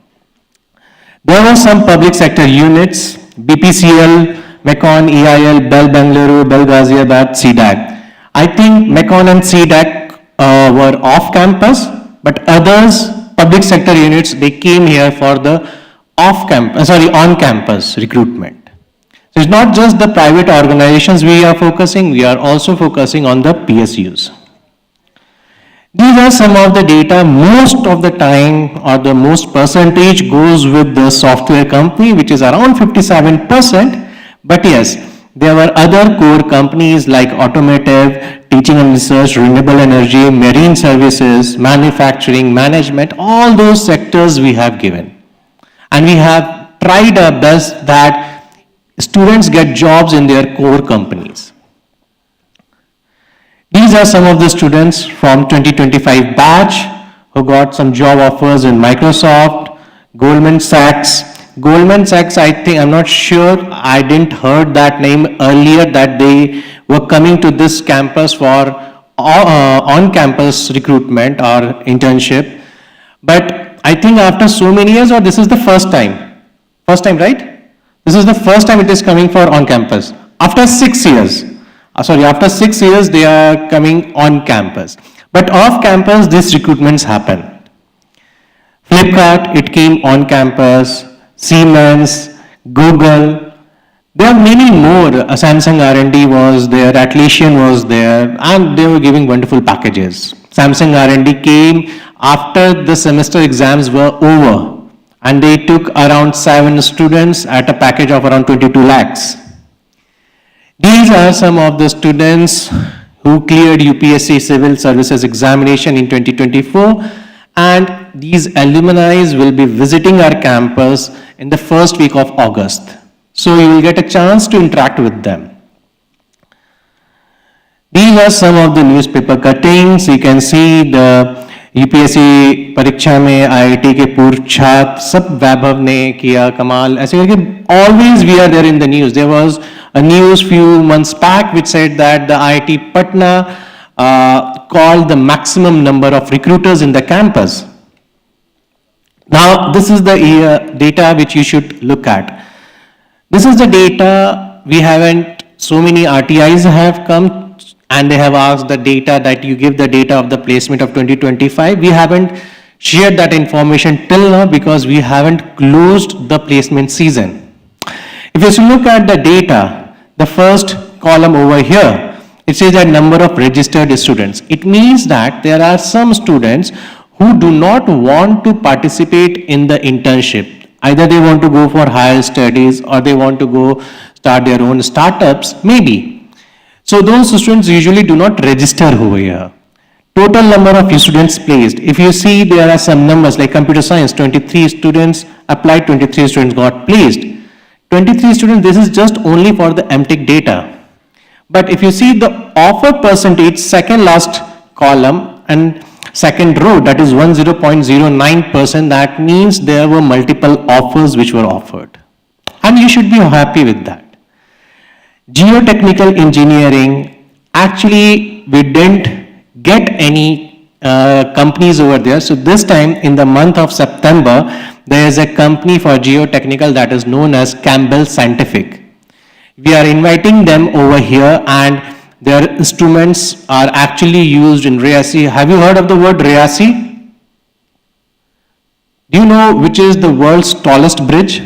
Speaker 15: There were some public sector units, BPCL, Mecon, EIL, Bell Bangalore, Bell Ghaziabad, CDAC. I think Mecon and CDAC were off campus, but others, public sector units, they came here for the on campus recruitment. So it's not just the private organizations we are focusing, we are also focusing on the PSUs. These are some of the data. Most of the time, or the most percentage goes with the software company, which is around 57%. But yes, there were other core companies like automotive, teaching and research, renewable energy, marine services, manufacturing, management, all those sectors we have given. And we have tried our best that students get jobs in their core companies. These are some of the students from 2025 batch who got some job offers in Microsoft, Goldman Sachs. Goldman Sachs, I think, I'm not sure, I didn't heard that name earlier, that they were coming to this campus for on-campus recruitment or internship. But I think after so many years, or this is the first time? First time, right? This is the first time it is coming for on-campus. After 6 years. After 6 years, they are coming on campus. But off campus, these recruitments happen. Flipkart, it came on campus. Siemens, Google, there are many more. Samsung R&D was there, Atlassian was there, and they were giving wonderful packages. Samsung R&D came after the semester exams were over, and they took around 7 students at a package of around 22 lakhs. These are some of the students who cleared UPSC Civil Services examination in 2024, and these alumni will be visiting our campus in the first week of August. So you will get a chance to interact with them. These are some of the newspaper cuttings. You can see the UPSC परीक्षा में IIT के पूर्व छात्र सब वैभव ने किया कमाल ऐसे करके always we are there in the news. There was a news few months back which said that the IIT Patna called the maximum number of recruiters in the campus. Now this is the data which you should look at. This is the data. We haven't, so many RTIs have come and they have asked the data that you give the data of the placement of 2025. We haven't shared that information till now because we haven't closed the placement season. If you look at the data, the first column over here, it says that number of registered students. It means that there are some students who do not want to participate in the internship. Either they want to go for higher studies or they want to go start their own startups, maybe. So those students usually do not register over here. Total number of students placed. If you see there are some numbers like computer science, 23 students applied, 23 students got placed. 23 students, this is just only for the MTech data. But if you see the offer percentage, second last column and second row, that is 10.09%, that means there were multiple offers which were offered. And you should be happy with that. Geotechnical engineering, actually we didn't get any companies over there. So this time in the month of September, there is a company for geotechnical that is known as Campbell Scientific. We are inviting them over here and their instruments are actually used in Riyasi. Have you heard of the word Riyasi? Do you know which is the world's tallest bridge?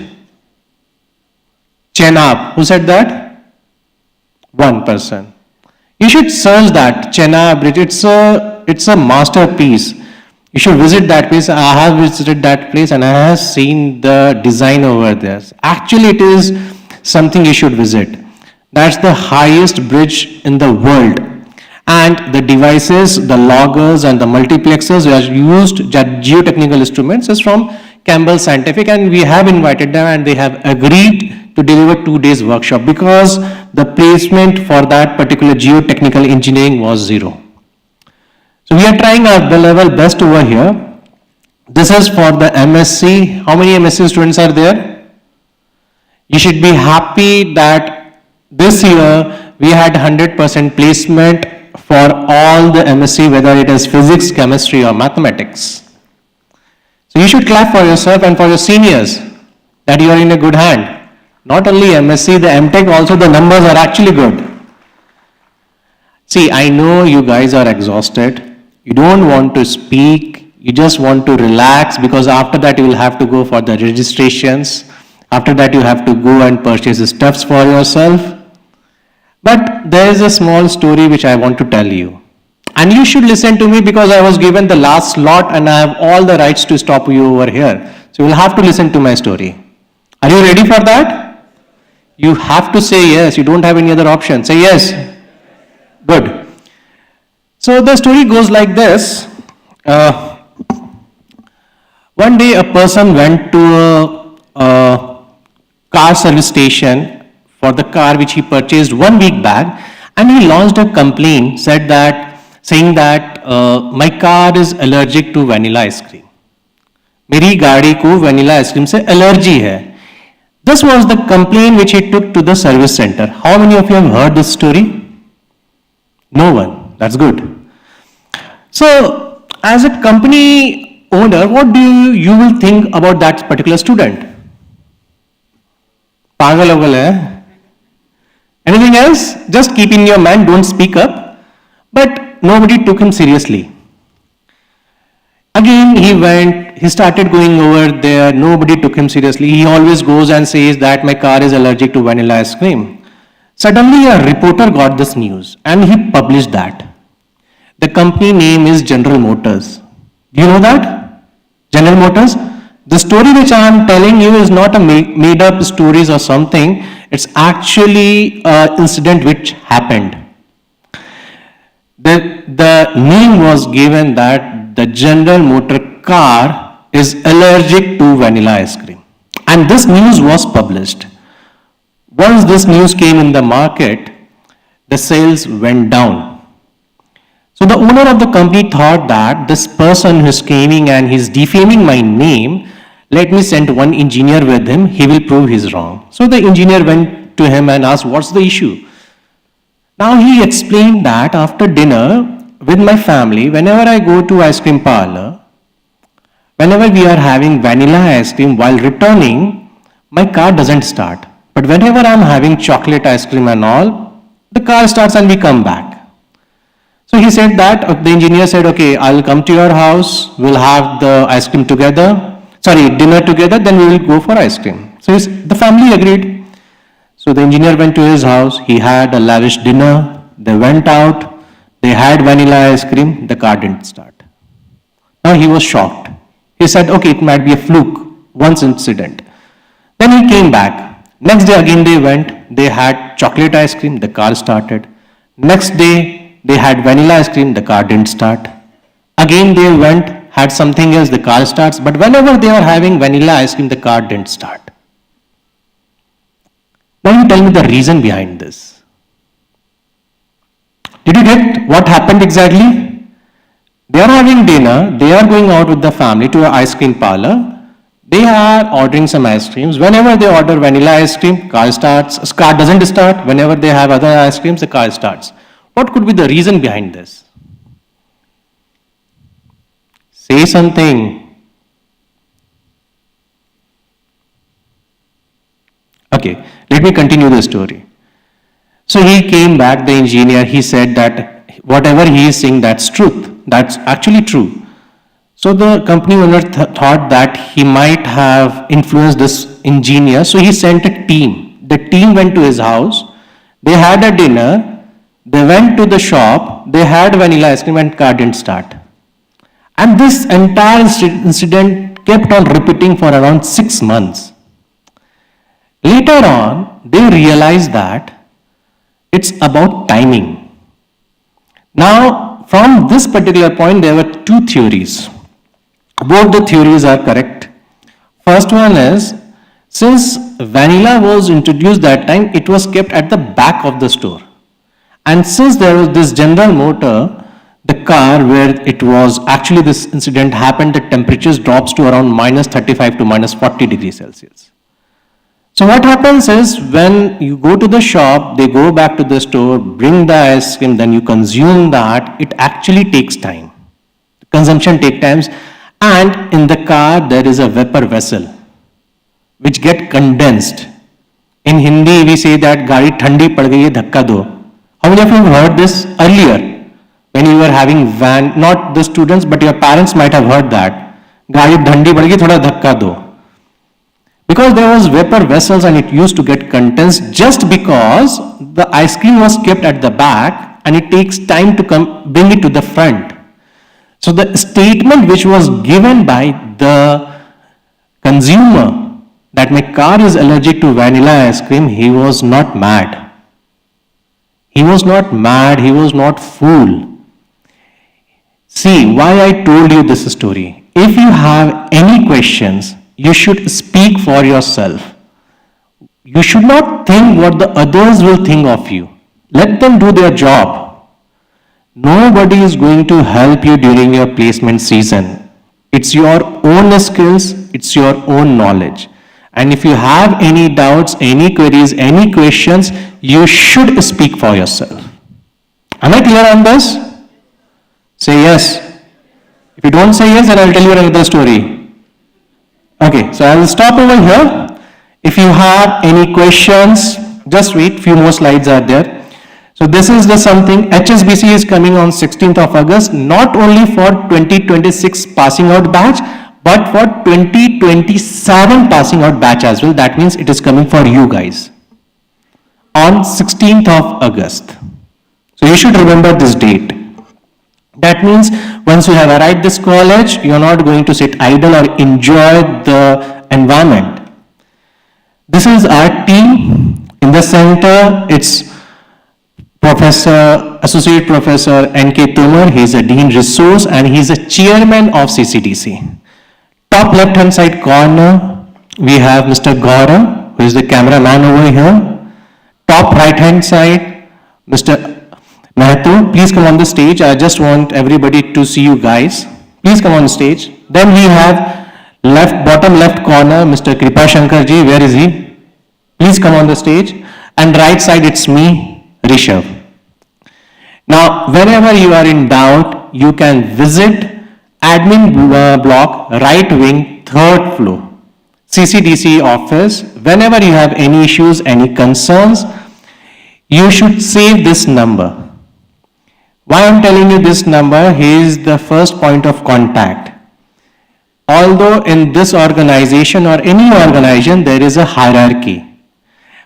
Speaker 15: Chenab. Who said that? One person. You should search that Chenab bridge. It's a masterpiece. You should visit that place. I have visited that place and I have seen the design over there. Actually, it is something you should visit. That's the highest bridge in the world. And the devices, the loggers and the multiplexers which are used, geotechnical instruments, is from Campbell Scientific, and we have invited them and they have agreed to deliver 2 days workshop because the placement for that particular geotechnical engineering was 0. So we are trying our level best over here. This is for the MSc. How many MSc students are there? You should be happy that this year we had 100% placement for all the MSc, whether it is physics, chemistry or mathematics. So you should clap for yourself and for your seniors that you are in a good hand. Not only MSc, the MTech also, the numbers are actually good. See, I know you guys are exhausted. You don't want to speak. You just want to relax because after that you will have to go for the registrations. After that you have to go and purchase the stuffs for yourself. But there is a small story which I want to tell you. And you should listen to me because I was given the last slot and I have all the rights to stop you over here. So you will have to listen to my story. Are you ready for that? You have to say yes. You don't have any other option. Say yes. Good. So the story goes like this. One day a person went to a car service station for the car which he purchased 1 week back, and he launched a complaint saying that my car is allergic to vanilla ice cream. मेरी गाड़ी को vanilla ice cream से allergy है. This was the complaint which he took to the service center. How many of you have heard this story? No one. That's good. So, as a company owner, what do you will think about that particular student? Pagal ho gaya hai. Anything else? Just keep in your mind, don't speak up. But nobody took him seriously. Again, he started going over there, nobody took him seriously. He always goes and says that my car is allergic to vanilla ice cream. Suddenly a reporter got this news and he published that. The company name is General Motors. Do you know that? General Motors? The story which I am telling you is not a made up stories or something. It's actually an incident which happened. The name was given that the General Motor car is allergic to vanilla ice cream. And this news was published. Once this news came in the market, the sales went down. So the owner of the company thought that this person who is claiming and he's defaming my name, let me send one engineer with him, he will prove he's wrong. So the engineer went to him and asked, what's the issue? Now he explained that after dinner with my family, whenever I go to ice cream parlor, whenever we are having vanilla ice cream while returning, my car doesn't start. But whenever I'm having chocolate ice cream and all, the car starts and we come back. So he said that, the engineer said, okay, I'll come to your house, we'll have the ice cream together, dinner together, then we will go for ice cream. So the family agreed. So the engineer went to his house, he had a lavish dinner, they went out, they had vanilla ice cream, the car didn't start. Now he was shocked. He said, okay, it might be a fluke, once incident. Then he came back. Next day again they went, they had chocolate ice cream, the car started. Next day they had vanilla ice cream, the car didn't start. Again they went, had something else, the car starts, but whenever they were having vanilla ice cream, the car didn't start. Now you tell me the reason behind this. Did you get what happened exactly? They are having dinner, they are going out with the family to an ice cream parlor, they are ordering some ice creams. Whenever they order vanilla ice cream, car starts, car doesn't start. Whenever they have other ice creams, the car starts. What could be the reason behind this? Say something. Okay, let me continue the story. So he came back, the engineer, he said that whatever he is saying, that's truth. That's actually true. So the company owner thought that he might have influenced this engineer, so he sent a team. The team went to his house, they had a dinner, they went to the shop, they had vanilla ice cream and car didn't start. And this entire incident kept on repeating for around 6 months. Later on, they realized that it's about timing. Now, from this particular point, there were 2 theories. Both the theories are correct. First one is, since vanilla was introduced that time, it was kept at the back of the store. And since there was this General Motor, the car where it was actually this incident happened, the temperatures drops to around minus 35 to minus 40 degrees Celsius. So what happens is when you go to the shop, they go back to the store, bring the ice cream, then you consume that, it actually takes time. Consumption takes times, and in the car there is a vapor vessel which get condensed. In Hindi we say that gaadi thandi pad gayi hai, dhakka do. How many of you have heard this earlier? When you were having van, not the students, but your parents might have heard that. Gaadi dhandi pad gayi, thoda dhakka do. Because there was vapor vessels and it used to get condensed just because the ice cream was kept at the back and it takes time to bring it to the front. So the statement which was given by the consumer that my car is allergic to vanilla ice cream, he was not mad. He was not mad, he was not fool. See, why I told you this story. If you have any questions, you should speak for yourself. You should not think what the others will think of you. Let them do their job. Nobody is going to help you during your placement season. It's your own skills, it's your own knowledge. And if you have any doubts, any queries, any questions, you should speak for yourself. Am I clear on this? Say yes. If you don't say yes, then I'll tell you another story. Okay, so I will stop over here. If you have any questions, just wait, few more slides are there. So this is the something, HSBC is coming on 16th of August, not only for 2026 passing out batch, but for 2027 passing out batch as well. That means it is coming for you guys on 16th of August. So you should remember this date. That means once you have arrived this college, you are not going to sit idle or enjoy the environment. This is our team. In the center, it's Associate Professor N.K. Tomar. He is a Dean Resource and he is a Chairman of CCDC. Top left hand side corner, we have Mr. Gaurav, who is the cameraman over here. Top right hand side, Mr. Mahato, please come on the stage. I just want everybody to see you guys. Please come on stage. Then we have bottom left corner, Mr. Kripa Shankarji. Where is he? Please come on the stage. And right side, it's me, Rishabh. Now, whenever you are in doubt, you can visit admin block, right wing, third floor, CCDC office. Whenever you have any issues, any concerns, you should save this number. Why I'm telling you this number, he is the first point of contact. Although in this organization or any organization, there is a hierarchy.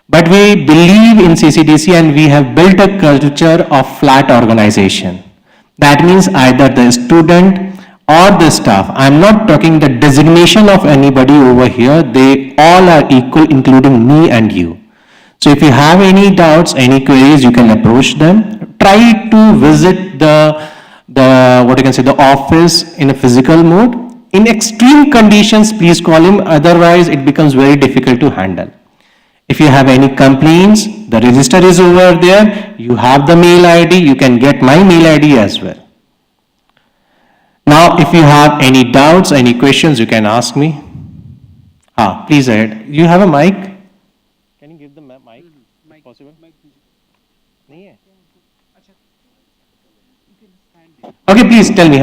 Speaker 15: But we believe in CCDC and we have built a culture of flat organization. That means either the student or the staff. I'm not talking the designation of anybody over here. They all are equal, including me and you. So if you have any doubts, any queries, you can approach them. Try to visit the office in a physical mode. In extreme conditions, please call him. Otherwise, it becomes very difficult to handle. If you have any complaints, the register is over there. You have the mail ID. You can get my mail ID as well. Now, if you have any doubts, any questions, you can ask me. Please ahead. You have a mic? Can you give the mic? If possible? Okay, please tell me.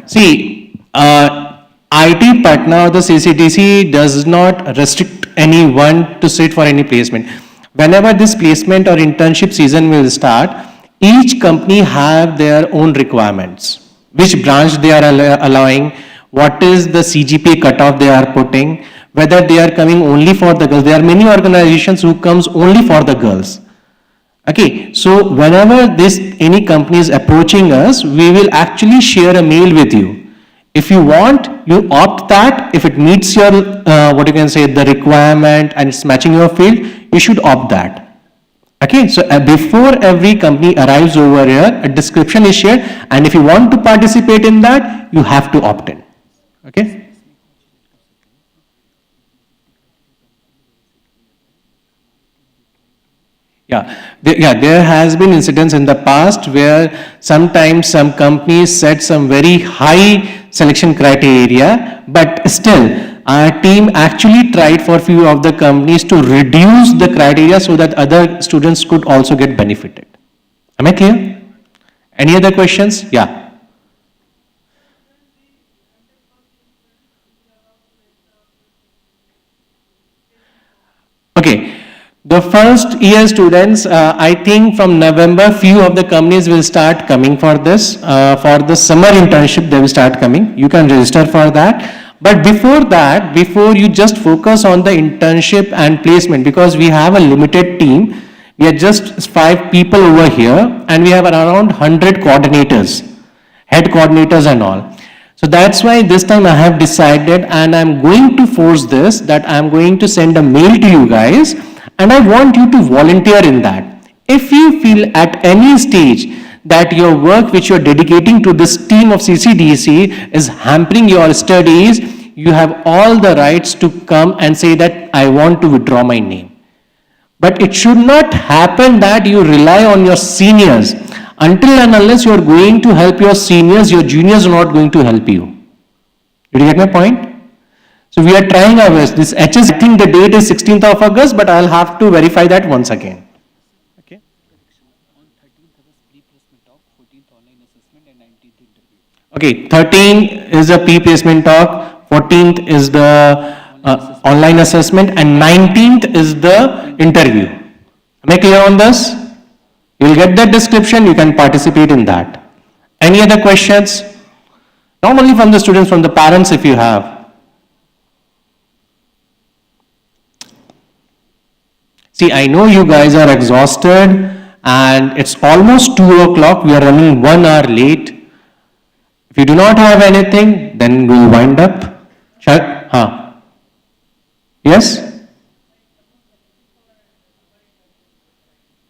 Speaker 15: See, IIT Patna or the CCDC does not restrict anyone to sit for any placement. Whenever this placement or internship season will start, each company have their own requirements. Which branch they are allowing, what is the CGPA cutoff they are putting, whether they are coming only for the girls. There are many organizations who comes only for the girls. Okay, so whenever any company is approaching us, we will actually share a mail with you. If you want, you opt that. If it meets your, the requirement and it's matching your field, you should opt that. Okay, so before every company arrives over here, a description is shared, and if you want to participate in that, you have to opt in. Okay? There has been incidents in the past where sometimes some companies set some very high selection criteria, but still our team actually tried for few of the companies to reduce the criteria so that other students could also get benefited. Am I clear? Any other questions? Yeah. Okay. The first year students, I think from November, few of the companies will start coming for this. For the summer internship, they will start coming. You can register for that. But before that, before you just focus on the internship and placement, because we have a limited team, we are just 5 people over here, and we have around 100 coordinators, head coordinators and all. So that's why this time I have decided, and I'm going to force this, that I'm going to send a mail to you guys, and I want you to volunteer in that. If you feel at any stage that your work which you're dedicating to this team of CCDC is hampering your studies, you have all the rights to come and say that I want to withdraw my name. But it should not happen that you rely on your seniors. Until and unless you are going to help your seniors, your juniors are not going to help you. Did you get my point? So we are trying our best. This HS, I think the date is 16th of August, but I'll have to verify that once again. Okay. Okay, 13 is a pre-placement talk, 14th is the online assessment, and 19th is the interview. Am I clear on this? You will get that description, you can participate in that. Any other questions? Not only from the students, from the parents if you have. See, I know you guys are exhausted and it's almost 2 o'clock, we are running 1 hour late. If you do not have anything, then we'll wind up. Yes?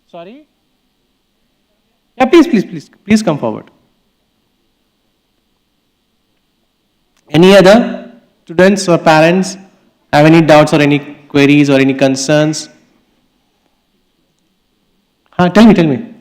Speaker 15: Sorry? Yeah, please come forward. Any other students or parents have any doubts or any queries or any concerns? Tell me.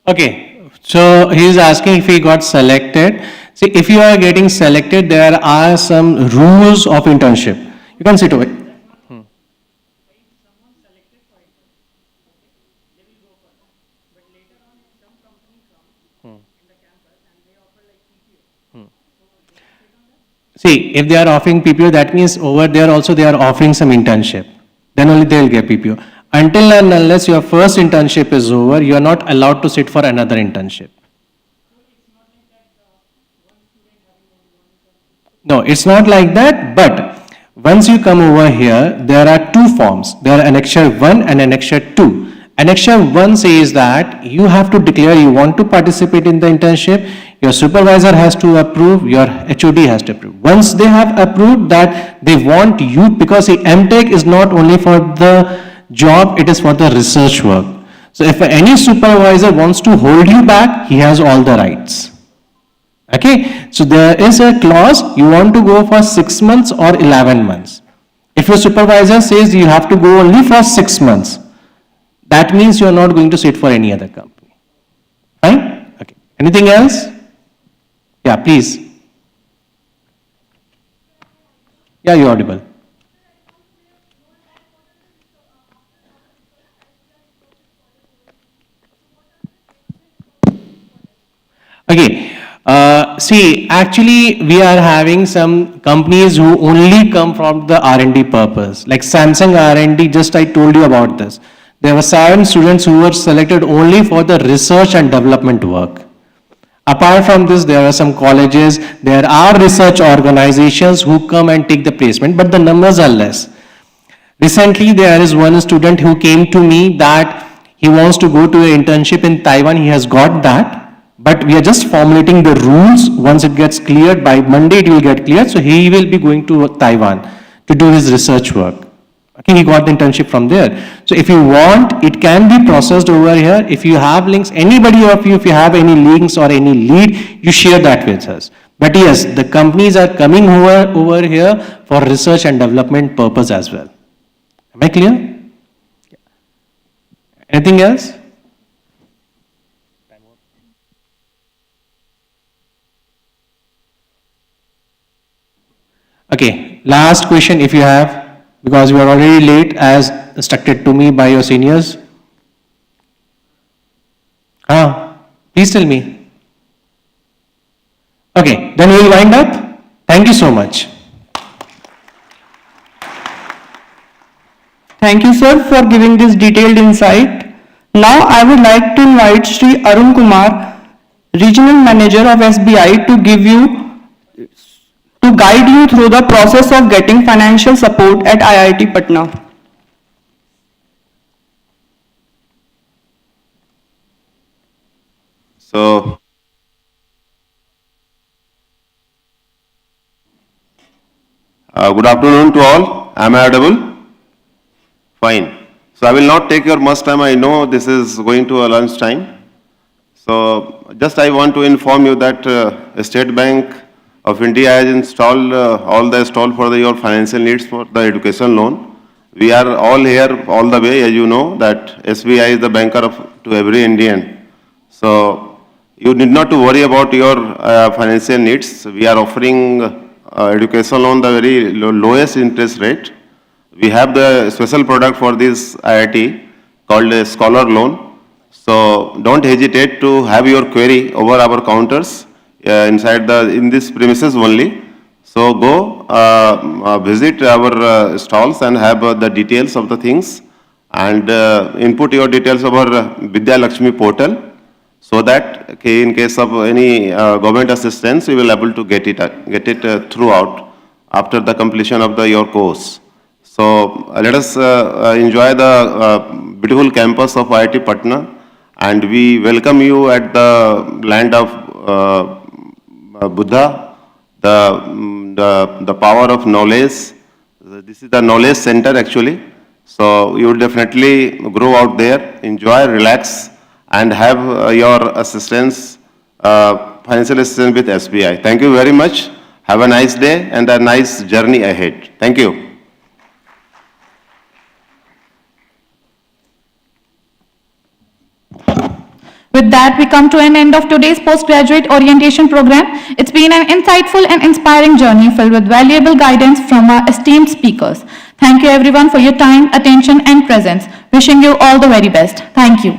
Speaker 15: Okay, so he is asking if he got selected. See, if you are getting selected, there are some rules of internship. You can sit over. See, if they are offering PPO, that means over there also they are offering some internship. Then only they will get PPO. Until and unless your first internship is over, you are not allowed to sit for another internship. No, it's not like that, but once you come over here, there are 2 forms. There are Annexure 1 and Annexure 2. Annexure 1 says that you have to declare you want to participate in the internship, your supervisor has to approve, your HOD has to approve. Once they have approved that they want you, because the MTech is not only for the job, it is for the research work. So if any supervisor wants to hold you back, he has all the rights. Okay, so there is a clause, you want to go for 6 months or 11 months. If your supervisor says you have to go only for 6 months, that means you are not going to sit for any other company. Fine? Okay. Anything else? Yeah, please. Yeah, you're audible. Okay. See, actually, we are having some companies who only come from the R&D purpose. Like Samsung R&D, just I told you about this. There were 7 students who were selected only for the research and development work. Apart from this, there are some colleges, there are research organizations who come and take the placement, but the numbers are less. Recently, there is one student who came to me that he wants to go to an internship in Taiwan. He has got that. But we are just formulating the rules. Once it gets cleared, by Monday it will get cleared. So he will be going to Taiwan to do his research work. Okay, he got the internship from there. So if you want, it can be processed over here. If you have links, anybody of you, if you have any links or any lead, you share that with us. But yes, the companies are coming over here for research and development purpose as well. Am I clear? Anything else? Okay, last question if you have, because we are already late as instructed to me by your seniors. Please tell me. Okay, then we will wind up. Thank you so much.
Speaker 4: Thank you, sir, for giving this detailed insight. Now, I would like to invite Sri Arun Kumar, Regional Manager of SBI, to guide you through the process of getting financial support at IIT Patna.
Speaker 16: So, good afternoon to all. Am I audible? Fine. So I will not take your much time. I know this is going to a lunch time. So just I want to inform you that State Bank of India has installed all the stall for your financial needs for the education loan. We are all here all the way, as you know, that SBI is the banker to every Indian. So you need not to worry about your financial needs. We are offering education loan the very lowest interest rate. We have the special product for this IIT called a scholar loan. So don't hesitate to have your query over our counters in this premises only. So go visit our stalls and have the details of the things and input your details over Vidya Lakshmi portal so that in case of any government assistance, you will be able to get it throughout after the completion of your course. So let us enjoy the beautiful campus of IIT Patna, and we welcome you at the land of Buddha, the power of knowledge. This is the knowledge center actually. So you will definitely grow out there, enjoy, relax, and have your assistance, financial assistance with SBI. Thank you very much. Have a nice day and a nice journey ahead. Thank you.
Speaker 3: With that, we come to an end of today's postgraduate orientation program. It's been an insightful and inspiring journey filled with valuable guidance from our esteemed speakers. Thank you everyone for your time, attention and presence. Wishing you all the very best. Thank you.